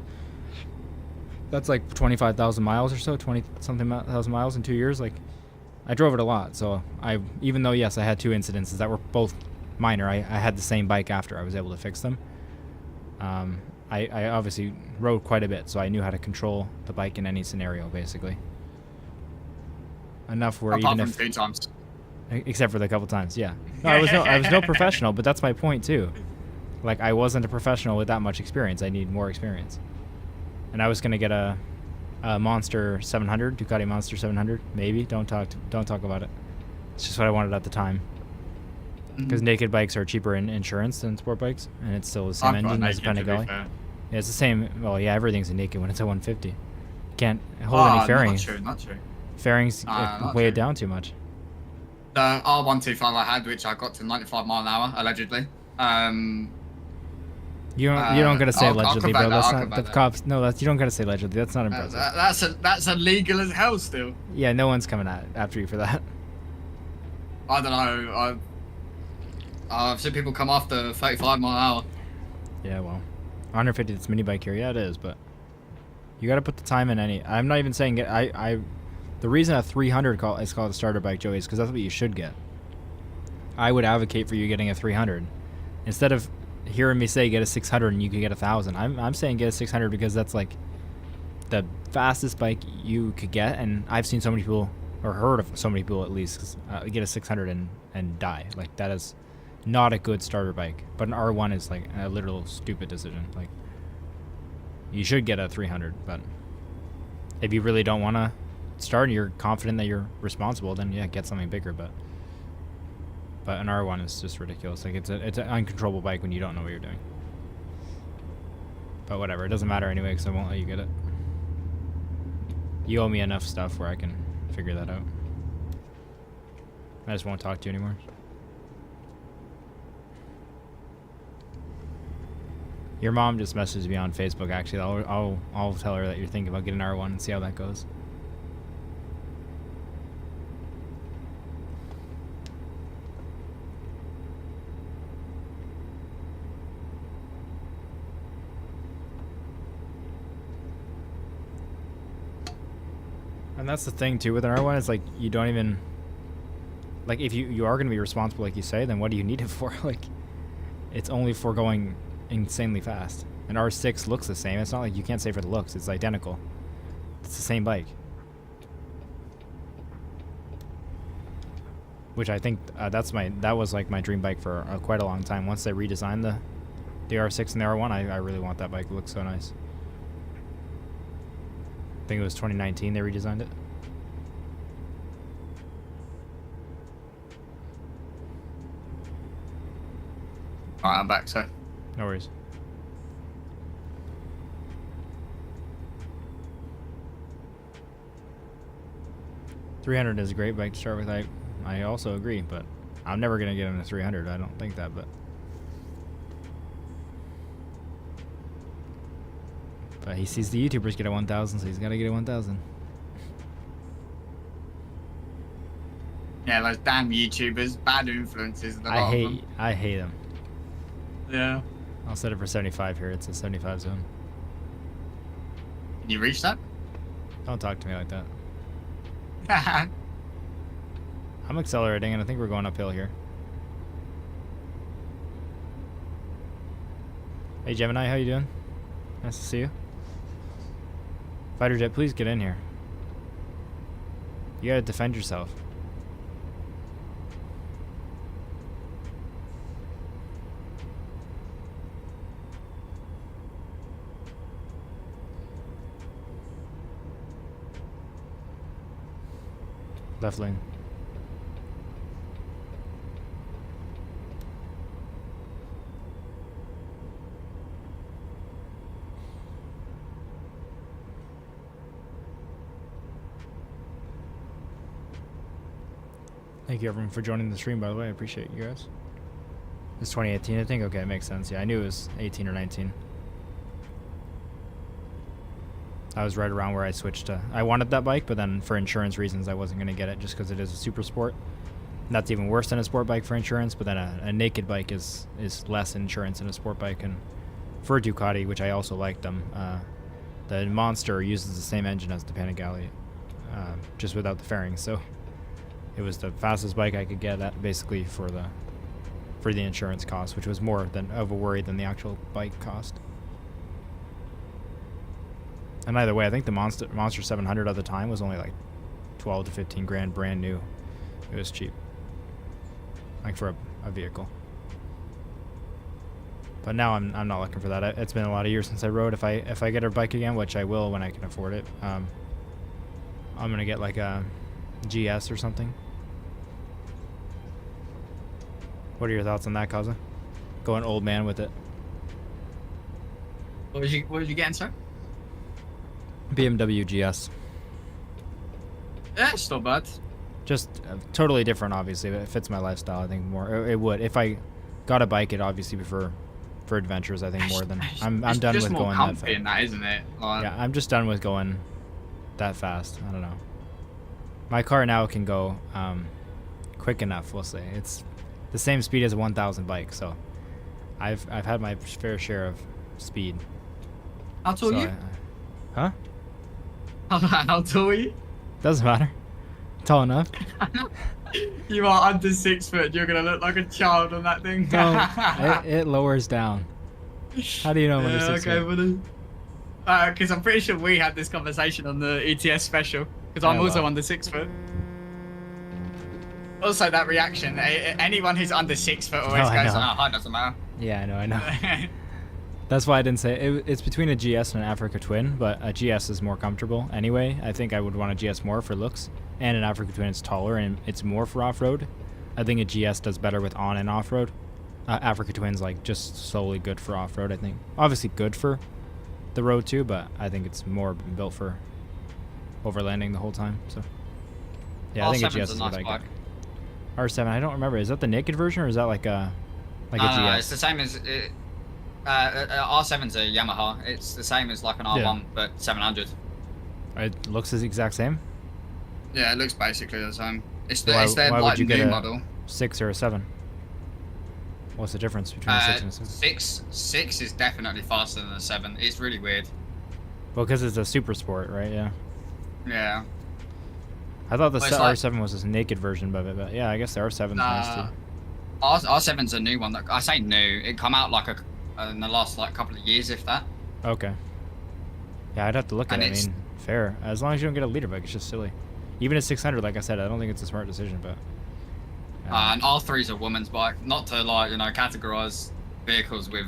That's like 25,000 miles or so, 20-something thousand miles in 2 years. Like I drove it a lot. So even though, yes, I had 2 incidences that were both minor, I had the same bike after. I was able to fix them. I obviously rode quite a bit, so I knew how to control the bike in any scenario, basically. Enough where Apart from 3 times. Except for the couple times, yeah. No, I was no professional, but that's my point too. Like I wasn't a professional with that much experience. I need more experience. And I was gonna get a Monster 700, Ducati Monster 700, maybe. Don't talk about it. It's just what I wanted at the time. Because naked bikes are cheaper in insurance than sport bikes, and it's still the same engine as a Panigale. Yeah, it's the same. Well, yeah, everything's a naked when it's a 150. Can't hold any fairings. Not true. Fairings weigh it down too much. The R125 I had, which I got to 95 mile an hour, allegedly, You don't gotta say allegedly, bro. That's not the that. cops. No, you don't gotta say allegedly. That's not impressive. That's illegal as hell still. Yeah, no one's coming after you for that. I don't know. I've seen people come after 35 mile an hour. Yeah, well, 150. It's mini bike here. Yeah, it is, but you gotta put the time in. I'm not even saying it. The reason a 300 is called a starter bike, Joey, is because that's what you should get. I would advocate for you getting a 300 instead of hearing me say get a 600 and you could get 1,000. I'm saying get a 600 because that's like the fastest bike you could get, and I've seen so many people, or heard of so many people at least, get a 600 and die. Like, that is not a good starter bike. But an R1 is like a literal stupid decision. Like, you should get a 300, but if you really don't want to start and you're confident that you're responsible, then yeah, get something bigger. But an R1 is just ridiculous. Like, it's an uncontrollable bike when you don't know what you're doing. But whatever, it doesn't matter anyway because I won't let you get it. You owe me enough stuff where I can figure that out. I just won't talk to you anymore. Your mom just messaged me on Facebook. Actually, I'll tell her that you're thinking about getting an R1 and see how that goes. And that's the thing too with an R1, is like, you don't even, like, if you are going to be responsible like you say, then what do you need it for? Like, it's only for going insanely fast. An R6 looks the same. It's not like you can't say for the looks. It's identical. It's the same bike. Which I think that was like my dream bike for quite a long time. Once they redesigned the R6 and the R1, I really want that bike. It looks so nice. I think it was 2019 they redesigned it. Alright, I'm back, so. No worries. $300 is a great bike to start with. I also agree, but I'm never gonna get him a 300. I don't think that, but he sees the YouTubers get a 1,000, so he's gotta get a 1,000. Yeah, those damn YouTubers, bad influences. I hate them. Yeah. I'll set it for 75 here. It's a 75 zone. Can you reach that? Don't talk to me like that. I'm accelerating, and I think we're going uphill here. Hey, Gemini, how you doing? Nice to see you. Fighter Jet, please get in here. You gotta defend yourself. Left lane. Thank you everyone for joining the stream, by the way. I appreciate you guys. It's 2018, I think. Okay, it makes sense. Yeah, I knew it was 18 or 19. I was right around where I switched to. I wanted that bike, but then for insurance reasons, I wasn't going to get it just because it is a super sport. And that's even worse than a sport bike for insurance, but then a naked bike is less insurance than a sport bike. And for a Ducati, which I also liked them, the Monster uses the same engine as the Panigale, just without the fairings. So it was the fastest bike I could get at, basically, for the insurance cost, which was more of a worry than the actual bike cost. And either way, I think the Monster 700 at the time was only like 12 to 15 grand brand new. It was cheap, like for a vehicle. But now I'm not looking for that. It's been a lot of years since I rode. If I get a bike again, which I will when I can afford it, I'm gonna get like a GS or something. What are your thoughts on that, Kaza? Going old man with it. What was you getting, sir? BMW GS. Yeah, it's not bad. Just totally different, obviously, but it fits my lifestyle, I think, more. It would. If I got a bike, it'd obviously be for for adventures. I think more than I'm it's done just with more going that comfy fast. in that, isn't it? Like, Yeah, I'm just done with going that fast. I don't know. My car now can go quick enough. We'll say it's the same speed as a 1,000 bike. So I've had my fair share of speed. how tall So are you? Huh? How tall are you? Doesn't matter. Tall enough. You are under 6 foot. You're gonna look like a child on that thing. No, it lowers down. How do you know when you're 6 okay, foot? buddy. Because I'm pretty sure we had this conversation on the ATS special. Because I'm Oh, also wow. under 6 foot. Also, that reaction. Anyone who's under 6 foot always I goes, know. "Oh, height doesn't matter." Yeah, I know. That's why I didn't say it. It's between a GS and an Africa Twin, but a GS is more comfortable anyway. I think I would want a GS more for looks, and an Africa Twin is taller and it's more for off-road. I think a GS does better with on and off-road. Africa Twin's like just solely good for off-road. I think obviously good for the road too, but I think it's more built for overlanding the whole time. So yeah, I think a R7's GS is a what nice I bike. get. R7, I don't remember. Is that the naked version or is that like a No, GS? it's the same as R7's a Yamaha. It's the same as like an R1, Yeah. but 700. It looks the exact same. Yeah, it looks basically the same. It's Why- their why would like you get new a- model. 6 or a 7? What's the difference between a 6 and a 7? Six is definitely faster than a 7. It's really weird. Well, because it's a super sport, right? Yeah. Yeah. I thought the Well, it's like- R7 was this naked version of it, but yeah, I guess the R7's nice too. R7's a new one. That I say new. It come out like in the last like couple of years, if that. Okay. Yeah, I'd have to look at And it. I it's- mean, fair. As long as you don't get a leader bike, it's just silly. Even at 600, like I said, I don't think it's a smart decision, but. And R3's a woman's bike. Not to like categorize vehicles with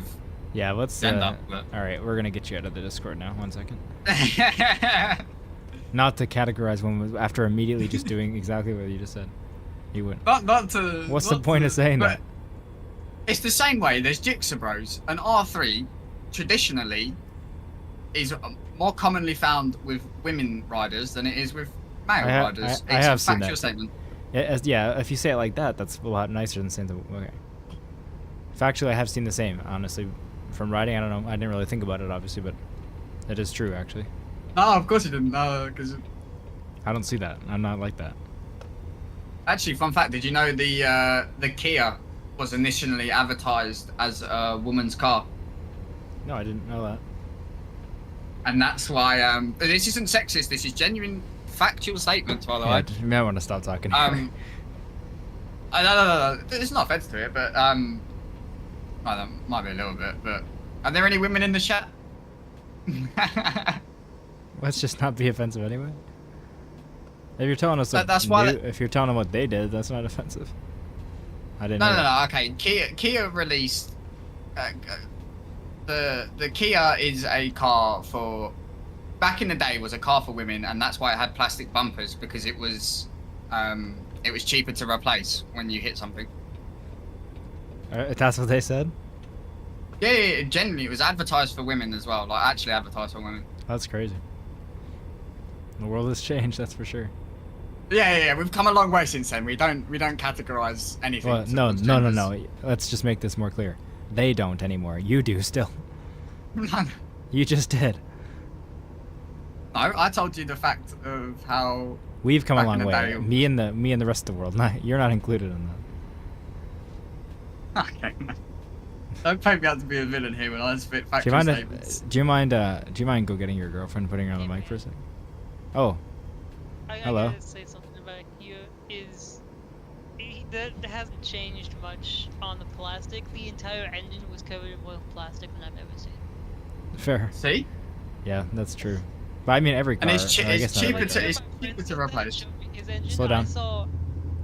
Yeah, let's. gender, but. All right, we're gonna get you out of the Discord now. 1 second. Not to categorize one after immediately just doing exactly what you just said. You wouldn't. not to. What's the not point to- of saying but that? It's the same way. There's Jigsaw Bros. An R3 traditionally is more commonly found with women riders than it is with male riders. I It's have a seen factual that. statement. Yeah, if you say it like that, that's a lot nicer than saying the. Okay. Factually, I have seen the same. Honestly, from riding, I don't know. I didn't really think about it, obviously, but it is true, actually. No, of course you didn't. No, because I don't see that. I'm not like that. actually, fun fact: did you know the Kia was initially advertised as a woman's car, No, I didn't know that. and that's why. This isn't sexist. This is genuine, factual statements, by the Yeah, way. you might want to stop talking. No. There's no offense to it, but well, that might be a little bit. But are there any women in the chat? Let's just not be offensive anyway. If you're telling us, That's why if you're telling them what they did, that's not offensive. I didn't. No, know no, that. no. Okay, Kia released. The Kia is a car for. Back in the day, was a car for women, and that's why it had plastic bumpers because it was cheaper to replace when you hit something. That's what they said. Yeah, generally, it was advertised for women as well. Like actually advertised for women. That's crazy. The world has changed, that's for sure. Yeah. We've come a long way since then. We don't categorize anything. Well, no. towards genders. Let's just make this more clear. They don't anymore. You do still. No, You just did. I told you the fact of how. We've come a Back long in the way. day. Me and the rest of the world. You're not included in that. Okay. Don't paint me out to be a villain here when I spit Do you factual mind? statements. Do you mind go getting your girlfriend, putting her on the mic for a second? Oh, hello. I gotta say something about here is that hasn't changed much on the plastic. The entire engine was covered in more plastic than I've ever seen. fair. See? Yeah, that's true. But I mean, every car. And it's or I guess not cheaper every to- car. it's My cheaper friend to replace. showed me his engine. Slow down. I saw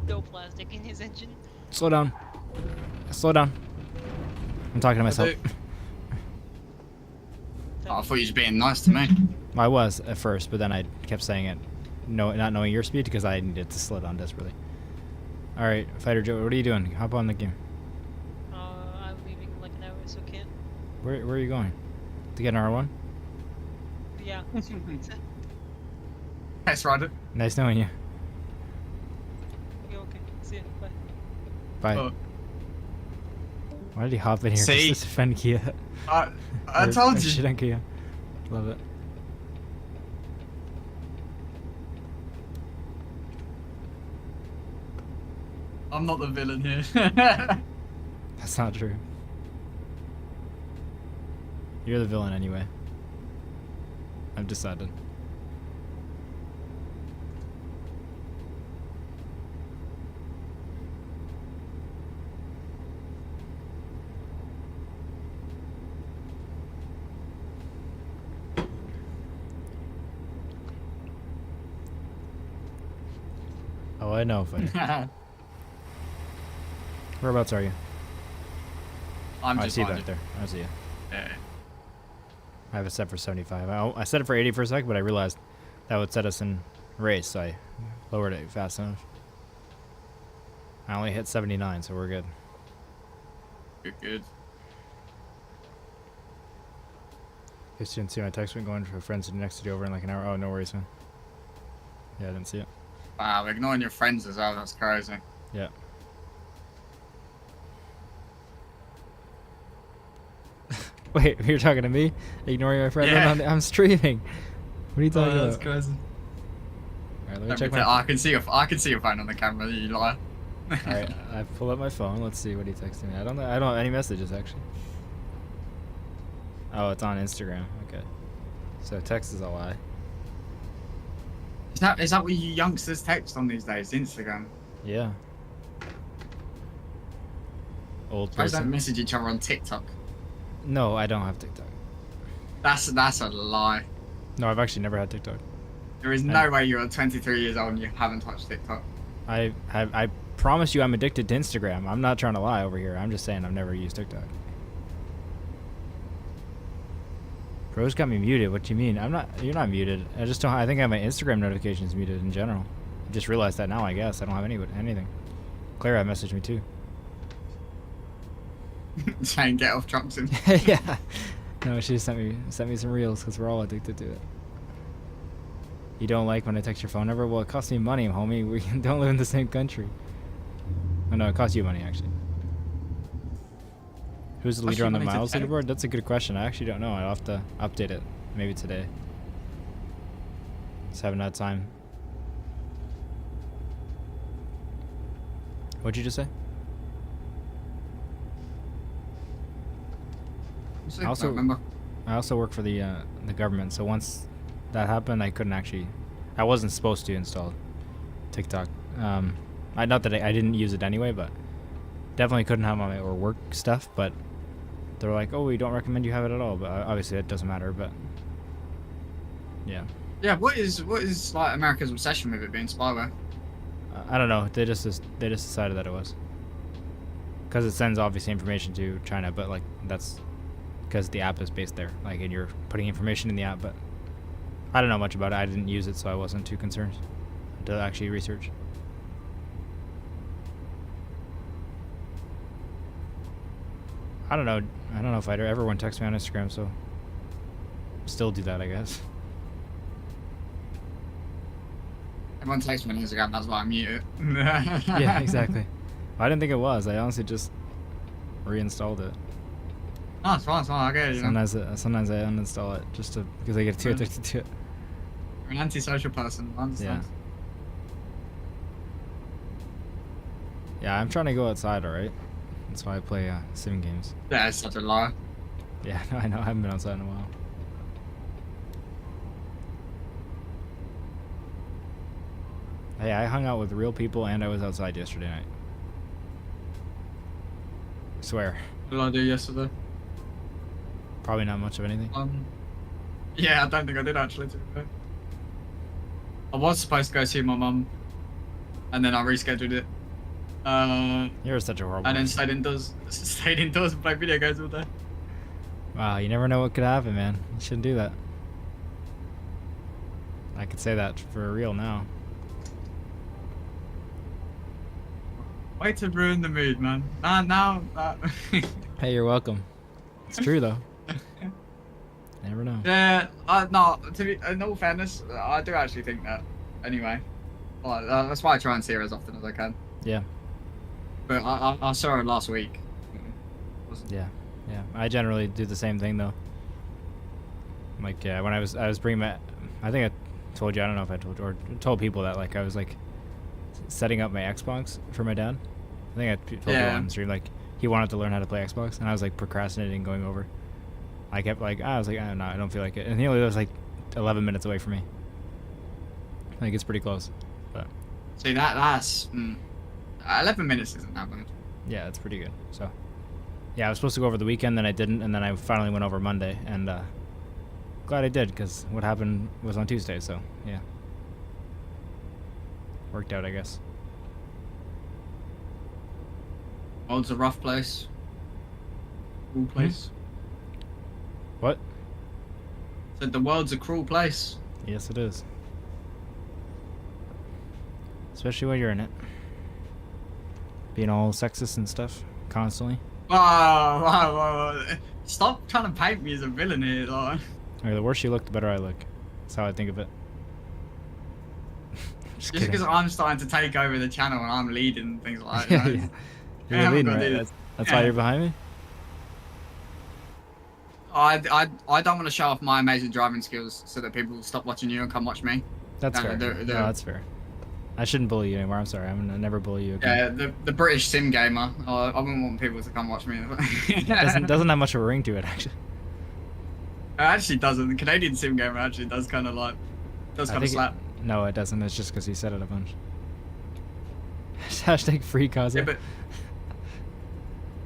no plastic in his engine. Slow down. Slow down. I'm talking to myself. Oh, I thought you was being nice to me. I was at first, but then I kept saying it, not knowing your speed because I needed to slow down desperately. All right, Fighter Joe, what are you doing? Hop on the game. I'm leaving in like an hour, so can't. Where are you going? To get an R1? Yeah. Test rider. Nice knowing you. Yeah, okay. See ya. Bye. Bye. Oh. Why did he hop in here See? just to defend Kia? I Or told shit you. on Kia. Love it. I'm not the villain here. That's not true. You're the villain anyway. I've decided. Oh, I know, fighter. Whereabouts are you? I'm Oh, I just see you behind back there. I see you. Yeah. I have it set for 75. I set it for 80 for a sec, but I realized that would set us in race, so I lowered it fast enough. I only hit 79, so we're good. Good. In case you didn't see my text, we're going for friends sitting next to you over in like an hour. Oh, no worries, man. Yeah, I didn't see it. Wow, ignoring your friends as well, that's crazy. Yeah. Wait, you're talking to me? Ignoring my friend? Yeah. I'm streaming. What are you talking That's about? crazy. Alright, let me check my... I can see your phone on the camera, you liar. Alright, I pull up my phone. Let's see what he texted me. I don't know. I don't have any messages, actually. Oh, it's on Instagram. Okay. So text is a lie. Is that what you youngsters text on these days? Instagram? Yeah. Old Guys don't person. message each other on TikTok. No, I don't have TikTok. That's a lie. No, I've actually never had TikTok. There is no way you're 23 years old and you haven't touched TikTok. I promise you I'm addicted to Instagram. I'm not trying to lie over here. I'm just saying I've never used TikTok. Bro's got me muted. What do you mean? I'm not. You're not muted. I just don't. I think I have my Instagram notifications muted in general. I just realized that now. I guess I don't have anything. Clara messaged me too. Saying get off Trumpson. Yeah. No, she just sent me some reels because we're all addicted to it. You don't like when I text your phone number? Well, it costs me money, homie. We don't live in the same country. Oh no, it costs you money actually. Who's the leader on the miles leaderboard? That's a good question. I actually don't know. I'll have to update it maybe today. Just haven't had time. What'd you just say? I also remember. I also work for the government, so once that happened, I couldn't actually. I wasn't supposed to install TikTok. Not that I didn't use it anyway, but definitely couldn't have on my or work stuff. But they're like, "Oh, we don't recommend you have it at all." But obviously, it doesn't matter. But yeah. Yeah. What is like America's obsession with it being spyware? I don't know. They just decided that it was because it sends obviously information to China, but like that's because the app is based there. Like, and you're putting information in the app, but I don't know much about it. I didn't use it, so I wasn't too concerned to actually research. I don't know, fighter. Everyone texts me on Instagram, so still do that, I guess. Everyone texts me on Instagram, that's why I mute it. Yeah, exactly. I didn't think it was. I honestly just reinstalled it. Oh, it's fine, I get it, you know. Sometimes I uninstall it just because I get too addicted to it. You're an antisocial person, I understand. Yeah, I'm trying to go outside, alright? That's why I play sim games. Yeah, it's such a lie. Yeah, I know. I haven't been outside in a while. Hey, I hung out with real people and I was outside yesterday night. I swear. What did I do yesterday? Probably not much of anything. Yeah, I don't think I did actually. I was supposed to go see my mum, and then I rescheduled it. You're such a horrible And then person. stayed indoors and played video games all day. Wow, you never know what could happen, man. You shouldn't do that. I could say that for real now. Way to ruin the mood, man. Now. Hey, you're welcome. It's true though. Never know. Yeah, no. In all fairness, I do actually think that. Anyway, that's why I try and see her as often as I can. Yeah. But I saw her last week. Wasn't. Yeah, yeah. I generally do the same thing though. Like, yeah, when I was bringing my, I think I told you, I don't know if I told you or told people that like I was like setting up my Xbox for my dad. I think I told you on stream, like he wanted to learn how to play Xbox, and I was like procrastinating going over. I kept like, I was like, I don't feel like it, and he only lives like 11 minutes away from me. Like it's pretty close, but. See that's 11 minutes isn't that bad. Yeah, it's pretty good. So, yeah, I was supposed to go over the weekend, then I didn't, and then I finally went over Monday, and glad I did, because what happened was on Tuesday, so, yeah. Worked out, I guess. World's a rough place. Cruel place. What? Said the world's a cruel place. Yes, it is. Especially when you're in it. Being all sexist and stuff, constantly. Wow. Stop trying to paint me as a villain here, like. Or the worse you look, the better I look. That's how I think of it. Just because I'm starting to take over the channel and I'm leading and things like that. Yeah. You're leading, right? That's why you're behind me? I don't want to show off my amazing driving skills so that people will stop watching you and come watch me. That's fair. No, that's fair. I shouldn't bully you anymore. I'm sorry. I'm gonna never bully you again. Yeah, the British sim gamer. I wouldn't want people to come watch me. It doesn't have much of a ring to it, actually. It actually doesn't. The Canadian sim gamer actually does kind of like slap. No, it doesn't. It's just because he said it a bunch. Hashtag free Kaza. Yeah, but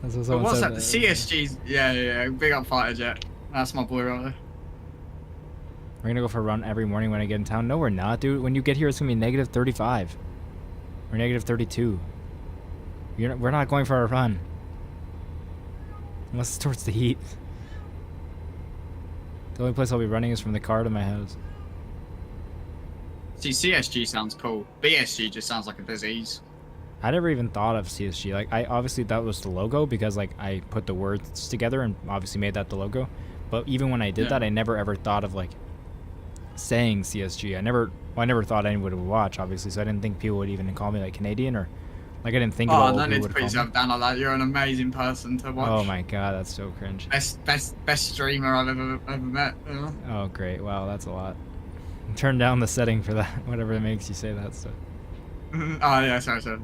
that's what someone what's said. that? The CSG's. Yeah. Big up Fighter Jet. That's my boy right there. We're gonna go for a run every morning when I get in town. No, we're not, dude. When you get here, it's gonna be negative 35 or negative 32. We're not going for a run unless it's towards the heat. The only place I'll be running is from the car to my house. See, CSG sounds cool. BSG just sounds like a disease. I never even thought of CSG. Like, I obviously that was the logo because like I put the words together and obviously made that the logo. But even when I did that, I never ever thought of like saying CSG. I never thought anyone would watch, obviously, so I didn't think people would even call me like Canadian or like I didn't think about no need to put yourself down like that. You're an amazing person to watch. Oh my god, that's so cringe. Best streamer I've ever met. You know? Oh great, wow, that's a lot. Turn down the setting for that, whatever it makes you say that stuff. Oh yeah, sorry.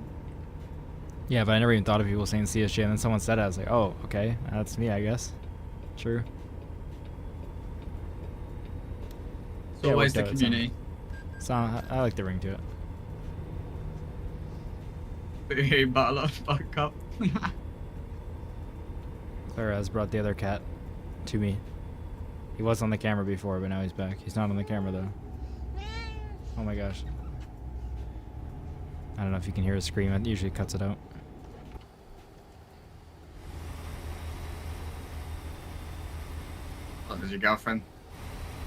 Yeah, but I never even thought of people saying CSG, and then someone said it, I was like, oh, okay, that's me, I guess. True. It's always the community. So I like the ring to it. Hey, bottle of fuck up. Clara has brought the other cat to me. He was on the camera before, but now he's back. He's not on the camera though. Oh my gosh. I don't know if you can hear a scream. It usually cuts it out. What was your girlfriend?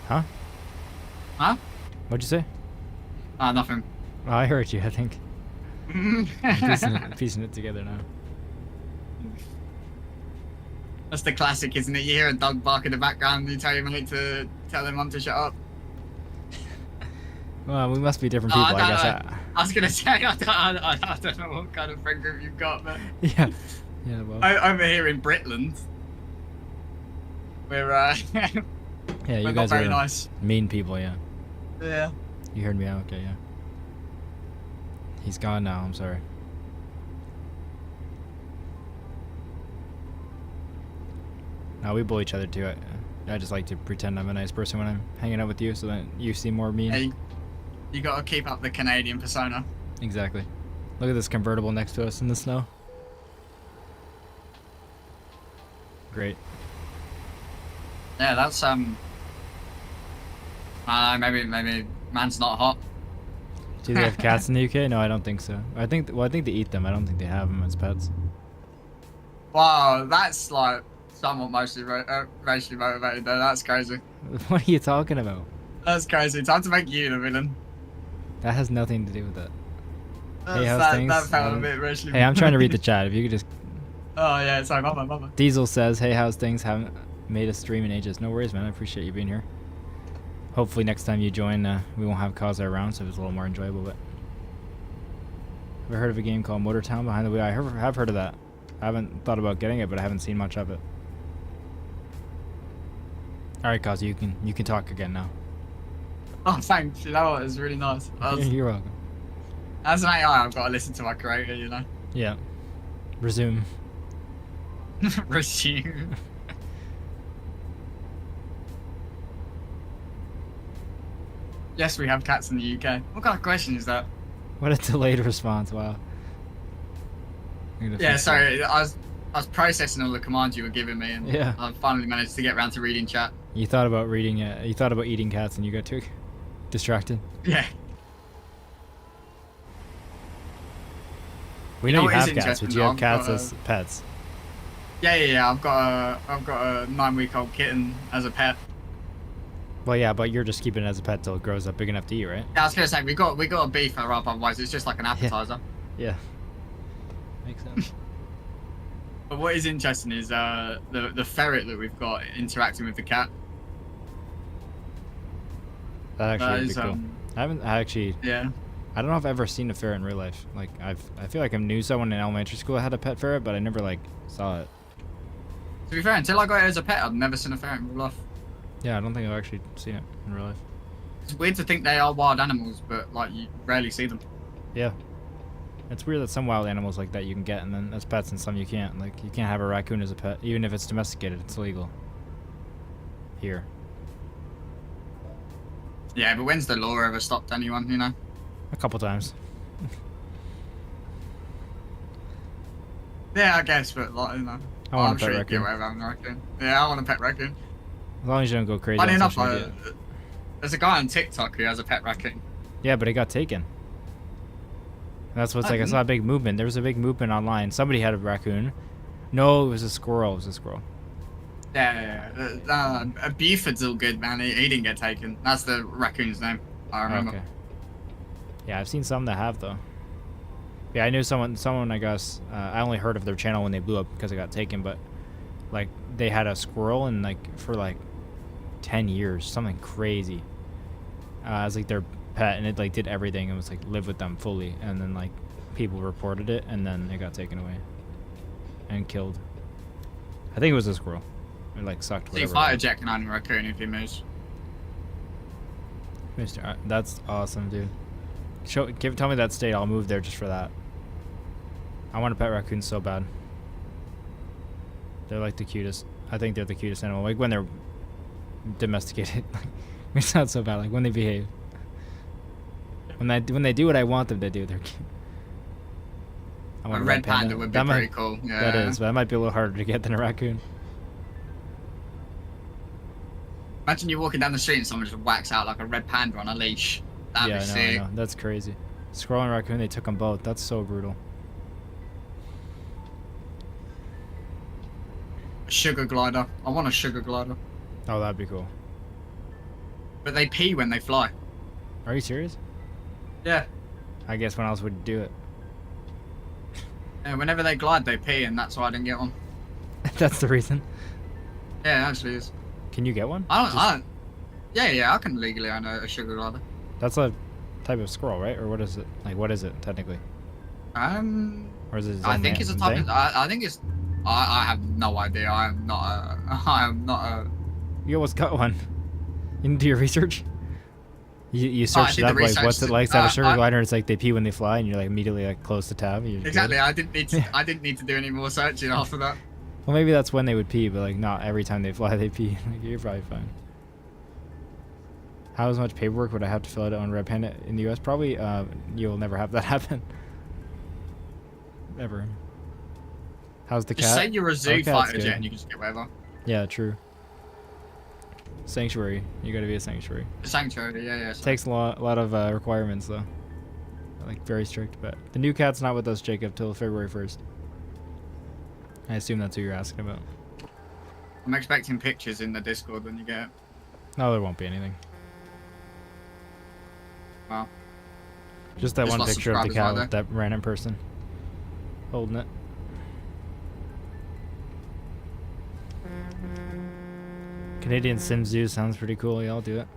Huh? Huh? What'd you say? Nothing. Oh, I heard you, I think. I'm piecing it together now. That's the classic, isn't it? You hear a dog bark in the background and you tell your mate to tell their mum to shut up. Well, we must be different people, I guess. I was going to say, I don't know what kind of friend group you've got, but... Yeah. Yeah, well... Over here in Britland, we're, yeah, you we're guys not very are nice. Mean people, yeah. Yeah. You heard me out, okay, yeah. He's gone now, I'm sorry. No, we bully each other too. I just like to pretend I'm a nice person when I'm hanging out with you so that you see more me. Hey, you gotta keep up the Canadian persona. Exactly. Look at this convertible next to us in the snow. Great. Yeah, that's maybe man's not hot. Do they have cats in the UK? No, I don't think so. I think they eat them. I don't think they have them as pets. Wow, that's like somewhat mostly racially motivated though. That's crazy. What are you talking about? That's crazy. Time to make you the villain. That has nothing to do with that. Hey, how's things? That felt a bit racially. Hey, I'm trying to read the chat. If you could just. Oh yeah, sorry, mama. Diesel says, "Hey, how's things? Haven't made a stream in ages." No worries, man. I appreciate you being here. Hopefully next time you join, we won't have Kaza around, so it's a little more enjoyable. But ever heard of a game called Motor Town Behind the Wheel? I have heard of that. I haven't thought about getting it, but I haven't seen much of it. All right, Kazi, you can talk again now. Oh, thanks. You know what? It was really nice. You're welcome. As an AI, I've got to listen to my creator, you know. Yeah. Resume. Resume. Yes, we have cats in the UK. What kind of question is that? What a delayed response! Wow. Yeah, sorry. I was processing all the commands you were giving me, and yeah. I finally managed to get around to reading chat. You thought about reading it. You thought about eating cats, and you got too distracted. Yeah. We know you have cats, but you have cats as pets. Yeah. I've got a 9-week-old kitten as a pet. Well, yeah, but you're just keeping it as a pet till it grows up big enough to eat, right? Yeah, I was gonna say we got to beef her up, otherwise it's just like an appetizer. Yeah. Makes sense. But what is interesting is the ferret that we've got interacting with the cat. That actually would be cool. Yeah. I don't know if I've ever seen a ferret in real life. Like I feel like I knew someone in elementary school that had a pet ferret, but I never like saw it. To be fair, until I got it as a pet, I've never seen a ferret in real life. Yeah, I don't think I've actually seen it in real life. It's weird to think they are wild animals, but like you rarely see them. Yeah. It's weird that some wild animals like that you can get and then as pets and some you can't. Like you can't have a raccoon as a pet, even if it's domesticated, it's illegal. Here. Yeah, but when's the law ever stopped anyone, you know? A couple times. Yeah, I guess, but like, you know. I want I'm a pet sure you raccoon. get whatever I'm a raccoon. Yeah, I want a pet raccoon. As long as you don't go crazy. Funny on enough, social media. there's a guy on TikTok who has a pet raccoon. Yeah, but it got taken. That's what's like. I saw a big movement. There was a big movement online. Somebody had a raccoon. No, it was a squirrel. It was a squirrel. Yeah. Buford's all good, man. He didn't get taken. That's the raccoon's name. I remember. Okay. Yeah, I've seen some that have though. Yeah, I knew someone. I guess I only heard of their channel when they blew up because it got taken. But like they had a squirrel and like for like 10 years, something crazy. As like their pet, and it like did everything and was like lived with them fully. And then like people reported it, and then it got taken away and killed. I think it was a squirrel. It like sucked. See, fighter jet can own a raccoon if he moves. Mr. That's awesome, dude. Tell me that state. I'll move there just for that. I want a pet raccoon so bad. They're like the cutest. I think they're the cutest animal. Like when they're domesticated. It's not so bad. Like when they behave. When they do what I want them to do, they're cute. I want a red panda would be pretty cool. Yeah. That is, but that might be a little harder to get than a raccoon. Imagine you walking down the street and someone just whacks out like a red panda on a leash. That'd be sick. I know. That's crazy. Squirrel and raccoon, they took them both. That's so brutal. A sugar glider. I want a sugar glider. Oh, that'd be cool. But they pee when they fly. Are you serious? Yeah. I guess when else would you do it? Yeah, whenever they glide, they pee, and that's why I didn't get one. That's the reason? Yeah, it actually is. Can you get one? I don't. Yeah, I can legally own a sugar glider. That's a type of squirrel, right? Or what is it? Like, what is it, technically? Or is it I think it's a type of... I think it's... I have no idea. I am not a... You almost got one. You didn't do your research? You searched it up, like, what's it like to have a sugar glider, and it's like they pee when they fly, and you're like immediately like close the tab. Exactly, I didn't need to do any more searching after that. Well, maybe that's when they would pee, but like not every time they fly they pee. Like, you're probably fine. How much paperwork would I have to fill out on Red Panda in the US? Probably you'll never have that happen. Ever. How's the cat? Just say you're a zoo fighter good. jet and you can just get whatever. Yeah, true. Sanctuary. You gotta be a sanctuary. A sanctuary, yeah. Takes a lot of requirements though. Like very strict, but the new cat's not with us, Jacob, till February 1st. I assume that's who you're asking about. I'm expecting pictures in the Discord when you get it. No, there won't be anything. Wow. Just that There's one lots of picture of the cat subscribers with that random person holding it. Canadian Sim Zoo sounds pretty cool. Y'all do it.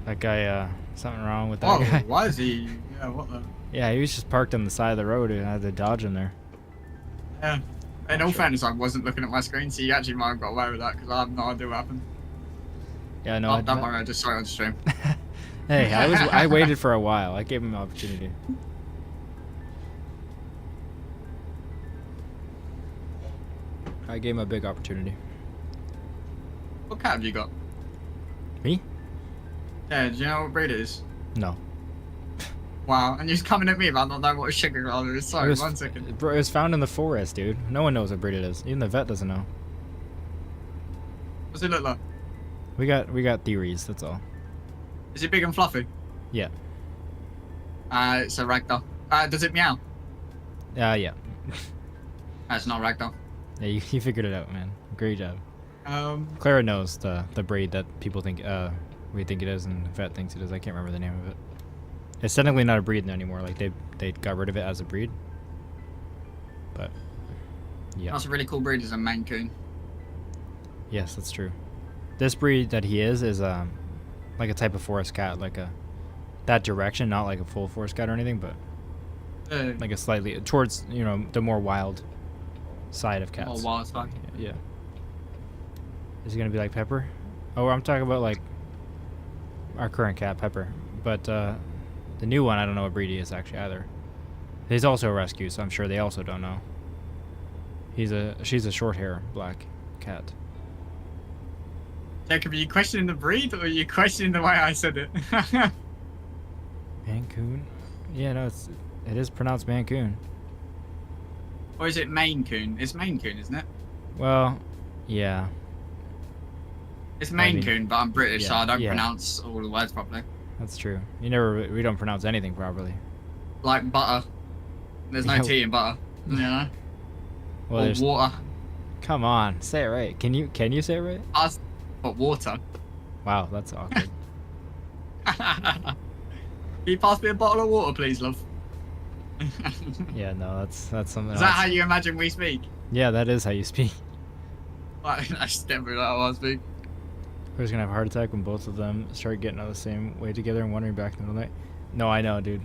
That guy, something wrong with that guy. Why is he? Yeah, what the? Yeah, he was just parked on the side of the road and had the Dodge in there. Yeah. In all fairness, I wasn't looking at my screen, so you actually might have got away with that because I have no idea what happened. Yeah, no. Oh, don't worry, I just saw it on stream. Hey, I waited for a while. I gave him an opportunity. I gave him a big opportunity. What cat have you got? Me? Yeah, do you know what breed it is? No. Wow, and you're just coming at me about not knowing what a sugar glider is. Sorry, It was, 1 second. Bro, it was found in the forest, dude. No one knows what breed it is. Even the vet doesn't know. What's it look like? We got theories. That's all. Is it big and fluffy? Yeah. It's a ragdoll. Does it meow? Yeah. It's not a ragdoll. Yeah, you figured it out, man. Great job. Clara Clara knows the breed that people think we think it is, and the vet thinks it is. I can't remember the name of it. It's technically not a breed anymore. Like they got rid of it as a breed. But yeah. That's a really cool breed. Is a Maine Coon. Yes, that's true. This breed that he is like a type of forest cat, like that direction, not like a full forest cat or anything, but like a slightly towards the more wild side of cats. More wild side. Yeah. Is he gonna be like Pepper? Oh, I'm talking about like our current cat, Pepper. But the new one, I don't know what breed he is actually either. He's also a rescue, so I'm sure they also don't know. She's a short hair black cat. Jacob, are you questioning the breed or are you questioning the way I said it? Mancoon? Yeah, no, it is pronounced Mancoon. Or is it Maine Coon? It's Maine Coon, isn't it? Well, yeah. It's Maine Coon, but I'm British, so I don't yeah. pronounce all the words properly. That's true. We don't pronounce anything properly. Like butter. There's no Yeah. tea in butter. You know? Well, or there's water. Come on, say it right. Can you say it right? But water. Wow, that's awkward. Can you pass me a bottle of water, please, love? Yeah, no, that's something Is else. that how you imagine we speak? Yeah, that is how you speak. That's definitely not how I speak. We're just gonna have a heart attack when both of them start getting on the same way together and wandering back in the middle of the night. No, I know, dude.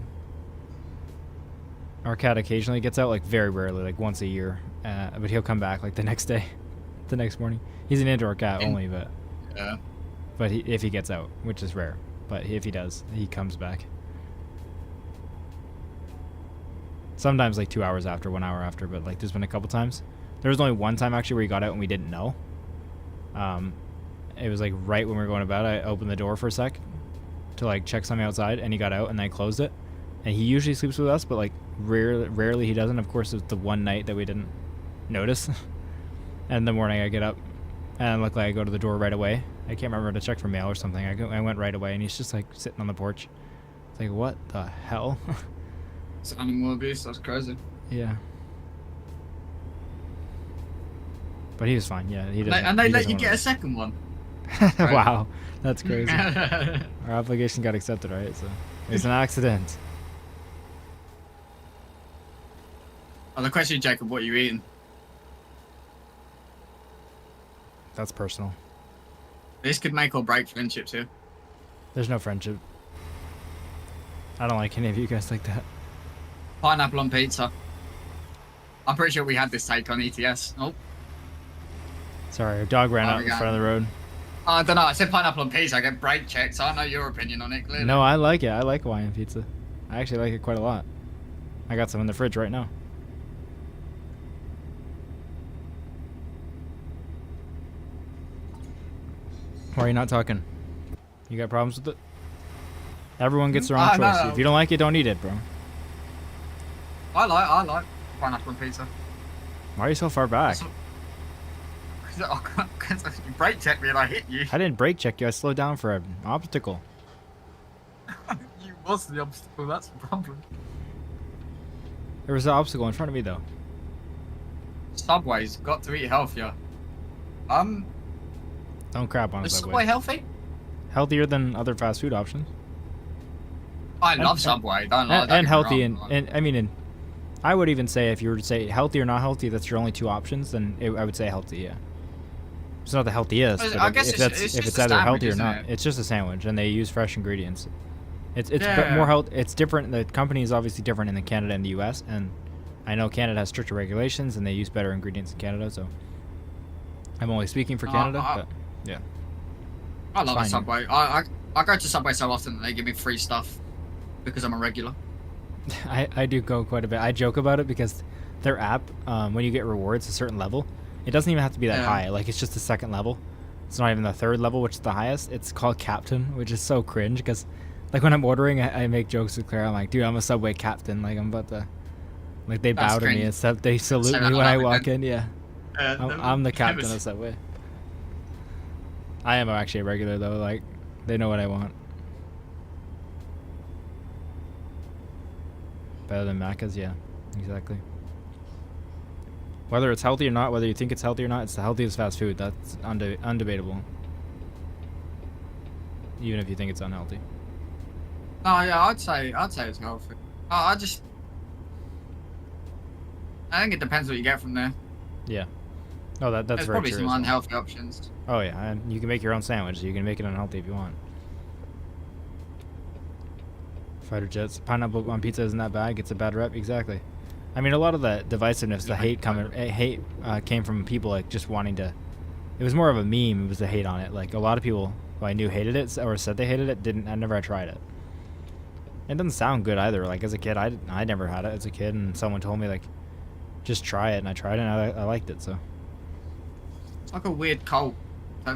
Our cat occasionally gets out, like very rarely, like once a year. But he'll come back like the next day, the next morning. He's an indoor cat only, but Yeah. but if he gets out, which is rare, but if he does, he comes back. Sometimes like 2 hours after, 1 hour after, but like there's been a couple times. There was only one time actually where he got out and we didn't know. It was like right when we were going to bed. I opened the door for a sec to like check something outside, and he got out and then I closed it. And he usually sleeps with us, but like rarely he doesn't. Of course, it's the one night that we didn't notice. And in the morning I get up and luckily I go to the door right away. I can't remember to check for mail or something. I went right away and he's just like sitting on the porch. It's like, what the hell? It's animal abuse. That's crazy. Yeah. But he was fine. Yeah, he doesn't. And they he let doesn't you wanna get a second one. leave. Wow, that's crazy. Our application got accepted, right? So it's an accident. The question, Jacob, what are you eating? That's personal. This could make or break friendships here. There's no friendship. I don't like any of you guys like that. Pineapple on pizza. I'm pretty sure we had this take on ATS. Oh, Sorry, our dog ran out in front of the road. I don't know. I said pineapple on pizza. I get brake checked, so I know your opinion on it, clearly. No, I like it. I like Hawaiian pizza. I actually like it quite a lot. I got some in the fridge right now. Why are you not talking? You got problems with it? Everyone gets their own choice. No. If you don't like it, don't eat it, bro. I like pineapple on pizza. Why are you so far back? Because you brake checked me and I hit you. I didn't brake check you. I slowed down for an obstacle. You was the obstacle. That's the problem. There was an obstacle in front of me, though. Subway's got to eat healthier. Don't crap on Is Subway. Subway healthy? Healthier than other fast food options. I love Subway. Don't lie. And healthy, and I mean, I would even say if you were to say healthy or not healthy, that's your only two options. Then I would say healthy. Yeah. It's not the healthiest. I But guess if it's it's just either a healthy or sandwich, not, isn't it? it's just a sandwich, and they use fresh ingredients. It's Yeah. more health. It's different. The company is obviously different in the Canada and the U.S. And I know Canada has stricter regulations and they use better ingredients in Canada. So I'm only speaking for Canada, but yeah. I It's love fine a Subway. I go to Subway so often that they give me free stuff because I'm a regular. I do go quite a bit. I joke about it because their app, when you get rewards a certain level, it doesn't even have to be that Yeah. high. Like it's just the second level. It's not even the third level, which is the highest. It's called Captain, which is so cringe because, like when I'm ordering, I make jokes with Claire. I'm like, dude, I'm a Subway Captain. Like I'm about to, like they bow That's to me cringe. and stuff. They salute Say me that when I loud walk again. in. Yeah, I'm the captain of Subway. I am actually a regular though. Like they know what I want. Better than Macca's, yeah, exactly. Whether it's healthy or not, whether you think it's healthy or not, it's the healthiest fast food. That's undebatable. Even if you think it's unhealthy. No, yeah, I'd say it's healthy. I think it depends what you get from there. Yeah. Oh, that's There's very probably true. some as well. unhealthy options. Oh yeah, and you can make your own sandwich. You can make it unhealthy if you want. Fighter jets, pineapple on pizza isn't that bad. Gets a bad rep. Exactly. I mean, a lot of the divisiveness, the hate came from people like just wanting to. It was more of a meme. It was the hate on it. Like a lot of people who I knew hated it or said they hated it. Didn't. I never tried it. It doesn't sound good either. Like as a kid, I never had it as a kid, and someone told me like, just try it, and I tried it, and I liked it. So. It's like a weird cult.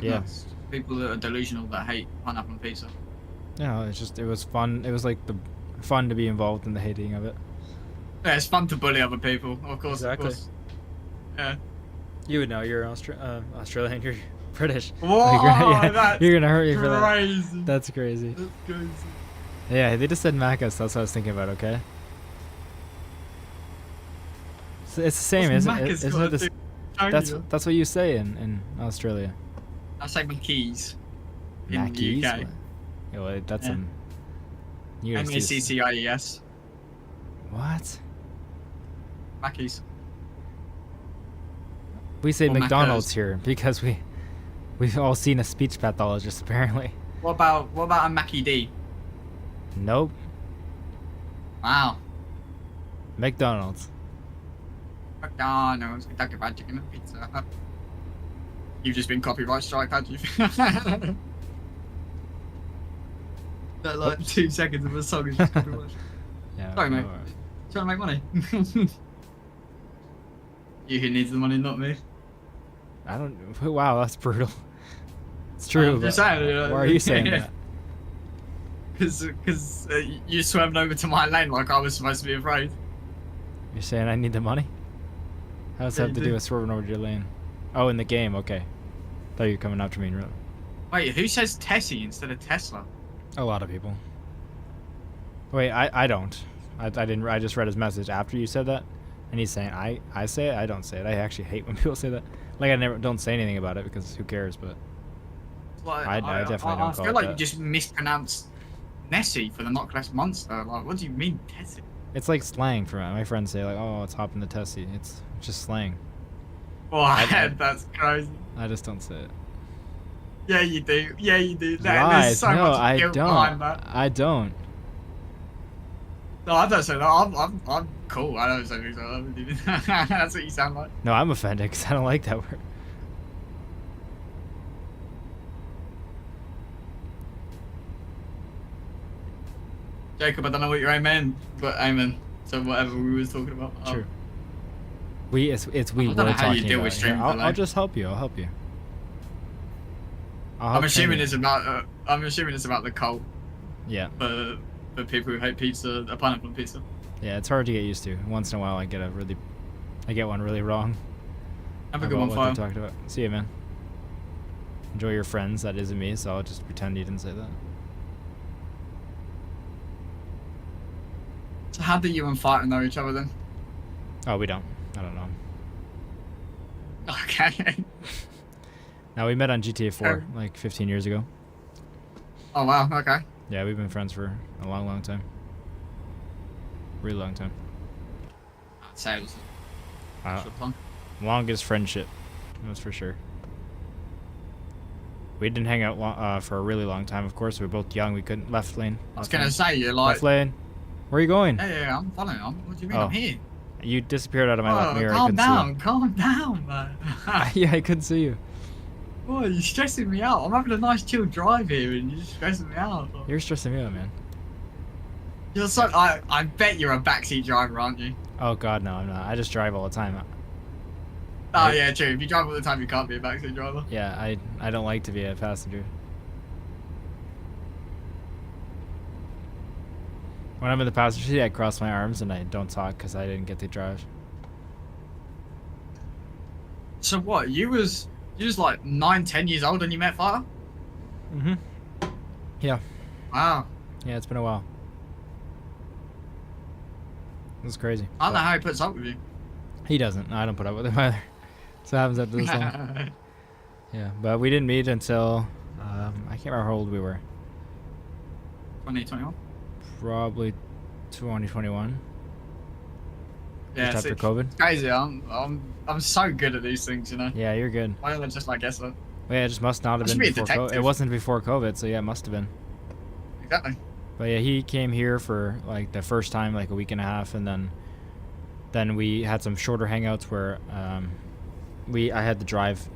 Yeah. It's people that are delusional that hate pineapple on pizza. Yeah, it was fun. It was like the fun to be involved in the hating of it. Yeah, it's fun to bully other people, of course. Exactly. Of course. Yeah. You would know. You're Australian. You're British. Whoa, Like, that's you're gonna hurt me for that. crazy. That's crazy. That's crazy. Yeah, they just said Macca's. That's what I was thinking about. Okay. So it's the same, What's isn't it? Macca's Isn't got it to this, do with China? that's what you say in Australia. I say McKees in Mackies? the UK. What? Yeah, well, that's Yeah. in. You guys do- MACCIES. What? Mackies. We say Or McDonald's Macca's. here because we've all seen a speech pathologist apparently. What about a Mackie D? Nope. Wow. McDonald's. McDonald's, Kentucky Fried Chicken and Pizza. You've just been copyright strike, had you? That like 2 seconds of a song is just copyright. Yeah. Sorry, mate. no worries. Trying to make money. You who needs the money, not me. I don't. Wow, that's brutal. It's true. I'm just but saying, you know, why are you saying yeah. that? Because you swerved over to my lane like I was supposed to be afraid. You're saying I need the money? How does that Yeah, have you to do do. with swerving over to your lane? Oh, in the game. Okay. Thought you were coming after me in real. Wait, who says Tessie instead of Tesla? A lot of people. Wait, I don't. I didn't. I just read his message after you said that, and he's saying I say it. I don't say it. I actually hate when people say that. Like I never don't say anything about it because who cares? But Like, I definitely don't I call feel it like that. you just mispronounced Nessie for the Not Class Monster. Like, what do you mean Tessie? it's like slang for my friends say like, oh, it's hopping the Tessie. It's just slang. Oh, I- that's crazy. I just don't say it. Yeah, you do. Yeah, you do. There's Lies. so No, much I guilt don't. behind that. I don't. No, I don't say that. I'm cool. I don't say things like that. That's what you sound like. No, I'm offended because I don't like that word. Jacob, I don't know what your amen, but amen. So whatever we was talking about. True. We it's we I were don't know how you talking deal about with it. stream Here, I'll delay. just help you. I'll help you. I'm assuming it's about. I'm assuming it's about the cult Yeah, for people who hate pizza, a pineapple on pizza. yeah. It's hard to get used to. Once in a while, I get one really wrong. Have a good about one, what they Fire. talked about. See you, man. Enjoy your friends. That isn't me, so I'll just pretend you didn't say that. So how do you and Fighter know each other then? Oh, we don't. I don't know. Okay. Now we met on GTA 4 Oh. like 15 years ago. Oh wow. Okay. Yeah, we've been friends for a long, long time. Really long time. I'd say it was Uh, a short time. longest friendship. That's for sure. We didn't hang out for a really long time, of course. We were both young. We couldn't. Left lane. I was going to say, you're like... Left lane. Where are you going? Yeah, I'm following. What do you mean? Oh. I'm here. You disappeared out of my left mirror. Calm down, man. Yeah, I couldn't see you. Oh, you're stressing me out. I'm having a nice chill drive here and you're stressing me out. You're stressing me out, man. You're so... I bet you're a backseat driver, aren't you? Oh, God, no, I'm not. I just drive all the time. Oh, yeah, true. If you drive all the time, you can't be a backseat driver. Yeah, I don't like to be a passenger. When I'm in the passenger seat, I cross my arms and I don't talk because I didn't get to drive. So what? You was like 9, 10 years old when you met Fire? Mm-hmm. Yeah. Wow. Yeah, it's been a while. It's crazy. I don't know how he puts up with you. He doesn't. I don't put up with him either. So it happens after this long. Yeah, but we didn't meet until I can't remember how old we were. 2021. Probably 2021. Yeah, just after COVID. It's crazy. I'm so good at these things, you know. Yeah, you're good. Why don't I just like guess that? Well, yeah, it just must not have been before COVID. It wasn't before COVID, so yeah, it must have been. Exactly. But yeah, he came here for like the first time like a week and a half, and then we had some shorter hangouts where I had to drive.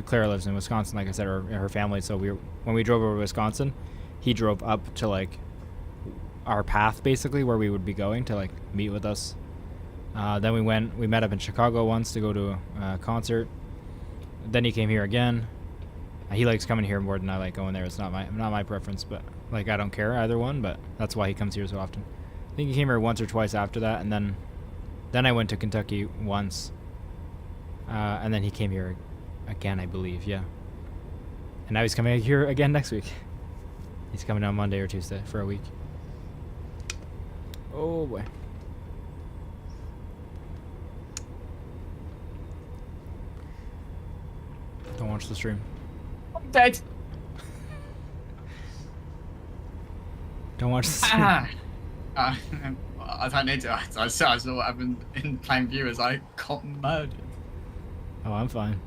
Clara lives in Wisconsin, like I said, her family. So when we drove over to Wisconsin, he drove up to like our path basically where we would be going to like meet with us. Then we met up in Chicago once to go to a concert. Then he came here again. He likes coming here more than I like going there. It's not my preference, but like I don't care either one, but that's why he comes here so often. I think he came here once or twice after that, and then I went to Kentucky once. And then he came here again, I believe, yeah. And now he's coming here again next week. He's coming on Monday or Tuesday for a week. Oh boy. Don't watch the stream. I'm dead. Don't watch the stream. I don't need to. I saw what happened in plain view as I got murdered. Oh, I'm fine.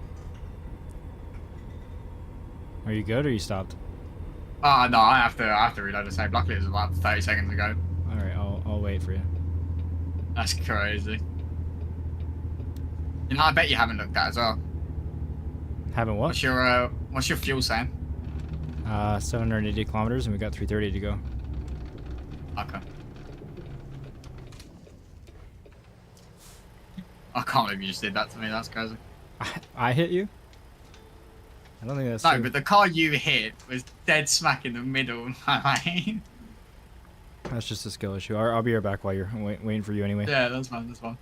Are you good or you stopped? Oh no, I have to reload the save. Luckily it was about 30 seconds ago. Alright, I'll wait for you. That's crazy. You know, I bet you haven't looked at it as well. Haven't what? What's your fuel saying? 780 kilometers and we got 330 to go. Okay. I can't believe you just did that to me. That's crazy. I hit you? I don't think that's No, true. but the car you hit was dead smack in the middle of my lane. That's just a skill issue. I'll be right back while you're waiting for you anyway. Yeah, that's fine. That's fine.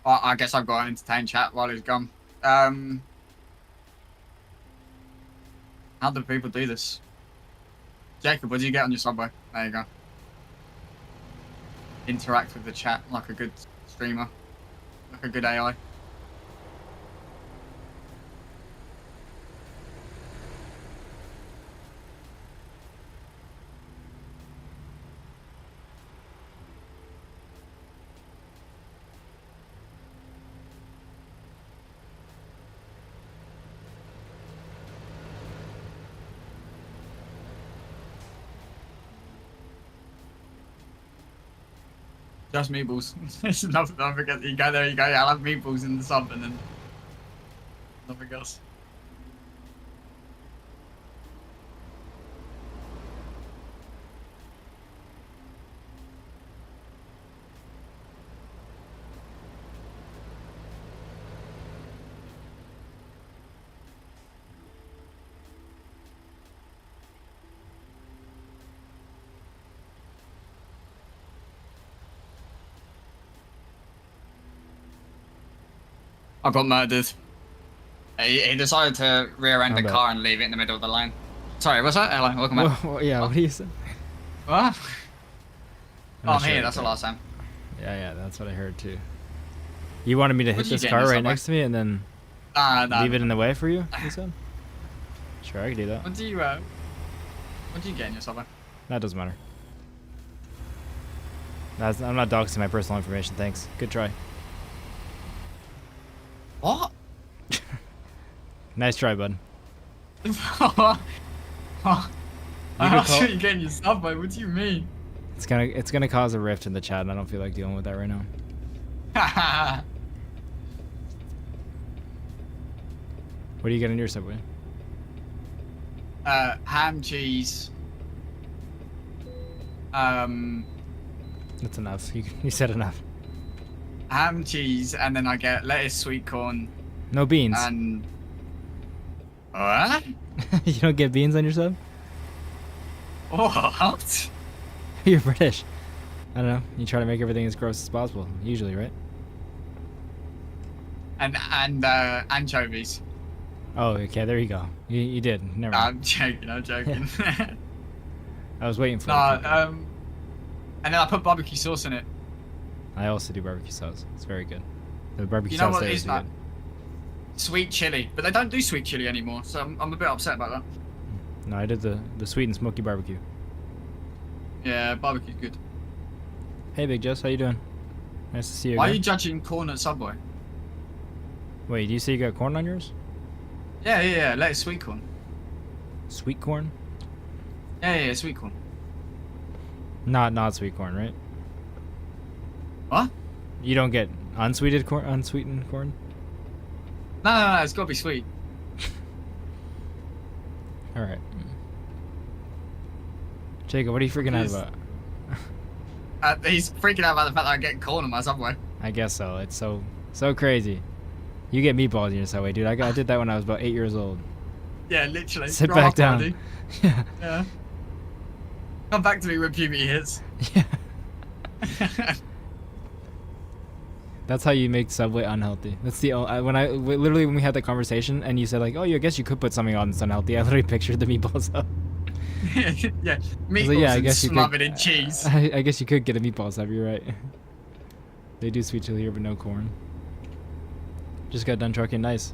I guess I've got to entertain chat while he's gone. How do people do this? Jacob, what do you get on your subway? There you go. Interact with the chat like a good streamer. Like a good AI. Just meatballs. Don't forget, you go there, you go, yeah, I'll have meatballs in the sub and then nothing else. I got murdered. He decided to rear-end the car and leave it in the middle of the lane. Sorry, what's that? Hello, welcome back. Yeah, what do you say? What? Oh, I'm sure here, that's the last time. Yeah, that's what I heard too. You wanted me to hit What did you this get in car the right subway? next to me and then No. leave it in the way for you? You said? Sure, I could do that. What do you, What did you get in your Subway? That doesn't matter. I'm not doxing my personal information, thanks. Good try. What? Nice try, bud. I could asked call- what you get in your Subway. What do you mean? It's gonna cause a rift in the chat, and I don't feel like dealing with that right now. What do you get in your Subway? Ham, cheese. That's enough. You said enough. Ham, cheese, and then I get lettuce, sweet corn, No beans. and what? You don't get beans on your sub? What? You're British. I don't know. You try to make everything as gross as possible. Usually, right? And anchovies. Oh, okay. There you go. You did. Never mind. I'm joking. I'm joking. I was waiting for No, it. and then I put barbecue sauce in it. I also do barbecue sauce. It's very good. The barbecue You know sauce what there it is is, that? good. Sweet chili, but they don't do sweet chili anymore, so I'm a bit upset about that. No, I did the sweet and smoky barbecue. Yeah, barbecue's good. Hey, Big Jess, how you doing? Nice to see you Why are again. you judging corn at Subway? Wait, do you say you got corn on yours? Yeah, lettuce, sweet corn. Sweet corn? Yeah, sweet corn. Not sweet corn, right? What? You don't get unsweetened corn? No, it's gotta be sweet. All right. Jacob, what are you freaking out Yes. about? He's freaking out about the fact that I get corn on my Subway. I guess so. It's so crazy. You get meatballs in your Subway, dude. I did that when I was about 8 years old. Yeah, literally. Sit Grow back up down. already. Yeah. Yeah. Come back to me when puberty hits. Yeah. That's how you make Subway unhealthy. That's the literally when we had that conversation and you said like, oh, I guess you could put something on that's unhealthy. I literally pictured the meatball sub. Yeah, I was meatballs like, yeah, I and guess you could. smothered in cheese. I guess you could get a meatball sub. You're right. They do sweet chili here, but no corn. Just got done trucking. Nice.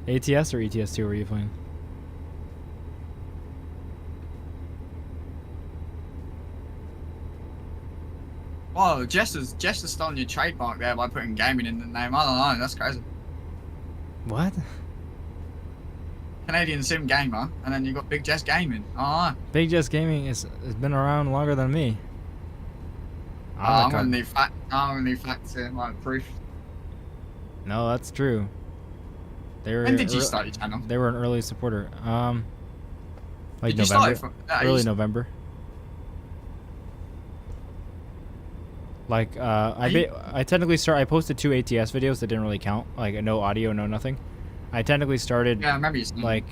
ATS or ETS2 were you playing? Whoa, Jess has stolen your trademark there by putting gaming in the name. I don't know, that's crazy. What? Canadian Sim Gamer, and then you got Big Jess Gaming. I don't know. Big Jess Gaming has been around longer than me. I'm gonna need facts here, like proof. No, that's true. They were. When did you start your channel? They were an early supporter. Like Did you start November. it from Early November. Like I technically I posted 2 ATS videos that didn't really count. Like no audio, no nothing. I technically started Yeah, I remember you saying. like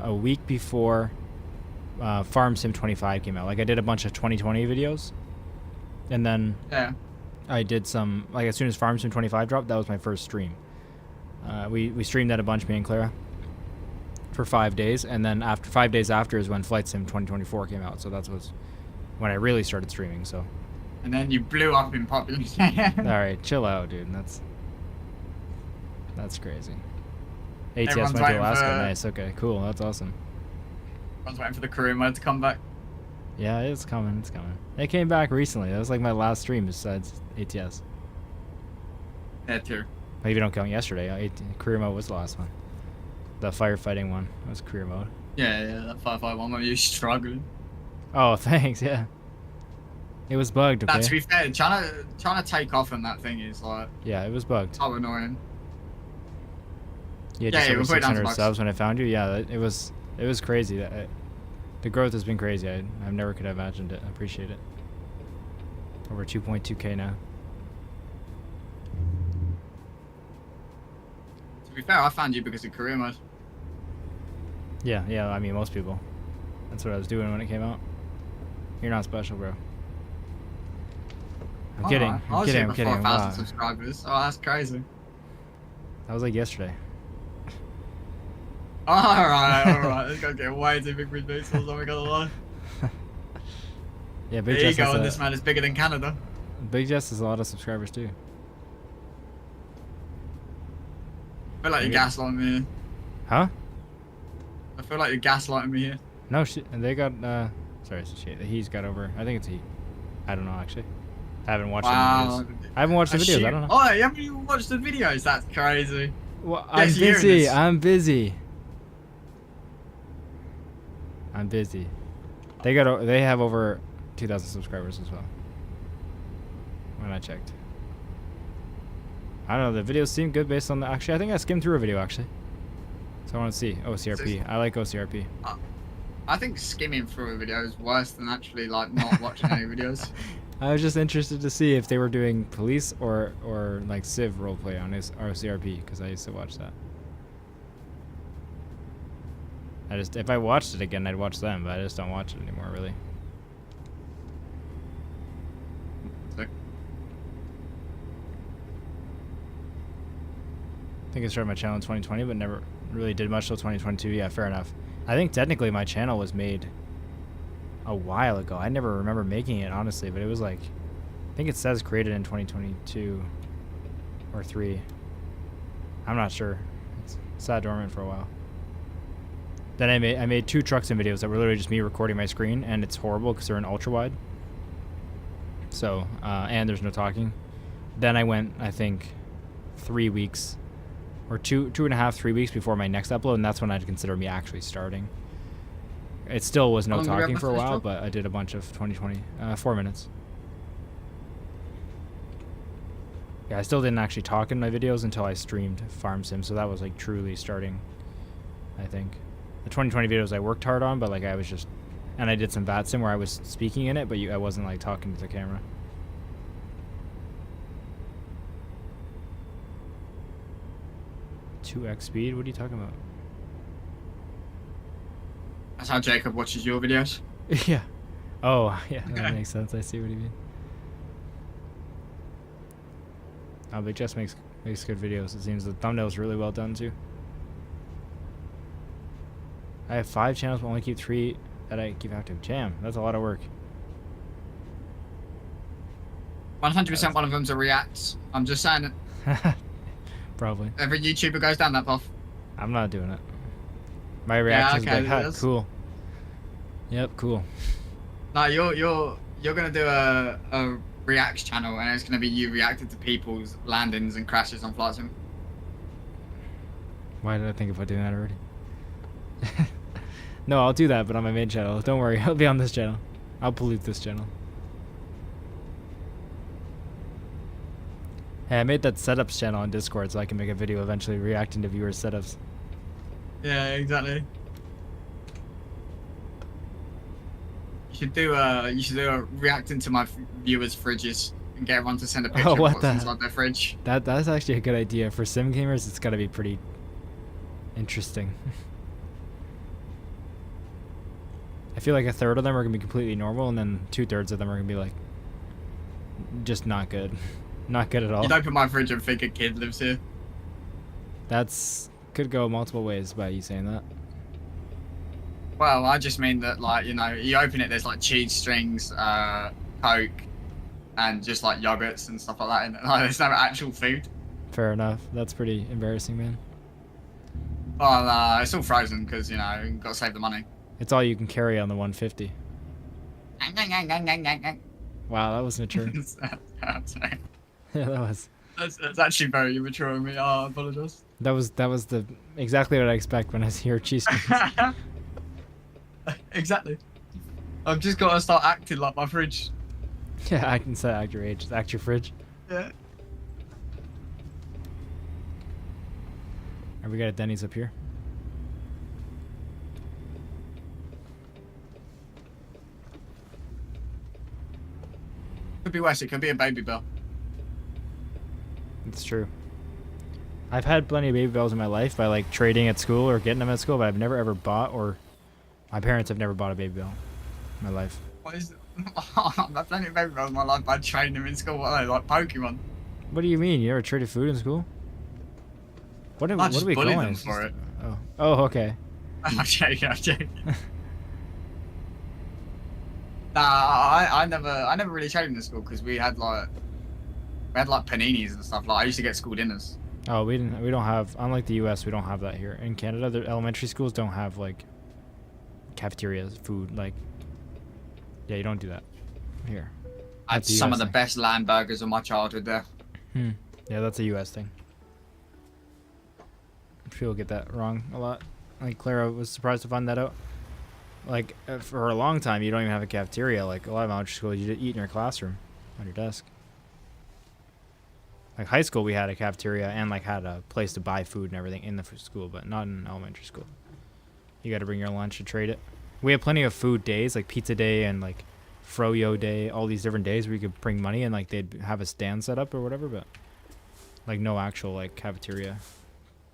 a week before Farm Sim 25 came out. Like I did a bunch of 2020 videos, and then Yeah. I did some like as soon as Farm Sim 25 dropped, that was my first stream. We streamed that a bunch, me and Clara, for 5 days, and then after 5 days after is when Flight Sim 2024 came out. So that was when I really started streaming. So And then you blew up in popularity. all right, chill out, dude. That's crazy. ATS Everyone's went to waiting Alaska. for- Nice. Okay, cool. That's awesome. I was waiting for the career mode to come back. Yeah, it's coming. It's coming. It came back recently. That was like my last stream besides ATS. Yeah, too. Like, if you don't count yesterday, career mode was the last one. The firefighting one was career mode. Yeah, that 551 where you struggling. Oh, thanks. Yeah. It was bugged. Okay. Nah, to be fair, trying to take off on that thing is like Yeah, it was bugged. so annoying. Yeah, Yeah, just yeah, over we'll put it down to 600 bucks. subs when I found you. Yeah, it was crazy. The growth has been crazy. I never could have imagined it. I appreciate it. Over 2.2k now. To be fair, I found you because of career mode. Yeah. I mean, most people. That's what I was doing when it came out. You're not special, bro. I'm kidding. Alright, I I'm was kidding. here I'm kidding. before 1,000 Wow. subscribers. Oh, that's crazy. That was like yesterday. Alright. This guy's getting way too big for his boots, I'm not gonna lie. Yeah, The Big Jess ego has on this man is bigger than Canada. Big Jess has a lot of subscribers too. I feel like you're Yeah. gaslighting me here. Huh? I feel like you're gaslighting me here. No, they got, sorry, it's he's got over, I think it's he. I don't know, actually. I haven't watched the videos. I haven't watched the videos, I don't know. Oh, you haven't even watched the videos? That's crazy. Well, Yes, you're hearing this. I'm busy. They have over 2,000 subscribers as well. When I checked. I don't know, the videos seem good based on the, actually, I think I skimmed through a video, actually. So I want to see OCRP. I like OCRP. I think skimming through a video is worse than actually like not watching any videos. I was just interested to see if they were doing police or like Civ roleplay on his OCRP, because I used to watch that. If I watched it again, I'd watch them, but I just don't watch it anymore, really. Sick. I think I started my channel in 2020, but never really did much till 2022. Yeah, fair enough. I think technically my channel was made a while ago. I never remember making it, honestly, but it was like, I think it says created in 2022 or 3. I'm not sure. It's sat dormant for a while. Then I made 2 truck sim videos that were literally just me recording my screen, and it's horrible because they're in ultra wide. So, and there's no talking. Then I went, I think, 3 weeks, or 2.5, 3 weeks before my next upload, and that's when I'd consider me actually starting. It still was no talking for a while, but I did a bunch of 2020, 4 minutes. Yeah, I still didn't actually talk in my videos until I streamed Farm Sim, so that was like truly starting, I think. The 2020 videos I worked hard on, but like I was just, and I did some VAT Sim where I was speaking in it, but I wasn't like talking to the camera. "2x speed? What are you talking about?" That's how Jacob watches your videos. Yeah. Oh, yeah, that makes sense. I see what you mean. Oh, Big Jess makes good videos. It seems the thumbnail's really well done too. I have 5 channels, but only keep 3 that I keep active. Damn, that's a lot of work. 100% one of them's a reacts. I'm just saying it. Probably. Every YouTuber goes down that path. I'm not doing it. My reaction is like, "Ha, cool." Yep, cool. No, you're gonna do a reacts channel, and it's gonna be you reacting to people's landings and crashes on flight sim. Why did I think about doing that already? No, I'll do that, but on my main channel. Don't worry, I'll be on this channel. I'll pollute this channel. Hey, I made that setups channel on Discord so I can make a video eventually reacting to viewers' setups. Yeah, exactly. You should do a reacting to my viewers' fridges and get everyone to send a picture of what's inside their fridge. That's actually a good idea. For sim gamers, it's gotta be pretty interesting. I feel like 1/3 of them are gonna be completely normal, and then 2/3 of them are gonna be like just not good. Not good at all. You'd open my fridge and think a kid lives here. That's could go multiple ways by you saying that. Well, I just mean that, like, you know, you open it, there's like cheese strings, Coke, and just like yogurts and stuff like that. And like, there's no actual food. Fair enough. That's pretty embarrassing, man. Well, it's all frozen because, you know, you've got to save the money. It's all you can carry on the 150. Wow, that was mature. Yeah, that was. That's actually very immature of me. I apologize. That was exactly what I expect when I hear cheese strings. Exactly. I've just got to start acting like my fridge. Yeah, I can say act your age. Just act your fridge. Yeah. Alright, we got a Denny's up here. Could be worse. It could be a Baby Bell. It's true. I've had plenty of Baby Bells in my life by like trading at school or getting them at school, but I've never ever bought, or my parents have never bought a Baby Bell in my life. What is it? I've had plenty of Baby Bells in my life. I trained them in school. What are they, like Pokemon? What do you mean? You never traded food in school? What are we bullied going them for it. Oh, okay. I'm joking. Nah, I never really traded in school because we had like paninis and stuff. Like I used to get school dinners. Oh, we don't have, unlike the US, we don't have that here. In Canada, the elementary schools don't have like cafeteria food. Like, yeah, you don't do that here. I had That's a some US of the thing. best lamb burgers of my childhood there. Yeah, that's a U.S. thing. People get that wrong a lot. Like Clara was surprised to find that out. Like for a long time, you don't even have a cafeteria. Like a lot of elementary schools, you just eat in your classroom, on your desk. Like high school, we had a cafeteria and like had a place to buy food and everything in the school, but not in elementary school. You got to bring your lunch and trade it. We had plenty of food days, like pizza day and like froyo day, all these different days where you could bring money and like they'd have a stand set up or whatever, but like no actual like cafeteria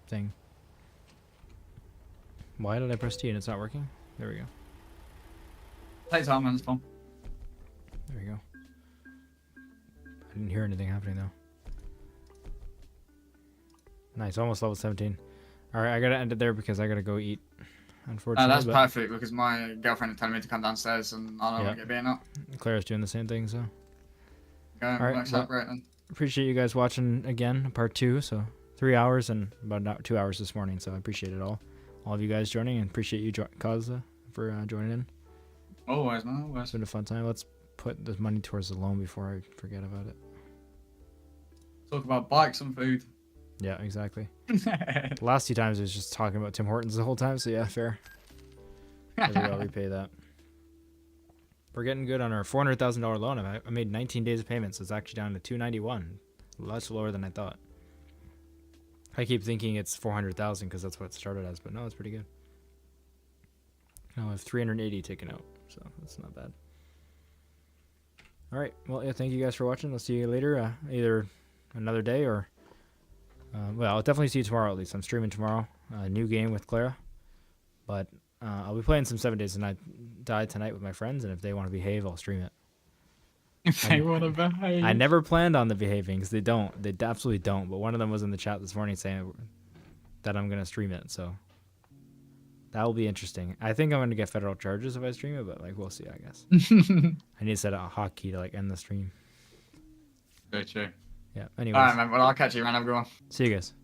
thing. Why did I press T and it's not working? There we go. Take time, man. It's fun. There we go. I didn't hear anything happening though. Nice, almost level 17. Alright, I gotta end it there because I gotta go eat. Unfortunately, That's but perfect because my girlfriend is telling me to come downstairs and I don't want to get beaten up. Claire's doing the same thing, so. Go, Alright, works well, out great then. appreciate you guys watching again, part 2. So 3 hours and about 2 hours this morning. So I appreciate it all of you guys joining, and appreciate you, Kaza, for joining in. Always, man. Always. It's been a fun time. Let's put the money towards the loan before I forget about it. Talk about bikes and food. Yeah, exactly. The last 2 times it was just talking about Tim Hortons the whole time. So yeah, fair. Maybe I'll repay that. We're getting good on our $400,000 loan. I made 19 days of payments. So it's actually down to 291. Much lower than I thought. I keep thinking it's 400,000 because that's what it started as, but no, it's pretty good. Now I have 380 taken out, so that's not bad. All right, well, yeah, thank you guys for watching. I'll see you later, either another day or, well, I'll definitely see you tomorrow at least. I'm streaming tomorrow, a new game with Clara, but I'll be playing some 7 Days to Die tonight with my friends, and if they want to behave, I'll stream it. If they want to behave. I never planned on the behaving because they don't. They absolutely don't. But one of them was in the chat this morning saying that I'm going to stream it. So that will be interesting. I think I'm going to get federal charges if I stream it, but like we'll see, I guess. I need to set a hotkey to like end the stream. Very true. Yeah. Anyways. All right, man. Well, I'll catch you around. Have a good one. See you guys.